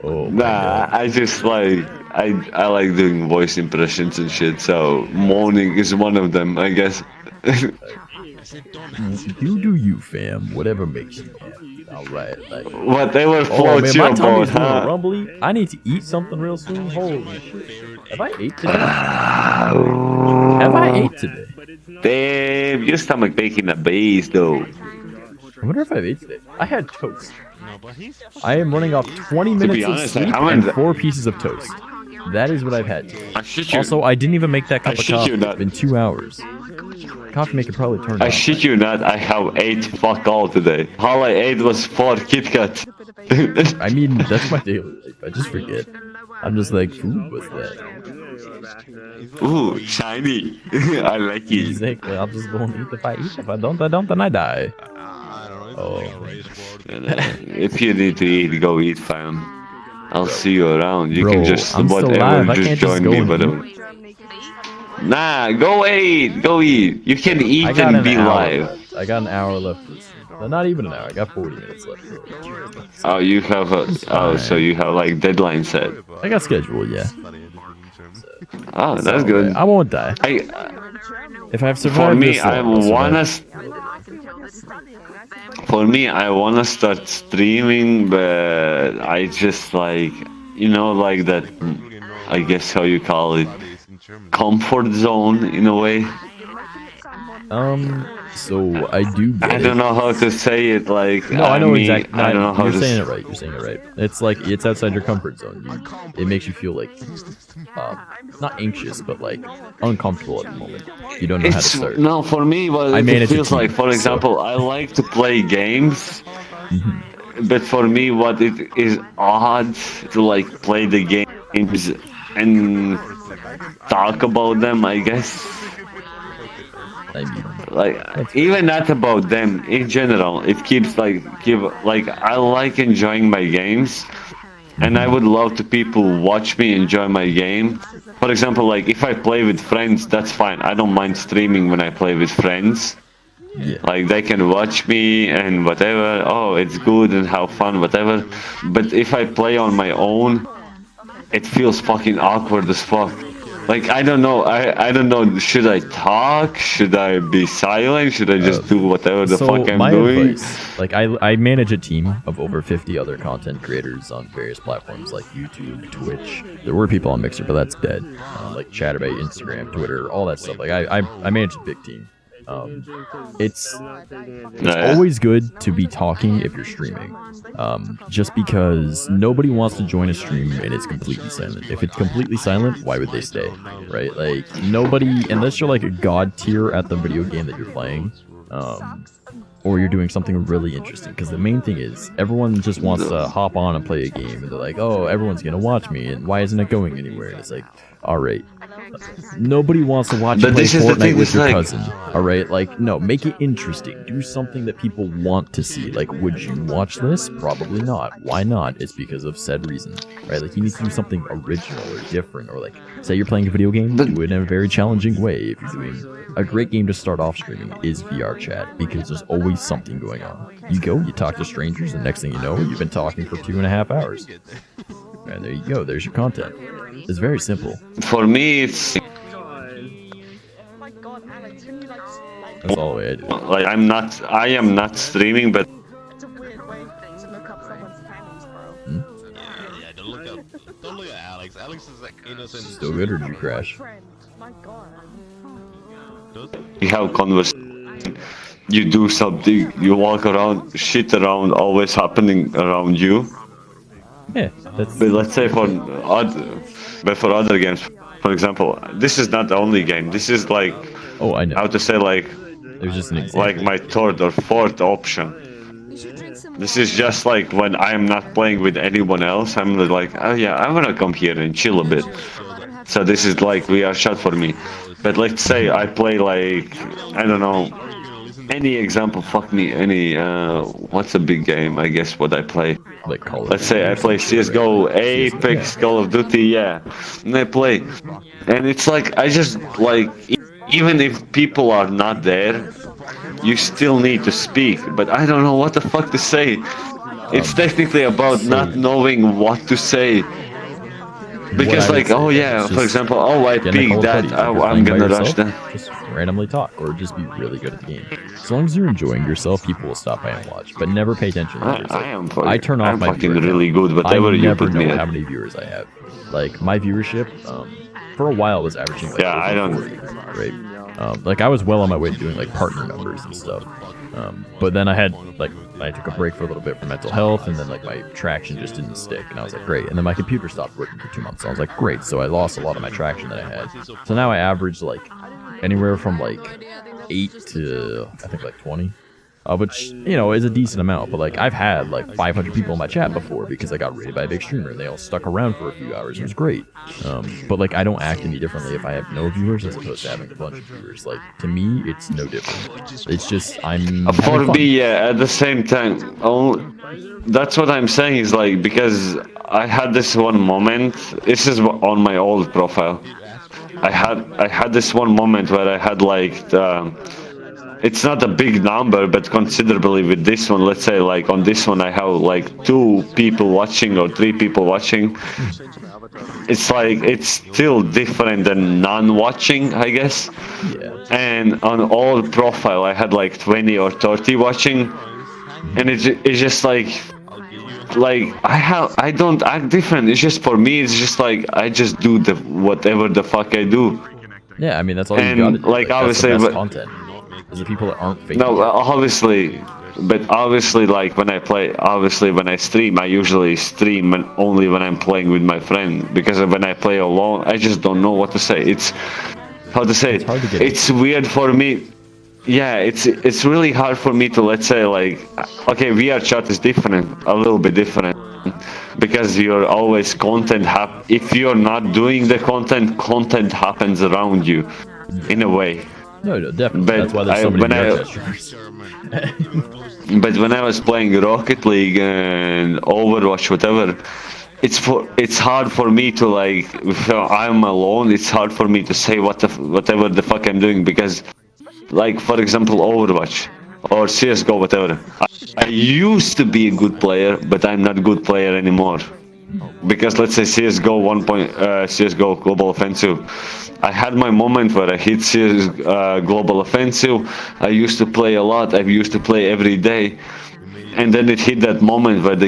Oh, nah, I just like I like doing voice impressions and shit. So moaning is one of them, I guess. You do you, fam. Whatever makes you happy. All right. Like, whatever oh floats man, my your tummy's boat, doing a huh? rumbly. I need to eat something real soon. Holy shit. Have I ate today? Have I ate today? Damn, your stomach baking the beast, though. I wonder if I've ate today. I had toast. I am running off 20 minutes honest, of sleep I haven't- and 4 pieces of toast. That is what I've had today. I shit you. Also, I didn't even make that cup I of shit coffee. you It's not. been 2 hours. Coffee maker probably turned I on. shit you not, I have ate fuck all today. All I ate was 4 Kit Kat. I mean, that's my daily life. I just forget. I'm just like, ooh, what's that? Ooh, shiny. I like it. Exactly. I'll just go and eat if I eat. If I don't, then I die. Oh. If you need to eat, go eat, fam. I'll see you around. You Bro, can just I'm still whatever, live. I just can't just join go me, and whatever. eat. Nah, go eat, go eat. You can eat I got and an be hour live. left. I got an hour left. No, not even an hour. I got 40 minutes left. Oh, you have a. Oh, so you have like deadline set. I got schedule, yeah. Oh, So, that's good. I won't die. If I've survived For me, this I long, I'll wanna. survive. For me, I wanna start streaming, but I just like, you know, like that. I guess how you call it, comfort zone in a way. So I do get I don't know how to say it. Like, No, I know exactly. I don't know how You're to. saying it right. You're saying it right. It's like it's outside your comfort zone. It makes you feel like, not anxious, but like uncomfortable at the moment. You don't know how to start. No, for me, what I it manage a feels team, like, for so- example, I like to play games, Mm-hmm. but for me, what it is odd to like play the games and talk about them, I guess. I mean, Like even not about them in general. It keeps like I like enjoying my games, and I would love to people watch me enjoy my game. For example, like if I play with friends, that's fine. I don't mind streaming when I play with friends. yeah. Like they can watch me and whatever. Oh, it's good and have fun, whatever. But if I play on my own, it feels fucking awkward as fuck. Like I don't know. I don't know. Should I talk? Should I be silent? Should I just do whatever the fuck I'm my doing? advice, like I manage a team of over 50 other content creators on various platforms like YouTube, Twitch. There were people on Mixer, but that's dead. Like Chatterbait, Instagram, Twitter, all that stuff. Like I manage a big team. It's always good to be talking if you're streaming, just because nobody wants to join a stream and it's completely silent. If it's completely silent, why would they stay, right? Like nobody, unless you're like a god tier at the video game that you're playing, or you're doing something really interesting. Because the main thing is everyone just wants to hop on and play a game, and they're like, oh, everyone's gonna watch me, and why isn't it going anywhere? And it's like, all right. Nobody wants to watch you play Fortnite with your cousin, alright? Like, no, make it interesting. Do something that people want to see. Like, would you watch this? Probably not. Why not? It's because of said reason, right? Like, you need to do something original or different, or like, say you're playing a video game, do it in a very challenging way. If you're doing a great game to start off streaming is VR chat, because there's always something going on. You go, you talk to strangers, and next thing you know, you've been talking for 2.5 hours. And there you go, there's your content. It's very simple. For me, it's That's all the way I do. like I am not streaming, but It's a weird way to look up someone's panties, bro. Yeah, don't look at Alex. Alex is like innocent. Still good, or did you crash? Friend, my god. you have conversation, you do something, you walk around, shit around, always happening around you. Yeah, that's. But let's say for other games, for example, this is not the only game. This is like, Oh, I know. how to say, like There's just an example. like my third or fourth option. This is just like when I'm not playing with anyone else, I'm like, oh yeah, I wanna come here and chill a bit. So this is like VR chat for me. But let's say I play like, I don't know, any example, fuck me, any, what's a big game, I guess, what I play. Like Call of Let's say I play CSGO, Apex, Call of Duty, yeah, and I play. And it's like, I just, like, even if people are not there, you still need to speak, but I don't know what the fuck to say. It's technically about not knowing what to say. Because what I would like, say, oh is yeah, just for example, oh I get in a call peaked of that, Duty. If you're I'm playing by gonna rush yourself, that. just randomly talk or just be really good at the game. As long as you're enjoying yourself, people will stop by and watch, but never pay attention to numbers. I turn off I'm my fucking viewer really count. good, whatever I you never put me know at. how many viewers I have. Like my viewership, for a while was averaging like Yeah, I over don't. 40, right? Like I was well on my way to doing like partner numbers and stuff. But then I took a break for a little bit for mental health, and then like my traction just didn't stick, and I was like, great. And then my computer stopped working for 2 months, so I was like, great. So I lost a lot of my traction that I had. So now I average like anywhere from like 8 to I think like 20. Which, you know, is a decent amount, but like I've had like 500 people in my chat before because I got rated by a big streamer and they all stuck around for a few hours. It was great. But like I don't act any differently if I have no viewers as opposed to having a bunch of viewers. Like to me, it's no different. It's just I'm For fun. me, yeah, at the same time, that's what I'm saying is like, because I had this one moment, this is on my old profile. I had this one moment where I had like it's not a big number, but considerably with this one. Let's say like on this one I have like 2 people watching or 3 people watching. It's like it's still different than none watching, I guess. Yeah. And on old profile I had like 20 or 30 watching, and it's just like I don't act different. It's just for me. It's just like I just do the whatever the fuck I do. Yeah, I mean that's all you And gotta do. like that's the obviously, best but content is the people that aren't fake. no, obviously, but obviously, like when I stream, I usually stream only when I'm playing with my friend, because when I play alone, I just don't know what to say. It's how to say It's hard to get it's weird for me. Yeah, it's really hard for me to, let's say, like, okay, VR chat is different, a little bit different, because you're always if you're not doing the content happens around you, in a way. No, definitely. But That's why there's so many VR chat streamers. But when I was playing Rocket League and Overwatch, whatever, it's hard for me to, like, if I'm alone, it's hard for me to say whatever the fuck I'm doing, because, like, for example, Overwatch or CSGO, whatever. I used to be a good player, but I'm not a good player anymore. Because let's say CSGO CSGO Global Offensive, I had my moment where I hit CS Global Offensive. I used to play a lot. I used to play every day, and then it hit that moment where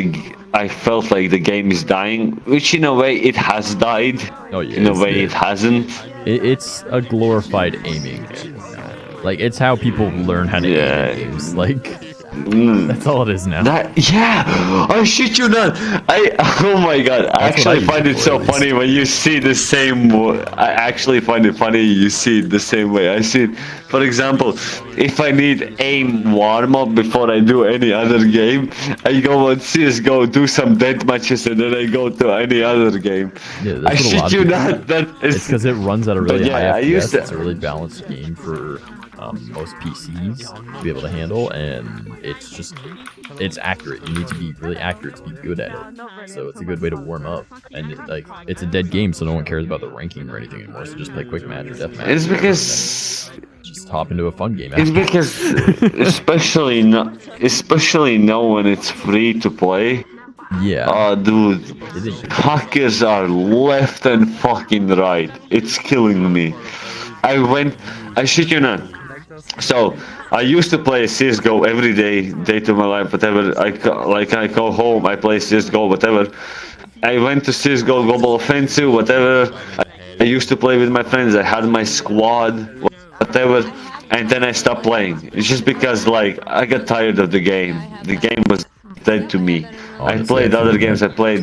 I felt like the game is dying, which in a way it has died. Oh, yeah, in a way it hasn't. It's a glorified aiming game now. Like it's how people learn how to aim in games. Like that's all it is now. I shit you not. Oh my god. I actually find it so funny when you see the same. I actually find it funny you see it the same way. I see it. For example, if I need aim warm up before I do any other game, I go on CS:GO, do some death matches, and then I go to any other game. Yeah, I shit you not. It's because it runs at a really high FPS. To... It's a really balanced game for most PCs to be able to handle, and it's accurate. You need to be really accurate to be good at it. So it's a good way to warm up. And it's a dead game, so no one cares about the ranking or anything anymore. So just play quick match or death match. It's because just hop into a fun game. It's because especially now when it's free to play. Yeah. Oh, dude, hackers are left and fucking right. It's killing me. I shit you not. So I used to play CS:GO every day to my life, whatever. I go home, I play CS:GO, whatever. I went to CS:GO Global Offensive, whatever. I used to play with my friends. I had my squad, whatever, and then I stopped playing. It's just because, like, I got tired of the game. The game was dead to me. I played other games. I played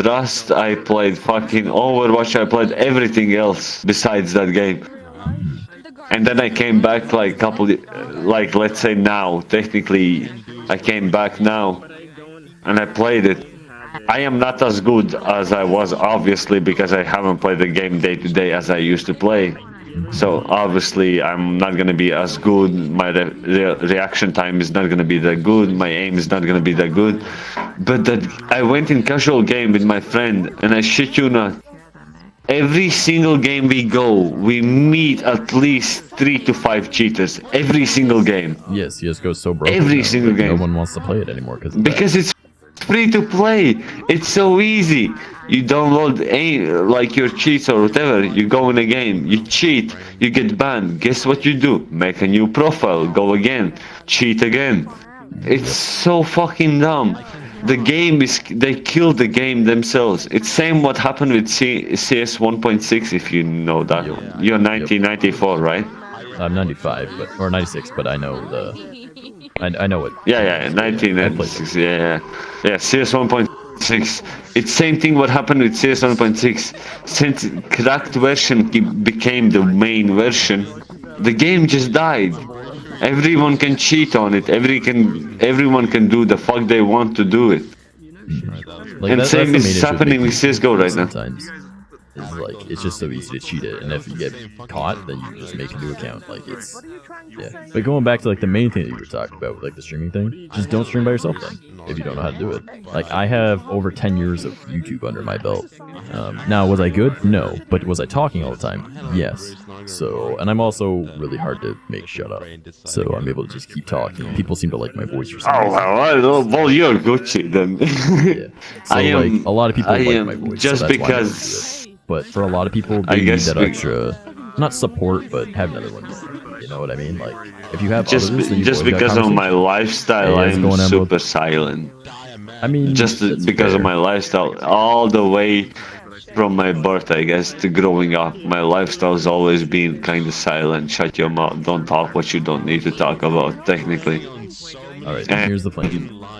Rust. I played fucking Overwatch. I played everything else besides that game. And then I came back like let's say now, technically I came back now and I played it. I am not as good as I was, obviously, because I haven't played the game day to day as I used to play. So obviously I'm not gonna be as good. My reaction time is not gonna be that good. My aim is not gonna be that good. But I went in casual game with my friend, and I shit you not, every single game we go, we meet at least 3 to 5 cheaters. Every single game. Yes, CS:GO is so broken. Every single game. No one wants to play it anymore because it's free to play. It's so easy. You download like your cheats or whatever. You go in a game. You cheat. You get banned. Guess what you do? Make a new profile. Go again. Cheat again. It's so fucking dumb. The game is, they killed the game themselves. It's same what happened with CS 1.6, if you know that. You're 1994, right? I'm 95, or 96, but I know I know what. Yeah, 1996. Yeah. CS 1.6. It's same thing what happened with CS 1.6. Since cracked version became the main version, the game just died. Everyone can cheat on it. Everyone can do the fuck they want to do it. Like and same is happening with CS:GO right now. Sometimes is like it's just so easy to cheat it, and if you get caught, then you just make a new account. Like it's But going back to like the main thing that you were talking about, like the streaming thing, just don't stream by yourself then if you don't know how to do it. Like I have over 10 years of YouTube under my belt. Now was I good? No, but was I talking all the time? Yes. So, and I'm also really hard to make shut up. So I'm able to just keep talking. People seem to like my voice or something. Well, you're Gucci then. So like a lot of people like my voice. Just so because. But for a lot of people, they need that extra, not support, but have another one. You know what I mean? Like, if you have just because of my lifestyle, I'm super silent. I mean, just because of my lifestyle, all the way from my birth, I guess, to growing up, my lifestyle has always been kind of silent. Shut your mouth. Don't talk what you don't need to talk about. Technically. All right. Here's the plan.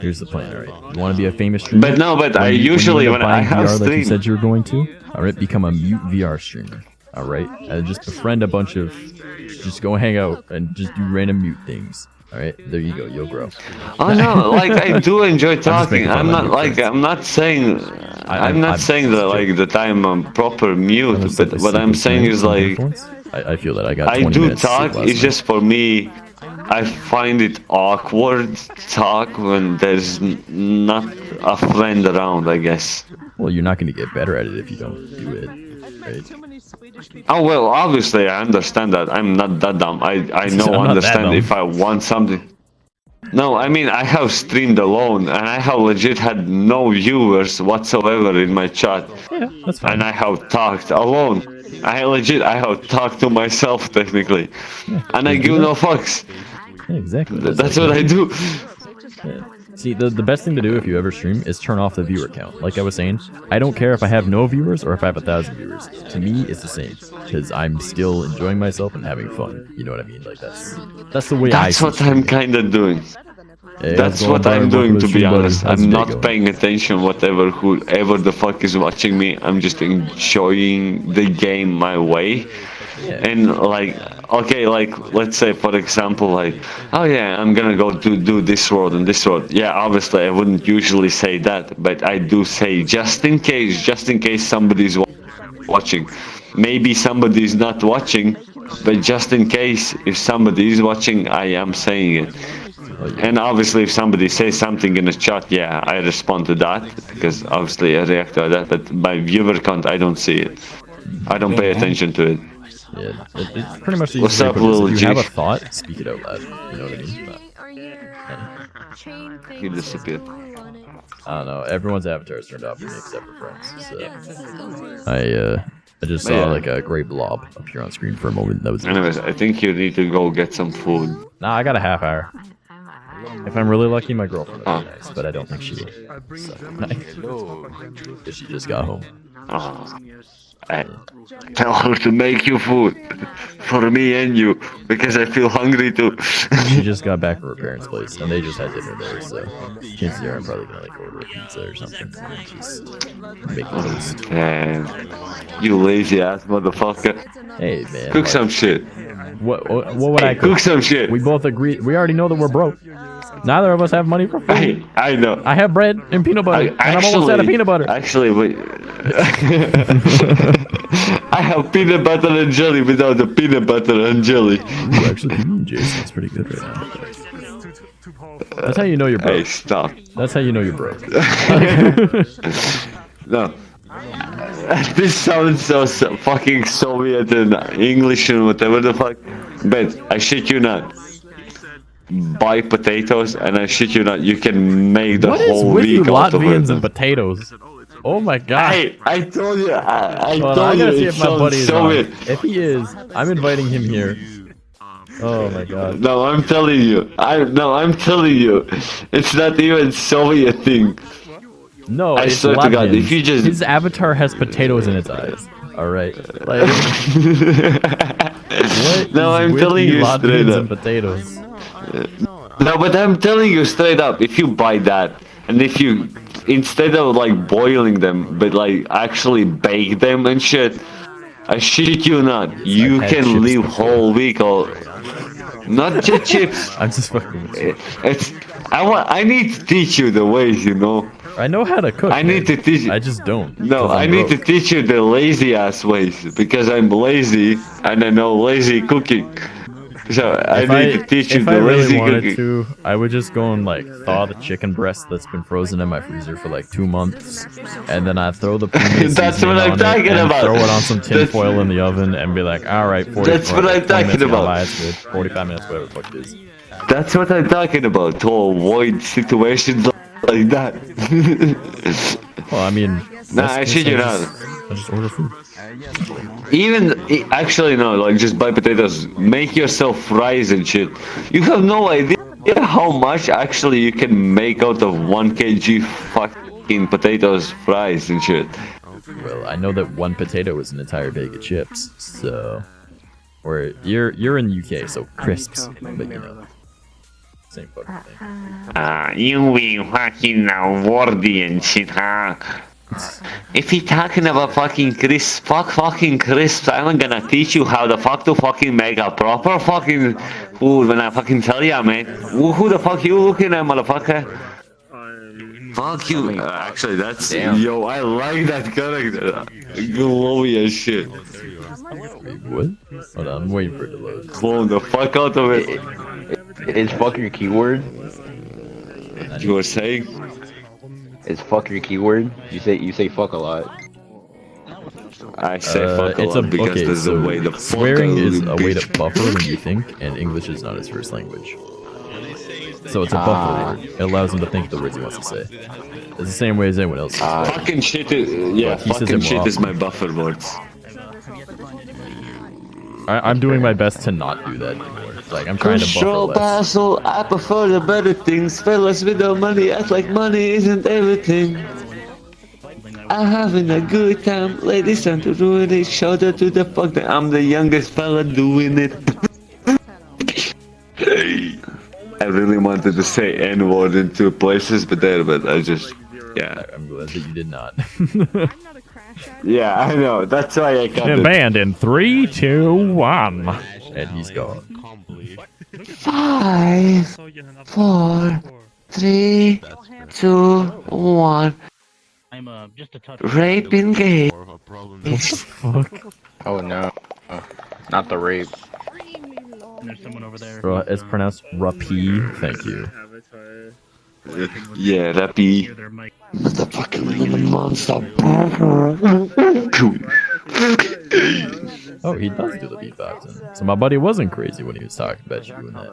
Here's the plan. All right. You want to be a famous streamer? But I usually when I have VR, stream, like you said you were going to. All right. Become a mute VR streamer. All right. And just befriend a bunch of. Just go hang out and just do random mute things. All right. There you go. You'll grow. Oh no! Like I do enjoy talking. I'm not saying. I'm not saying that like that I'm a proper mute. But what I'm saying is like. I feel that I got. I do talk. It's just for me. I find it awkward to talk when there's not a friend around, I guess. Well, you're not going to get better at it if you don't do it, right? Oh, well, obviously, I understand that. I'm not that dumb. I understand if I want something. No, I mean, I have streamed alone, and I have legit had no viewers whatsoever in my chat. Yeah, that's fine. And I have talked alone. I have talked to myself, technically. Yeah, and I give no fucks. Yeah, exactly. That's what I do. Yeah. See, the best thing to do if you ever stream is turn off the viewer count. Like I was saying, I don't care if I have no viewers or if I have 1,000 viewers. To me, it's the same because I'm still enjoying myself and having fun. You know what I mean? Like that's the way That's what I'm kind of doing. Hey, that's what I'm doing, to be honest. I'm not paying attention whoever the fuck is watching me. I'm just enjoying the game my way. Yeah. And like, okay, like let's say for example, like, oh yeah, I'm gonna go do this road and this road. Yeah, obviously I wouldn't usually say that, but I do say just in case somebody's watching. Maybe somebody's not watching, but just in case if somebody is watching, I am saying it. And obviously if somebody says something in the chat, yeah, I respond to that, because obviously I react to that, but by viewer count, I don't see it. I don't pay attention to it. Yeah, it's pretty much the What's up, little If G? you have a thought, speak it out loud. You know what I mean? He disappeared. I don't know. Everyone's avatar is turned off for me except for friends. So I just saw like a gray blob appear on screen for a moment. That was. Anyways, I think you need to go get some food. Nah, I got a half hour. If I'm really lucky, my girlfriend will be nice, but I don't think she will. So, nice. She just got home. Tell her to make you food for me and you, because I feel hungry too. She just got back from her parents' place, and they just had dinner there, so chances are I'm probably gonna like order a pizza or something and just make toast. Man, you lazy ass motherfucker. Hey man, cook some shit. What would I cook? Cook some shit. We both agree. We already know that we're broke. Neither of us have money for food. Hey, I know. I have bread and peanut butter, and I'm almost out of peanut butter. Actually, wait. I have peanut butter and jelly without the peanut butter and jelly. Ooh, actually, Jason, it's pretty good right now. That's how you know you're broke. Hey, stop. That's how you know you're broke. No. This sounds so fucking Soviet and English and whatever the fuck. But I shit you not. buy potatoes, and I shit you not, you can make the What is whole with you week out of Latvians and it. potatoes? Oh my god. Hey, I told you, I Hold on, I told you gotta see it if my sounds buddy is so on. weird. If he is, I'm inviting him here. Oh my god. No, I'm telling you. I'm telling you. It's not even Soviet thing. No, I it's swear to God, if Latvians. you just... His avatar has potatoes in its eyes. Alright. Like, what No, is I'm with telling you straight Latvians and up. potatoes? No, but I'm telling you straight up, if you buy that, and if you, instead of like boiling them, but like actually bake them and shit, I shit you not, you had can chips live before. whole week or... Not just chips. I'm just fucking with you. I need to teach you the ways, you know. I know how to cook. I need to teach you. I just don't. No, 'cause I'm I need to broke. teach you the lazy ass ways because I'm lazy and I know lazy cooking. So I need to teach you if the I really lazy wanted cooking. to, I would just go and like thaw the chicken breast that's been frozen in my freezer for like 2 months, and then I throw the premium That's seasoning what I'm on talking it and about. throw it on some tin That's- foil in the oven and be like, all right, 40 That's what I'm 20 talking minutes gone about. by, it's good. 45 minutes, whatever the fuck it is. That's what I'm talking about to avoid situations like that. Well, I mean, Nah, I shit you not. I just order food. Actually no, like just buy potatoes, make yourself fries and shit. You have no idea how much actually you can make out of 1 kg fucking potatoes fries and shit. Well, I know that one potato is an entire bag of chips, so... Or, you're in UK, so crisps, but you know. Same fucking thing. You be fucking worthy and shit, huh? If you're talking about fucking crisps, fuck fucking crisps, I'm gonna teach you how the fuck to fucking make a proper fucking food when I fucking tell ya, man. Who the fuck you looking at, motherfucker? Fuck you. Actually, that's... Yo, I like that character. Glowy as shit. Wait, what? Hold on, I'm waiting for it to load. Clone the fuck out of it. Is fuck your keyword? You were saying? Is fuck your keyword? You say fuck a lot. I say fuck a it's lot because okay, this is so the way the fuck swearing is a way to bitch. buffer when you think, and English is not his first language. So it's a buffer word. It allows him to think the words he wants to say. It's the same way as anyone else. Fucking shit is... Yeah, But he says it fucking more shit is often. my buffer words. I'm doing my best to not do that anymore. Like, I'm trying to buffer Control less. Basel, I prefer the better things. Fellas with no money act like money isn't everything. I'm having a good time, ladies time to ruin it. Shout out to the fuck that I'm the youngest fella doing it. I really wanted to say N-word in 2 places, but I just... Yeah. I'm glad that you did not. Yeah, I know. That's why I got it. Banned in 3, 2, 1. And he's gone. 5, 4, 3, 2, 1. I'm just a touch. Rape engaged. What the fuck? Oh no. Not the rape. There's someone over there. It's pronounced Rapi. Thank you. Yeah, that be motherfucking monster. Oh, he does do the beatboxing. So my buddy wasn't crazy when he was talking about you doing that.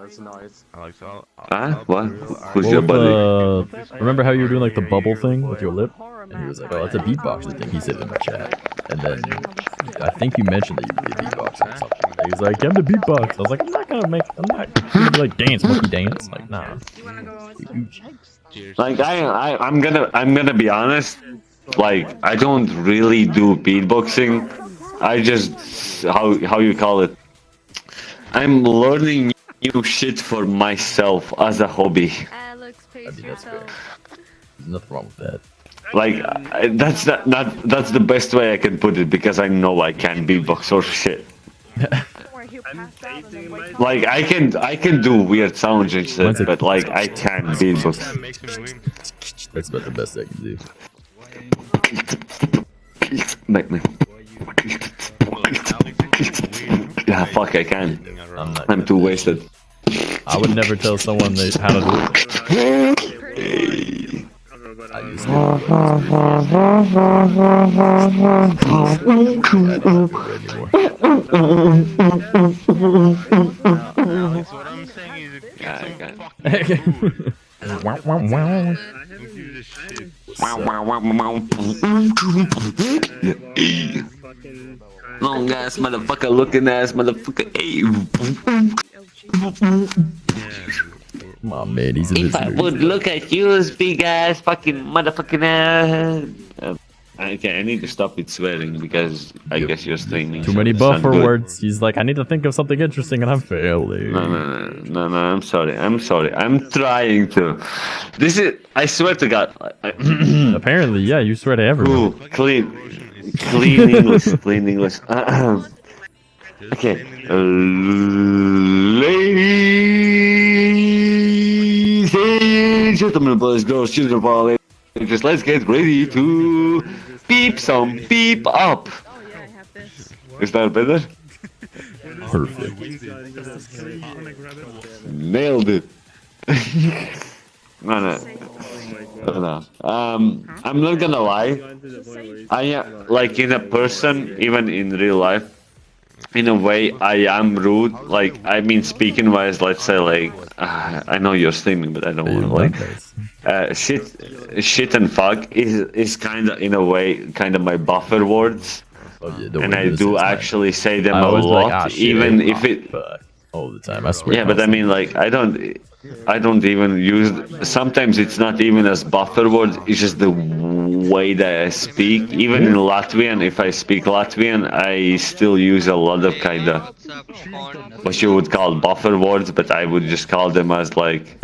Huh? What? Who's your Well, buddy? remember how you were doing like the bubble thing with your lip? And he was like, oh, that's a beatboxing thing. He said it in the chat. And then I think you mentioned that you could be beatboxing or something. And he's like, I'm the beatbox. I was like, I'm not gonna like dance, monkey dance. Like, nah. Like I'm gonna be honest. Like I don't really do beatboxing. I just how you call it. I'm learning new shit for myself as a hobby. I mean, that's fair. There's nothing wrong with that. Like that's that's the best way I can put it because I know I can't beatbox or shit. Like I can do weird sounds and shit, but like I can't beatbox. That's about the best I can do. Yeah, fuck, I can. I'm too wasted. I would never tell someone how to do it. I used to. So what I'm saying is, get Yeah, some okay. fucking food. Wow, wow, wow. Don't give a shit. Long ass motherfucker, looking ass motherfucker. Hey. Come on, man, he's a If I visitor. would look at you, big ass fucking motherfucking ass. Okay, I need to stop with swearing because I guess you're streaming. Too so many it's not buffer good. words. He's like, I need to think of something interesting, and I'm failing. No, I'm sorry. I'm trying to. This is, I swear to God. Apparently, yeah, you swear to everyone. Ooh, clean English, clean English. Okay, ladies and gentlemen, boys, girls, children of all ages, let's get ready to beep some beep up. Is that better? Perfect. Nailed it. No. I'm not gonna lie. I am like in a person, even in real life. In a way, I am rude. Like, I mean, speaking wise, let's say, like, I know you're streaming, but I don't want to, like, shit and fuck is kind of, in a way, kind of my buffer words. Oh, yeah, and I do actually say them I a always lot, like, ah, shit, even if it. Fuck, all the time, I swear. Yeah, but I mean, like, I don't even use. Sometimes it's not even as buffer words. It's just the way that I speak. Even in Latvian, if I speak Latvian, I still use a lot of kind of what you would call buffer words, but I would just call them as like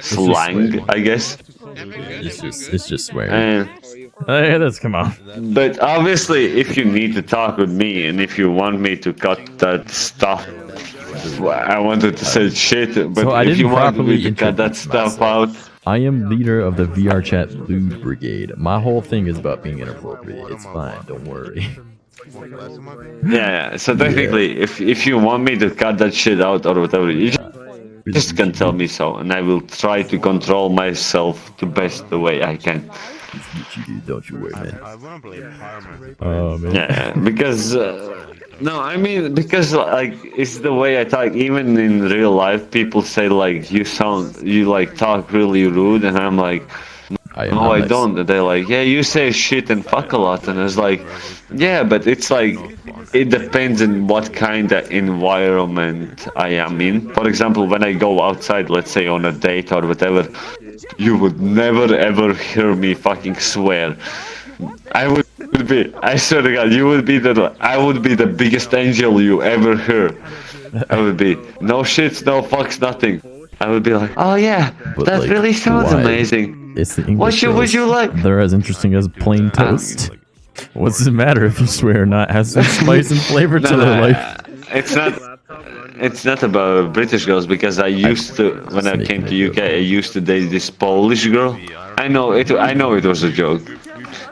slang, I guess. It's just swearing. Hey, let's come on. But obviously, if you need to talk with me and if you want me to cut that stuff, I wanted to say shit, but so if you want me to cut that stuff out, I am leader of the VR chat lewd brigade. My whole thing is about being inappropriate. It's fine, don't worry. Yeah. So technically, if you want me to cut that shit out or whatever, you just can tell me so, and I will try to control myself the best the way I can. Don't you worry, man. I wanna play Parma. Oh, man. Yeah, because no, I mean because like it's the way I talk. Even in real life, people say like you like talk really rude, and I'm like, no, I don't. And they're like, yeah, you say shit and fuck a lot, and it's like, yeah, but it's like it depends on what kind of environment I am in. For example, when I go outside, let's say on a date or whatever, you would never ever hear me fucking swear. I swear to God, I would be the biggest angel you ever hear. I would be, no shits, no fucks, nothing. I would be like, oh yeah, that like, really sounds amazing. It's the English what would you like? They're as interesting as plain toast. What's the matter if you swear or not? Has some spice and flavor to their life. It's not about British girls, because I used to, when I came to UK, I used to date this Polish girl. I know it was a joke,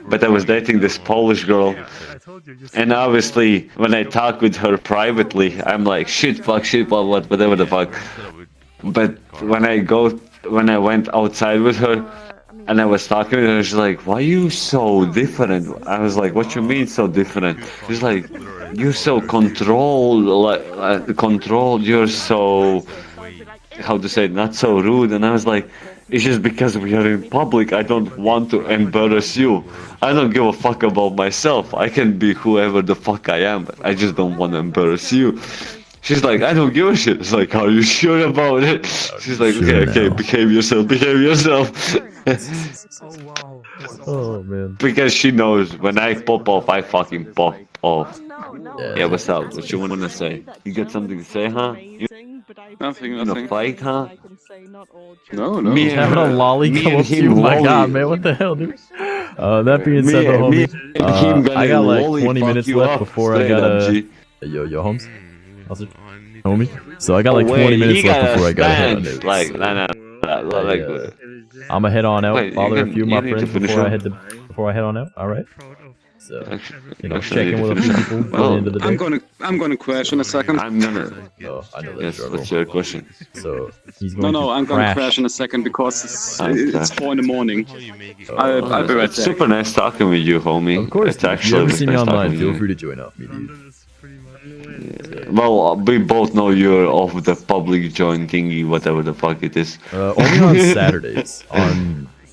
but I was dating this Polish girl, and obviously when I talk with her privately, I'm like shit, fuck, shit, whatever the fuck. But when I went outside with her, and I was talking with her, she's like, why are you so different? I was like, what you mean so different? She's like, you're so controlled, controlled, you're so, how to say it, not so rude. And I was like, it's just because we are in public, I don't want to embarrass you. I don't give a fuck about myself. I can be whoever the fuck I am, but I just don't want to embarrass you. She's like, I don't give a shit. It's like, are you sure about it? She's like, okay, behave yourself. Oh man. Because she knows when I pop off, I fucking pop off. Yeah, what's up? What you want to say? You got something to say, huh? Nothing. You wanna fight, huh? No. Me having a lolly come up to you. My God, man, what the hell, dude? That being said, though, homie, I got like 20 minutes left before I gotta. Yo, Holmes. Homie. So I got like 20 minutes left before I gotta head on out. Like, I'm gonna head on out, bother a few of my friends before I head on out. All right. So, check in with a few people by the end of the day. I'm gonna crash in a second. Oh, I know that's trouble. What's your question? So he's going to I'm gonna crash in a second because it's 4 in the morning. I'll be right back. Super nice talking with you, homie. Of course. It's actually if you ever see me nice online, talking feel with free to join up me, dude. well, we both know you're off the public join thingy, whatever the fuck it is. Only on Saturdays.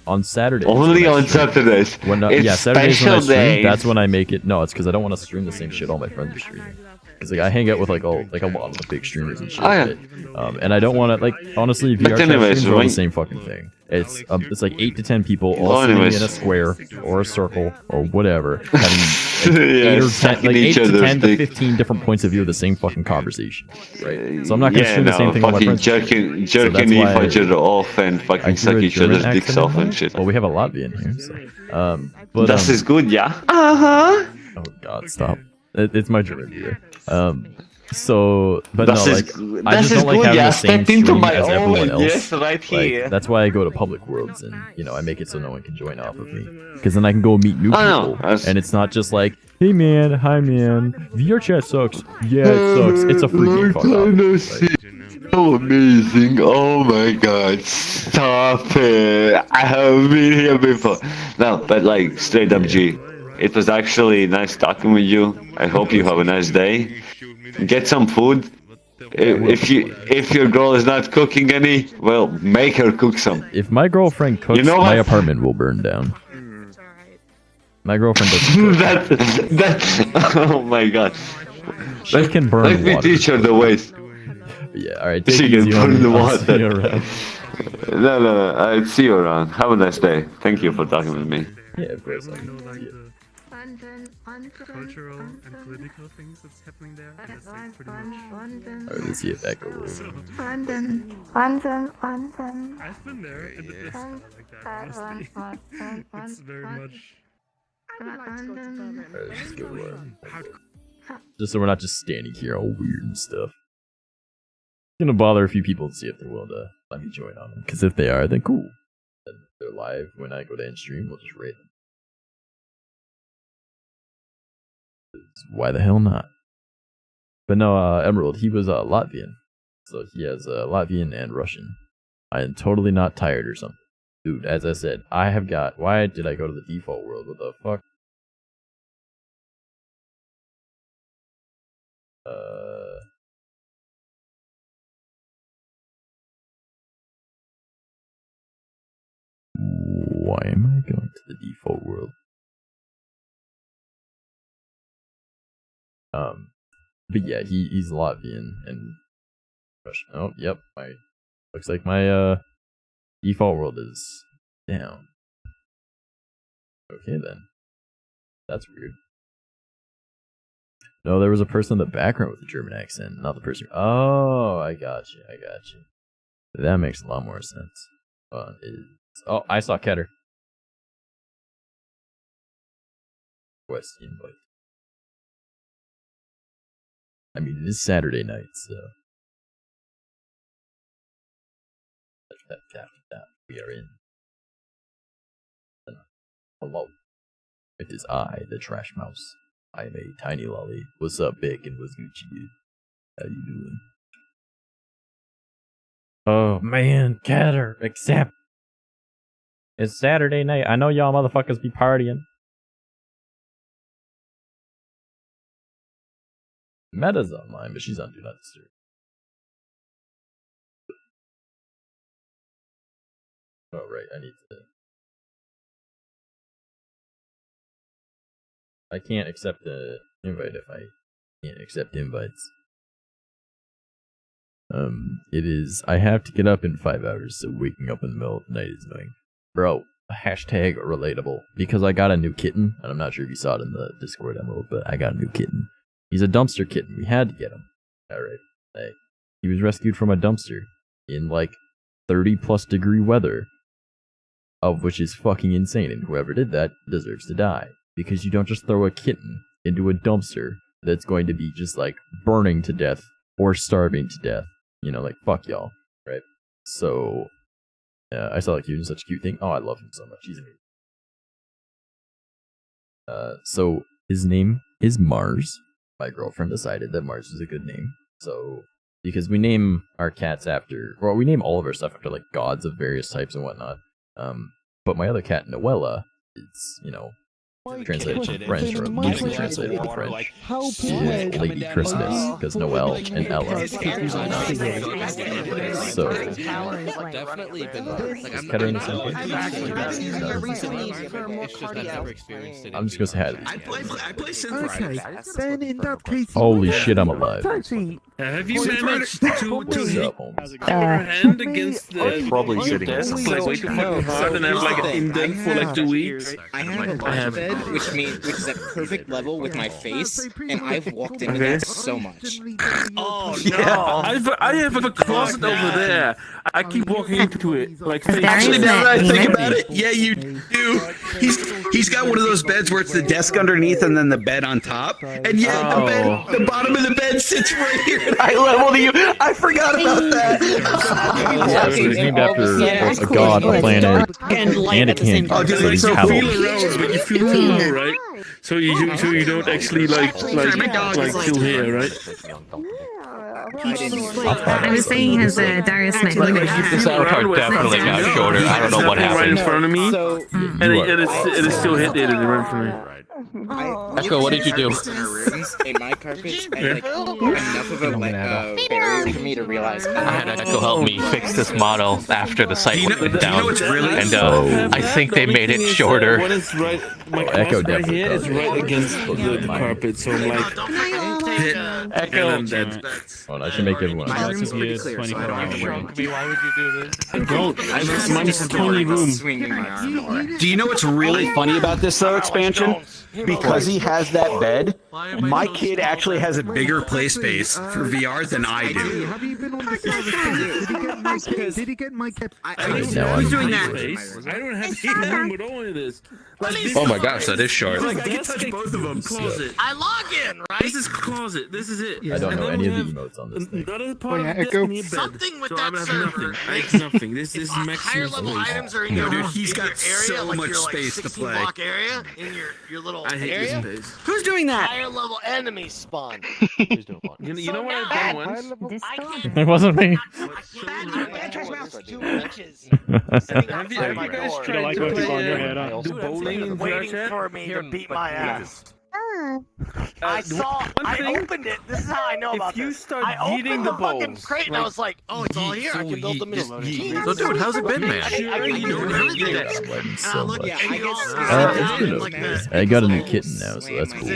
On Saturdays. Only on Saturdays. When It's Saturdays when I special stream, days. that's when I make it. No, it's because I don't want to stream the same shit all my friends are streaming. Because like I hang out with like a lot of the big streamers and shit. Oh, yeah. Right? And I don't want to like honestly. VR chat streams are all the same fucking thing. It's like 8 to 10 people all sitting in a square or a circle or whatever, having like 8 or 10, like 8 to 10 to 15 different points of view of the same fucking conversation, right? So I'm not gonna stream the same thing on my friends. Jerking each other off and fucking suck each other's dicks off and shit. Well, we have a Latvian here, so but that is good, yeah. Oh God, stop! It's my German beer. So, but no, like I just don't like having the same stream as everyone else. Yes, right here. Like, that's why I go to public worlds and I make it so no one can join off of me, because then I can go meet new people, and it's not just like, hey man, hi man, VR chat sucks. Yeah, it sucks. It's a free game. Fuck off. So amazing! Oh my god, stop it! I have been here before. No, but like straight up G, it was actually nice talking with you. I hope you have a nice day. Get some food. If your girl is not cooking any, well, make her cook some. If my girlfriend cooks, my apartment will burn down. My girlfriend doesn't cook. Oh my god. She can burn water. Let me teach her the ways. Yeah, alright. She can burn the water. No. I'll see you around. Have a nice day. Thank you for talking with me. Yeah, of course. Cultural and political things that's happening there. That's like pretty much. Alright, let's see if that goes. I've been there, and it's like that, honestly. It's very much. Alright, let's just go. Just so we're not just standing here all weird and stuff. I'm gonna bother a few people to see if they're willing to let me join on them. Because if they are, then cool. Then they're live when I go to end stream, we'll just raid them. Why the hell not? But no, Emerald, he was Latvian. So he has Latvian and Russian. I am totally not tired or something. Dude, as I said, I have got... Why did I go to the default world? What the fuck? Why am I going to the default world? But yeah, he's Latvian and Russian. Oh, yep. Looks like my default world is down. Okay then. That's weird. No, there was a person in the background with a German accent, not the person. Oh, I got you. That makes a lot more sense. Oh, I saw Keter. Request invite. I mean, it is Saturday night, so. We are in. Hello. It is I, the Trash Mouse. I am a tiny lolly. What's up, Big, and what's Gucci, dude? How you doing? Oh, man, Keter, accept. It's Saturday night. I know y'all motherfuckers be partying. Meta's online, but she's on Do Not Disturb. Oh, right, I need to... I can't accept the invite if I can't accept invites. It is... I have to get up in 5 hours, so waking up in the middle of the night is annoying. Bro, hashtag relatable. Because I got a new kitten, and I'm not sure if you saw it in the Discord, Emerald, but I got a new kitten. He's a dumpster kitten. We had to get him. Alright. Like, he was rescued from a dumpster in like 30+ degree weather. Of which is fucking insane, and whoever did that deserves to die. Because you don't just throw a kitten into a dumpster that's going to be just like burning to death or starving to death. You know, like fuck y'all. Right? So, I saw like he was such a cute thing. Oh, I love him so much. He's amazing. So, his name is Mars. My girlfriend decided that Mars is a good name. So, because we name our cats after, well, we name all of our stuff after like gods of various types and whatnot. But my other cat, Noella, is, translated from French, or loosely translated from French, is Lady Christmas, because Noel and Ella. So, Definitely been is Ketter in the same case? I'm just gonna say hi to these guys. I play synthesizer. Then in that case, Holy shit, I'm alive. Have you managed to What's hit up, Holmes? your hand against the Probably sitting desk on like way too fucking hard and have like an indent for like 2 weeks? I have a large bed, which is at perfect level with my face, and I've walked into that so much. Oh no! I have a closet over there. I keep walking into it like. Actually, now that I think about it, yeah, you do. He's got one of those beds where it's the desk underneath and then the bed on top, and yeah, the bottom of the bed sits right here at eye level to you. I forgot about that. Yeah, so he's named after a god, a planet, and a king. Oh, dude, So he's so Havel. feel around, but you feel too low, right? So you don't actually like feel here, right? I was saying he has a Darius Smith. This avatar definitely got shorter. I don't know what happened. Right in front of me, and it is still hit there in front of me. Echo, what did you do? In my carpets, and like enough of a barrier for me to realize. I had Echo help me fix this model after the site went down, and I think they made it shorter. What is right? My Echo right here is right against the carpet, so I'm like hit. Echo, I'm dead. Well, I should make everyone. Why would you do this? I don't. Mine's a tiny room. Do you know what's really funny about this though, expansion? Because he has that bed, my kid actually has a bigger play space for VR than I do. Have you been on the server? Did he get my cap? Who's doing that? I don't have any room with all of this. Oh my gosh, that is short. I can touch both of them. Closet. I log in, right? This is closet. This is it. I don't know any of the emotes on this thing. Another part of Destiny bed. Something with So that I have server. nothing. I have nothing. This is maximum Higher level space. items are in your Dude, he's got so much space to play. Block area in your little I hate area. this space. Who's doing that? Higher level enemies spawn. You know what I've done once? It wasn't me. Have you guys tried to play do bowling in VR For me to beat my ass. I opened it. This is how I know about this. If you start I eating opened the the fucking bowls, crate and I was like, oh, it's all here. I can build the middle. So, dude, how's it been, man? I got a new kitten now, so that's cool.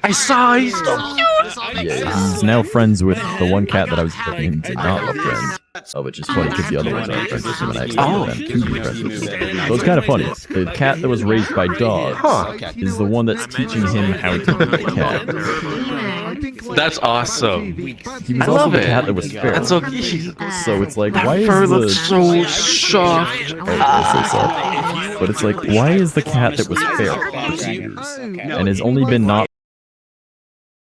I saw he's so cute. Yeah, he's now friends with the one cat that I was expecting him to not love friends. Oh, which is funny because the other ones aren't friends with him, and I expected them to be friends with him. So it's kind of funny. The cat that was raised by dogs is the one that's teaching him how to be a cat. That's awesome. He was also the cat that was feral. That's so cute. So it's like, why That is fur the looks so soft. Oh, it's so soft. But it's like, why is the cat that was feral for 2 years and has only been not